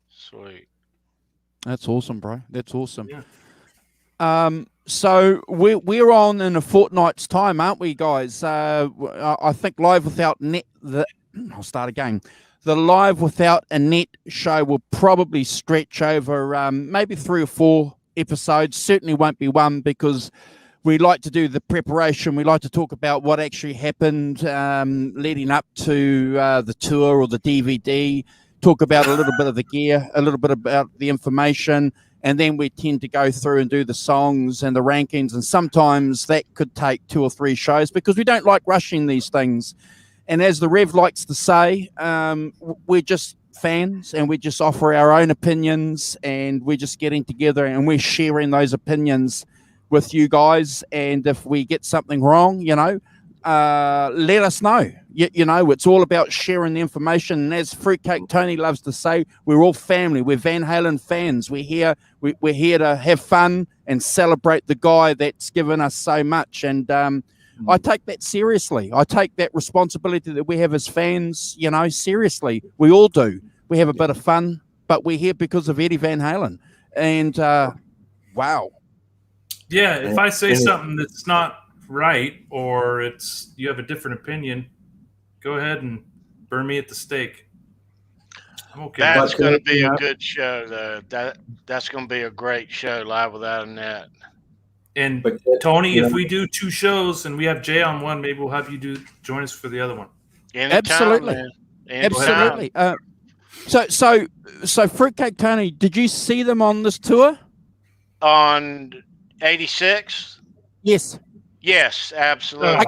Sweet. That's awesome, bro. That's awesome. Yeah. So we're on in a fortnight's time, aren't we, guys? I think Live Without Net. I'll start again. The Live Without a Net show will probably stretch over maybe 3 or 4 episodes. Certainly won't be one, because we like to do the preparation. We like to talk about what actually happened leading up to the tour or the DVD. Talk about a little bit of the gear, a little bit about the information, and then we tend to go through and do the songs and the rankings. And sometimes that could take 2 or 3 shows, because we don't like rushing these things. And as the Rev likes to say, we're just fans, and we just offer our own opinions, and we're just getting together and we're sharing those opinions with you guys. And if we get something wrong, let us know. You know, it's all about sharing the information. And as Fruitcake Tony loves to say, we're all family. We're Van Halen fans. We're here to have fun and celebrate the guy that's given us so much. And I take that seriously. I take that responsibility that we have as fans, seriously. We all do. We have a bit of fun, but we're here because of Eddie Van Halen. And wow. Yeah, if I say something that's not right, or you have a different opinion, go ahead and burn me at the stake. I'm okay. That's going to be a good show, though. That's going to be a great show, Live Without a Net. And Tony, if we do 2 shows and we have Jay on one, maybe we'll have you join us for the other one. Anytime, absolutely, man. Absolutely. So Fruitcake Tony, did you see them on this tour? On 86? Yes. Yes, absolutely.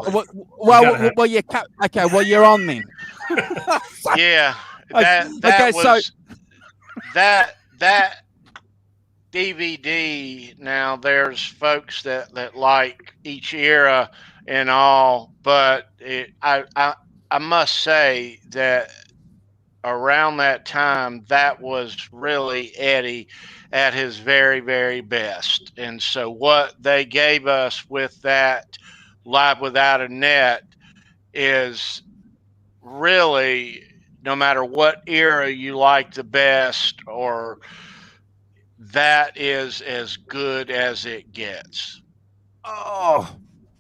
Well, yeah. Okay, well, you're on then. Yeah. That DVD. Now, there's folks that like each era and all, but I must say that around that time, that was really Eddie at his very, very best. And so what they gave us with that Live Without a Net is really, no matter what era you like the best, or that is as good as it gets. Oh,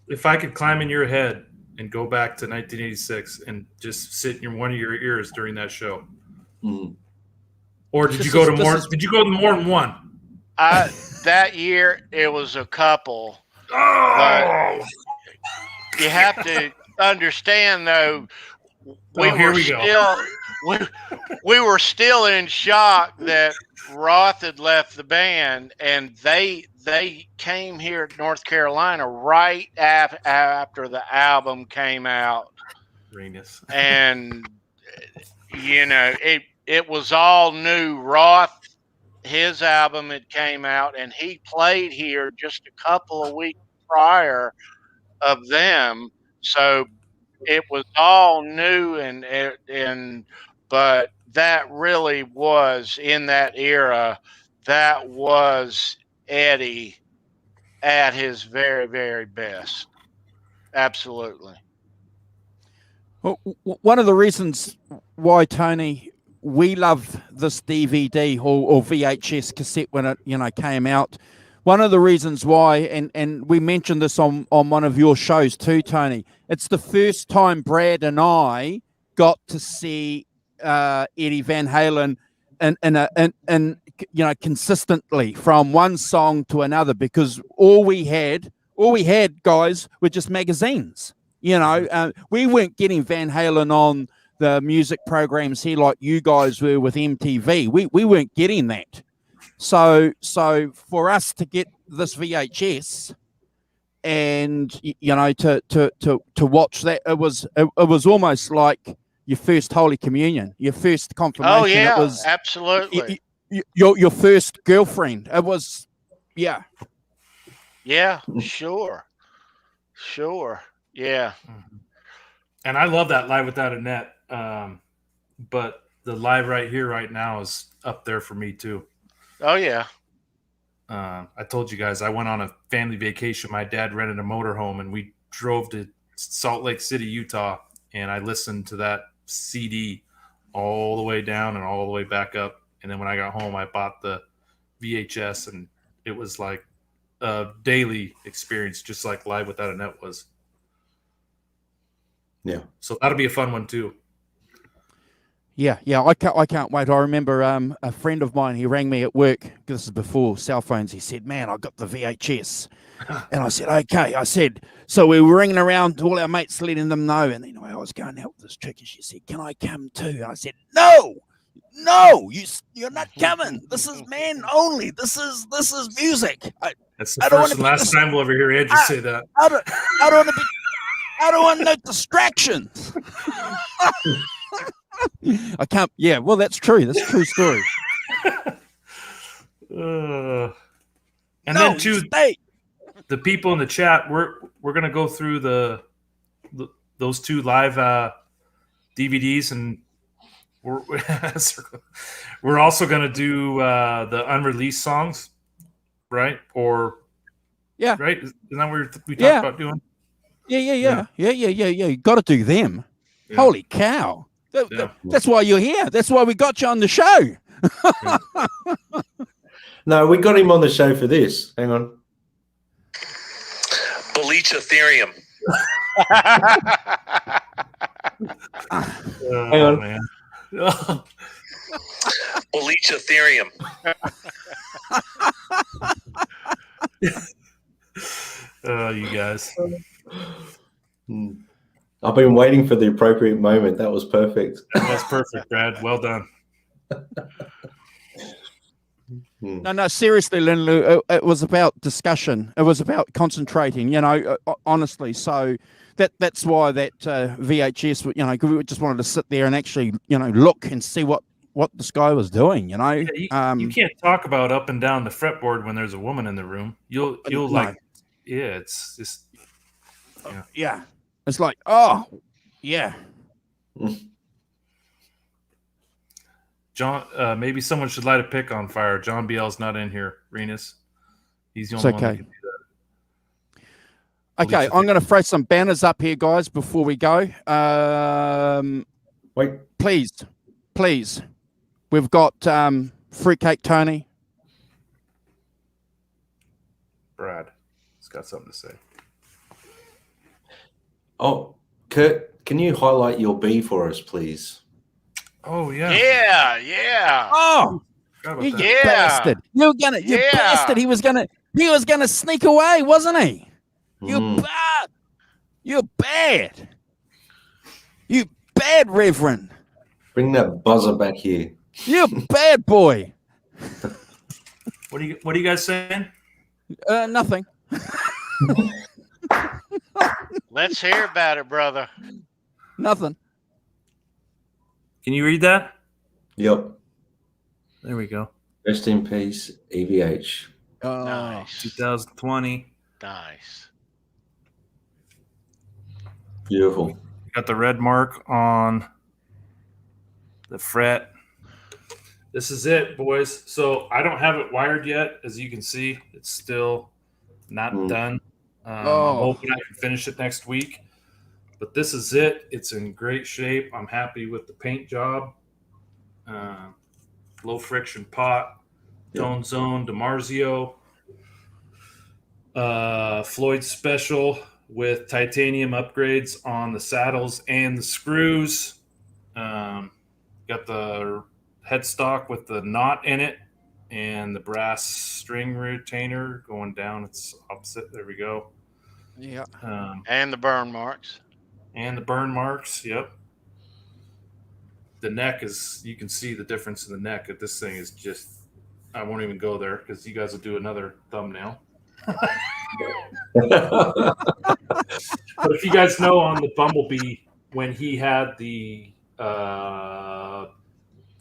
if I could climb in your head and go back to 1986 and just sit in one of your ears during that show. Mm. Or did you go to more? Did you go to more than one? That year it was a couple. Oh, but you have to understand, though. We were still in shock that Roth had left the band, and they came here to North Carolina right after the album came out. Genius. And it was all new. Roth, his album had came out, and he played here just a couple of weeks prior of them. So it was all new, but that really was, in that era, that was Eddie at his very, very best. Absolutely. Well, one of the reasons why, Tony, we love this DVD or VHS cassette when it came out. One of the reasons why, and we mentioned this on one of your shows too, Tony. It's the first time Brad and I got to see Eddie Van Halen and consistently from one song to another, because all we had, guys, were just magazines. We weren't getting Van Halen on the music programs here like you guys were with MTV. We weren't getting that. So for us to get this VHS and to watch that, it was almost like your first Holy Communion, your first confirmation. Oh yeah, it was absolutely. Your first girlfriend. It was, yeah. Yeah, sure. Yeah. And I love that Live Without a Net. But the Live Right Here, Right Now is up there for me too. Oh yeah. I told you guys I went on a family vacation. My dad rented a motorhome, and we drove to Salt Lake City, Utah, and I listened to that CD all the way down and all the way back up. And then when I got home, I bought the VHS, and it was like a daily experience, just like Live Without a Net was. Yeah. So that'll be a fun one too. Yeah, I can't wait. I remember a friend of mine, he rang me at work. This is before cell phones. He said, "Man, I got the VHS." And I said, "Okay." I said, so we were ringing around to all our mates, letting them know. And anyway, I was going out with this chick, and she said, "Can I come too?" I said, No, you're not coming. This is men only. This is music. That's the first and last time we'll ever hear Andrew say that. I don't want no distractions. I can't. Yeah, well, that's true. That's a true story. And then to the people in the chat, we're gonna go through those two live DVDs, and we're also gonna do the unreleased songs, right? Or yeah, right? Isn't that what we talked about doing? Yeah. You got to do them. Yeah. Holy cow! That's why you're here. That's why we got you on the show. No, we got him on the show for this. Hang on. Bleach Ethereum. Hang on. Man. Bleach Ethereum. You guys. I've been waiting for the appropriate moment. That was perfect. That was perfect, Brad. Well done. No, seriously, Linlou, it was about discussion. It was about concentrating, honestly. So that's why that VHS, we just wanted to sit there and actually, look and see what this guy was doing, Yeah, you can't talk about up and down the fretboard when there's a woman in the room. You'll it's just, yeah. It's like, oh, yeah. John, maybe someone should light a pick on fire. John BL's not in here. Renus, he's the only one that can do that. Okay, I'm going to throw some banners up here, guys, before we go. Wait. Please. We've got Fruitcake Tony. Brad, he's got something to say. Oh, Kurt, can you highlight your B for us, please? Oh yeah. Yeah. Oh, you bastard! You bastard! He was gonna sneak away, wasn't he? You bad. You bad Reverend. Bring that buzzer back here. You bad boy. What are you guys saying? Nothing. Let's hear about it, brother. Nothing. Can you read that? Yep. There we go. Rest in peace, EVH. Nice. 2020. Nice. Beautiful. Got the red mark on the fret. This is it, boys. So I don't have it wired yet. As you can see, it's still not done. I'm hoping I can finish it next week. But this is it. It's in great shape. I'm happy with the paint job. Low friction pot, tone zone, DiMarzio, Floyd Special with titanium upgrades on the saddles and the screws. Got the headstock with the knot in it and the brass string retainer going down. It's opposite. There we go. Yeah. And the burn marks. And the burn marks. Yep. the neck is, you can see the difference in the neck. That this thing is just, I won't even go there because you guys will do another thumbnail. But if you guys know on the Bumblebee, when he had the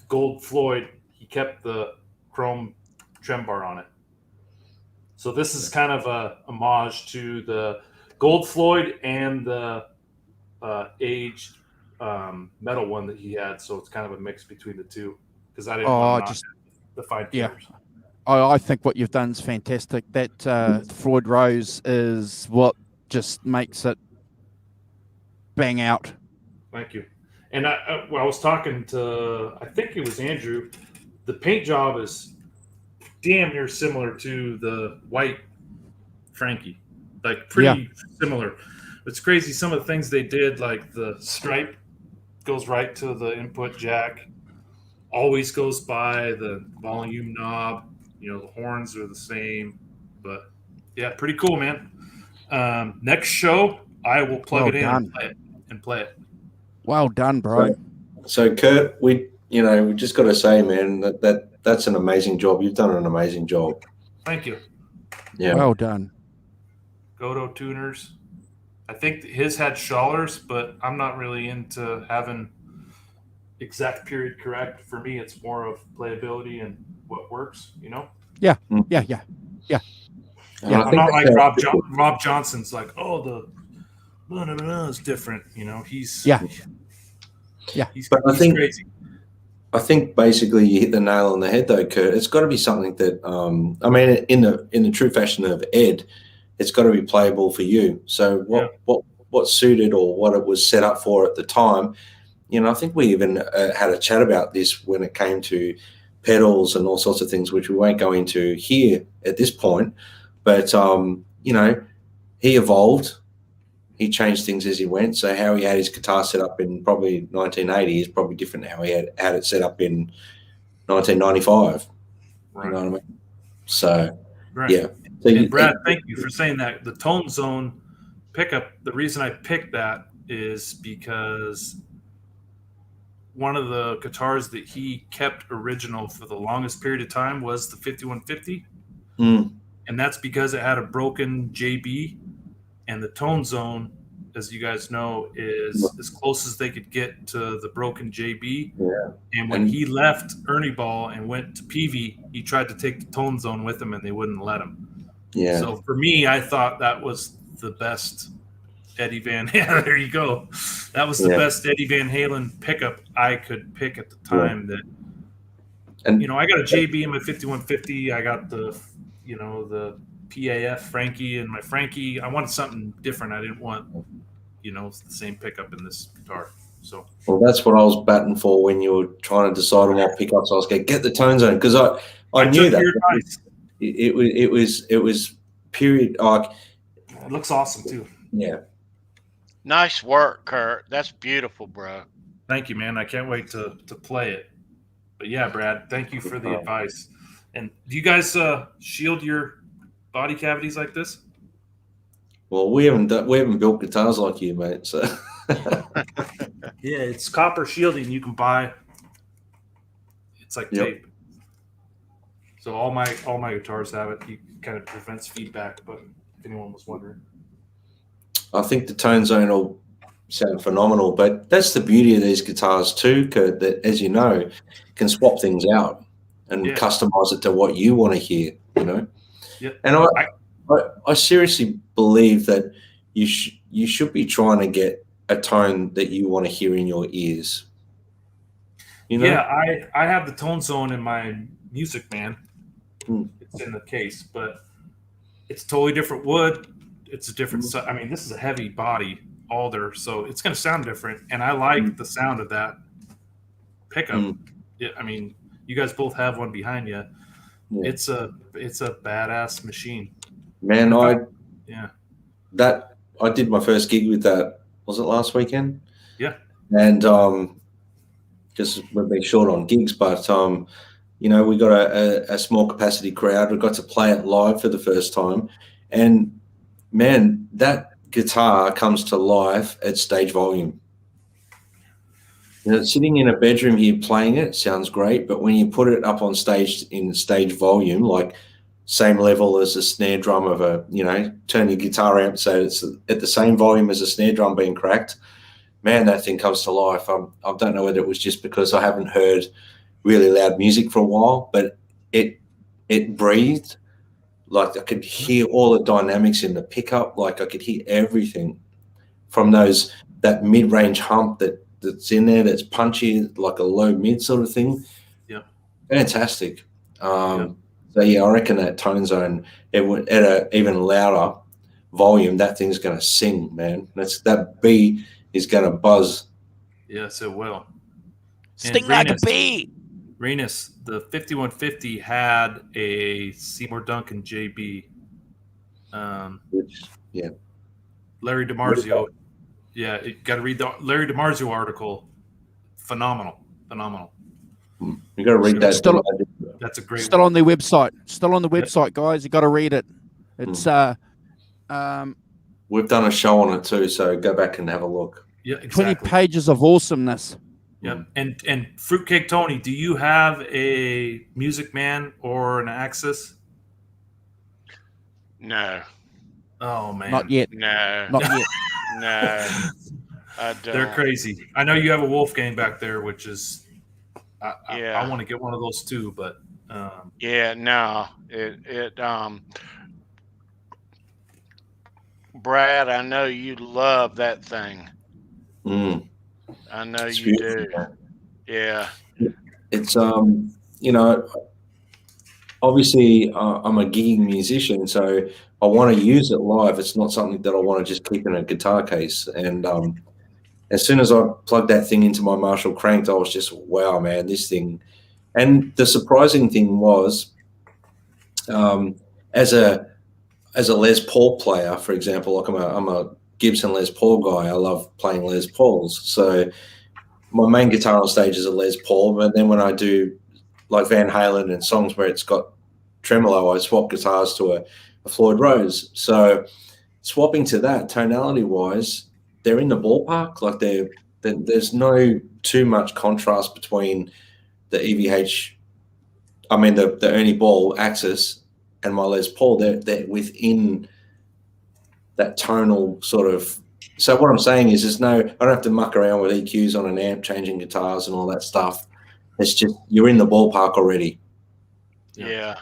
gold Floyd, he kept the chrome trem bar on it. So this is kind of a homage to the gold Floyd and the aged metal one that he had. So it's kind of a mix between the two because I didn't want to the fine tuners. I think what you've done is fantastic. That Floyd Rose is what just makes it bang out. Thank you. And I was talking to, I think it was Andrew. The paint job is damn near similar to the white Frankie, like pretty similar. It's crazy. Some of the things they did, like the stripe goes right to the input jack, always goes by the volume knob. You know, the horns are the same, but yeah, pretty cool, man. Next show, I will plug it in and play it. Well done, bro. So Kurt, we just got to say, man, that's an amazing job. You've done an amazing job. Thank you. Yeah. Well done. Godo tuners. I think his had Schallers, but I'm not really into having exact period correct. For me, it's more of playability and what works, you know? Yeah. I'm not like Rob Johnson's like, oh, the is different, you know. He's crazy. I think basically you hit the nail on the head, though, Kurt. It's got to be something that, I mean, in the true fashion of Ed, it's got to be playable for you. So what suited or what it was set up for at the time, you know, I think we even had a chat about this when it came to pedals and all sorts of things, which we won't go into here at this point. But you know, he evolved. He changed things as he went. So how he had his guitar set up in probably 1980 is probably different than how he had it set up in 1995. Right. You know what I mean? So, right. Yeah. So and Brad, thank you for saying that. The tone zone pickup, the reason I picked that is because one of the guitars that he kept original for the longest period of time was the 5150. And that's because it had a broken JB. And the tone zone, as you guys know, is as close as they could get to the broken JB. Yeah. And when he left Ernie Ball and went to Peavey, he tried to take the tone zone with him, and they wouldn't let him. Yeah. So for me, I thought that was the best Eddie Van Halen. There you go. That was the best Eddie Van Halen pickup I could pick at the time. And you know, I got a JB in my 5150. I got the, you know, the PAF Frankie and my Frankie. I wanted something different. I didn't want, you know, the same pickup in this guitar. So well, that's what I was batting for when you were trying to decide on what pickups I was going to get the tone zone, because I knew that it was period. Like, it looks awesome too. Yeah. Nice work, Kurt. That's beautiful, bro. Thank you, man. I can't wait to play it. But yeah, Brad, thank you for the advice. And do you guys shield your body cavities like this? Well, we haven't built guitars like you, mate. So yeah, it's copper shielding you can buy. It's like tape. So all my guitars have it. It kind of prevents feedback, but if anyone was wondering. I think the tone zone will sound phenomenal, but that's the beauty of these guitars too, Kurt, that, as you know, can swap things out and customize it to what you want to hear, you know? Yeah. And I seriously believe that you should be trying to get a tone that you want to hear in your ears. You know? Yeah, I have the tone zone in my Musicman. It's in the case, but it's totally different wood. It's a different. I mean, this is a heavy body alder, so it's going to sound different. And I like the sound of that pickup. I mean, you guys both have one behind you. Yeah. It's a badass machine. Man, I did my first gig with that. Was it last weekend? Yeah. And just we've been short on gigs, but you know, we got a small capacity crowd. We got to play it live for the first time, and man, that guitar comes to life at stage volume. Sitting in a bedroom here playing it sounds great, but when you put it up on stage in stage volume, like same level as a snare drum of a, turn your guitar amp so it's at the same volume as a snare drum being cracked, man, that thing comes to life. I don't know whether it was just because I haven't heard really loud music for a while, but it breathed. Like I could hear all the dynamics in the pickup, like I could hear everything from that mid-range hump that's in there, that's punchy, like a low mid sort of thing. Yeah, fantastic. So yeah, I reckon that tone zone, at an even louder volume, that thing's going to sing, man. That B is going to buzz. Yes, it will. Sting like a bee. Renus, the 5150 had a Seymour Duncan JB. Larry DiMarzio. Yeah, you got to read the Larry DiMarzio article. Phenomenal. You got to read that. That's a great. Still on their website. Still on the website, guys. You got to read it. It's we've done a show on it too, so go back and have a look. Yeah, exactly. 20 pages of awesomeness. Yeah, and Fruitcake Tony, do you have a Music Man or an Axis? No. Oh man, Not yet. No. Not yet. No. I don't. They're crazy. I know you have a Wolfgang back there, which is I want to get one of those too, but yeah, no. Brad, I know you love that thing. I know It's you beautiful. do. Yeah. It's obviously I'm a gigging musician, so I want to use it live. It's not something that I want to just keep in a guitar case. And as soon as I plugged that thing into my Marshall cranked, I was just, wow, man, this thing. And the surprising thing was, as a Les Paul player, for example, like I'm a Gibson Les Paul guy. I love playing Les Pauls. So my main guitar on stage is a Les Paul, but then when I do like Van Halen and songs where it's got tremolo, I swap guitars to a Floyd Rose. So swapping to that, tonality-wise, they're in the ballpark. Like there's no too much contrast between the the Ernie Ball Axis and my Les Paul. They're within that tonal sort of. So what I'm saying is I don't have to muck around with EQs on an amp, changing guitars and all that stuff. It's just, you're in the ballpark already. Yeah.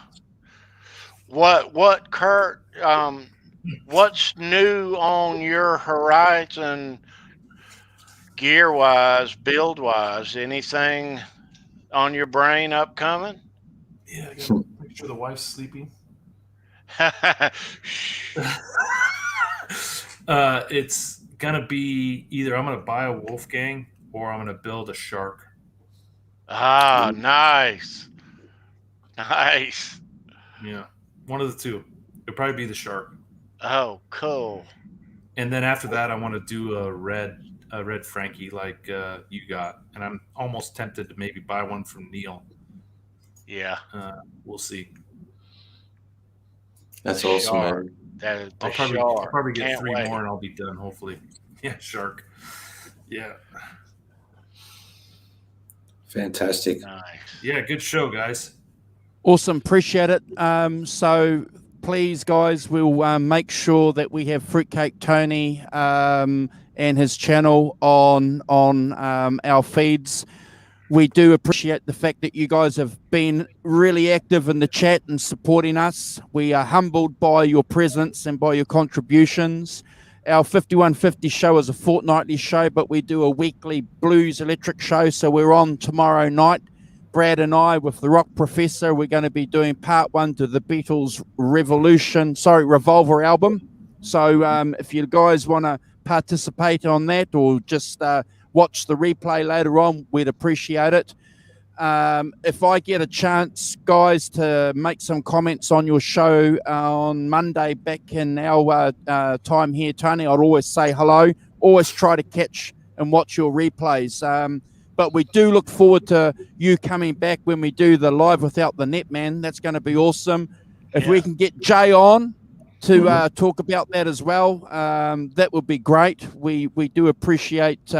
What Kurt, what's new on your horizon gear wise, build wise? Anything on your brain upcoming? Yeah, I gotta make sure the wife's sleeping. It's gonna be either I'm gonna buy a Wolfgang or I'm gonna build a Shark. Ah, nice. Yeah, one of the two. It'll probably be the Shark. Oh, cool. And then after that, I want to do a red Frankie like you got, and I'm almost tempted to maybe buy one from Neil. Yeah, we'll see. That's awesome, man. That is the I'll probably get Can't 3 wait. more and I'll be done, hopefully. Yeah, Shark. Yeah. Fantastic. Nice. Yeah, good show, guys. Awesome. Appreciate it. So please, guys, we'll make sure that we have Fruitcake Tony and his channel on our feeds. We do appreciate the fact that you guys have been really active in the chat and supporting us. We are humbled by your presence and by your contributions. Our 5150 show is a fortnightly show, but we do a weekly blues electric show. So we're on tomorrow night. Brad and I, with the Rock Professor, we're going to be doing part 1 to the Beatles Revolver album. So if you guys want to participate on that or just watch the replay later on, we'd appreciate it. If I get a chance, guys, to make some comments on your show on Monday back in our time here, Tony, I'd always say hello. Always try to catch and watch your replays. But we do look forward to you coming back when we do the Live Without the Net, man. That's going to be awesome. If we can get Jay on to talk about that as well, that would be great. We do appreciate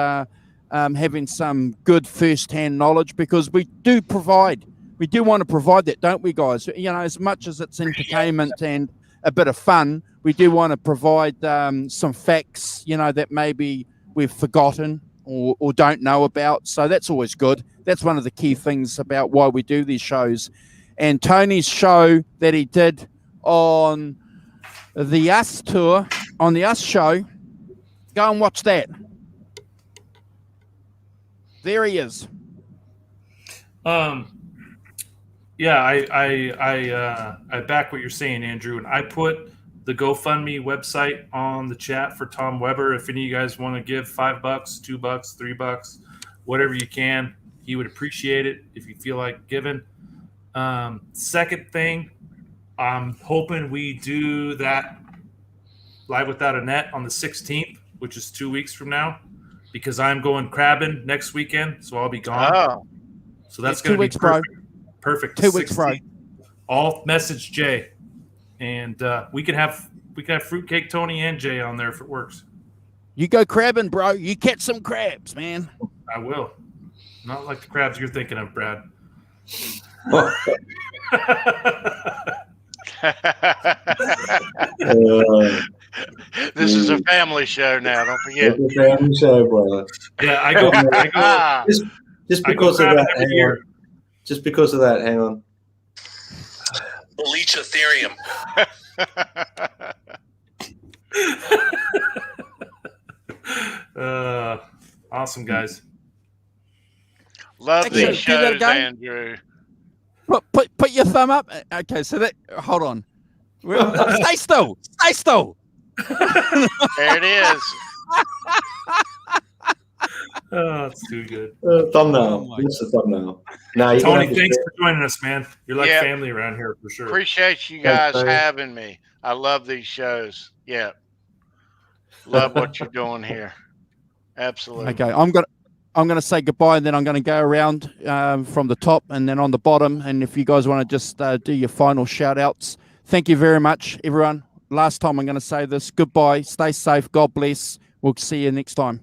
having some good first-hand knowledge, because we do want to provide that, don't we, guys? You know, as much as it's entertainment and a bit of fun, we do want to provide some facts, you know, that maybe we've forgotten or don't know about. So that's always good. That's one of the key things about why we do these shows. And Tony's show that he did on the US tour, on the US show, go and watch that. There he is. Yeah, I back what you're saying, Andrew, and I put the GoFundMe website on the chat for Tom Weber. If any of you guys want to give $5, $2, $3, whatever you can, he would appreciate it if you feel like giving. Second thing, I'm hoping we do that Live Without a Net on the 16th, which is 2 weeks from now, because I'm going crabbing next weekend, so I'll be gone. Oh. So that's going to be perfect. Perfect. 2 weeks, bro. All message Jay, and we can have Fruitcake Tony and Jay on there if it works. You go crabbing, bro. You catch some crabs, man. I will. Not like the crabs you're thinking of, Brad. This is a family show now. Don't forget. It's a family show, brother. Yeah, I go just because of that. Hang on. Just because of that, hang on. Bleach Ethereum. Awesome, guys. Love Actually, these do that shows, again? Andrew. Put your thumb up. Okay, so that, hold on. Stay still. Stay still. There it is. Oh, it's too good. Thumbnail. Oh It's a thumbnail. No, Tony, thanks for joining us, man. You're like Yeah. family around here for sure. Appreciate you guys Thanks. having me. I love these shows. Yeah. Love what you're doing here. Absolutely. Okay, I'm gonna say goodbye, and then I'm gonna go around from the top and then on the bottom. And if you guys want to just do your final shout outs, thank you very much, everyone. Last time I'm gonna say this. Goodbye. Stay safe. God bless. We'll see you next time.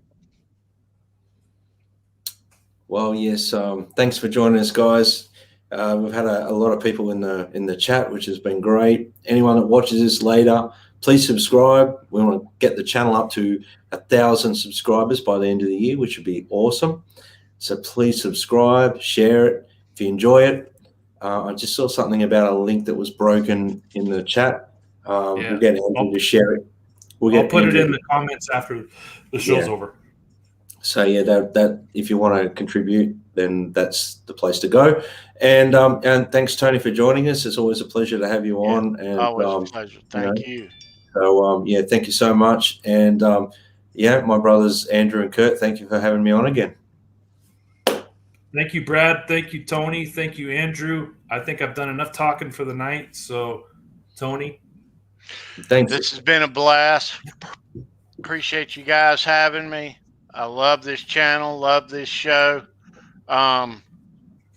Well, yes. Thanks for joining us, guys. We've had a lot of people in the chat, which has been great. Anyone that watches this later, please subscribe. We want to get the channel up to 1,000 subscribers by the end of the year, which would be awesome. So please subscribe, share it if you enjoy it. I just saw something about a link that was broken in the chat. We'll get Andrew to share it. I'll put it in the comments after the show's over. So yeah, that if you want to contribute, then that's the place to go. And thanks, Tony, for joining us. It's always a pleasure to have you on. And always a pleasure. Thank you. So yeah, thank you so much. And yeah, my brothers Andrew and Kurt, thank you for having me on again. Thank you, Brad. Thank you, Tony. Thank you, Andrew. I think I've done enough talking for the night. So, Tony. Thanks. This has been a blast. Appreciate you guys having me. I love this channel. Love this show.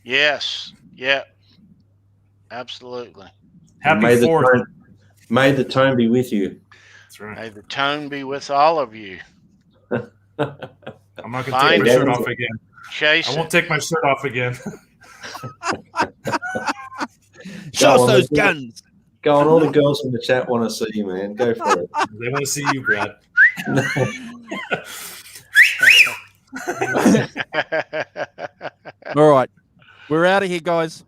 Yes. Yeah. Absolutely. Happy May 4th. May the tone be with you. That's right. May the tone be with all of you. I'm not going to take my shirt off again. Chase. I won't take my shirt off again. Show us those guns. Go on, all the girls in the chat want to see you, man. Go for it. They want to see you, Brad. All right. We're out of here, guys.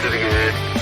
Pretty good.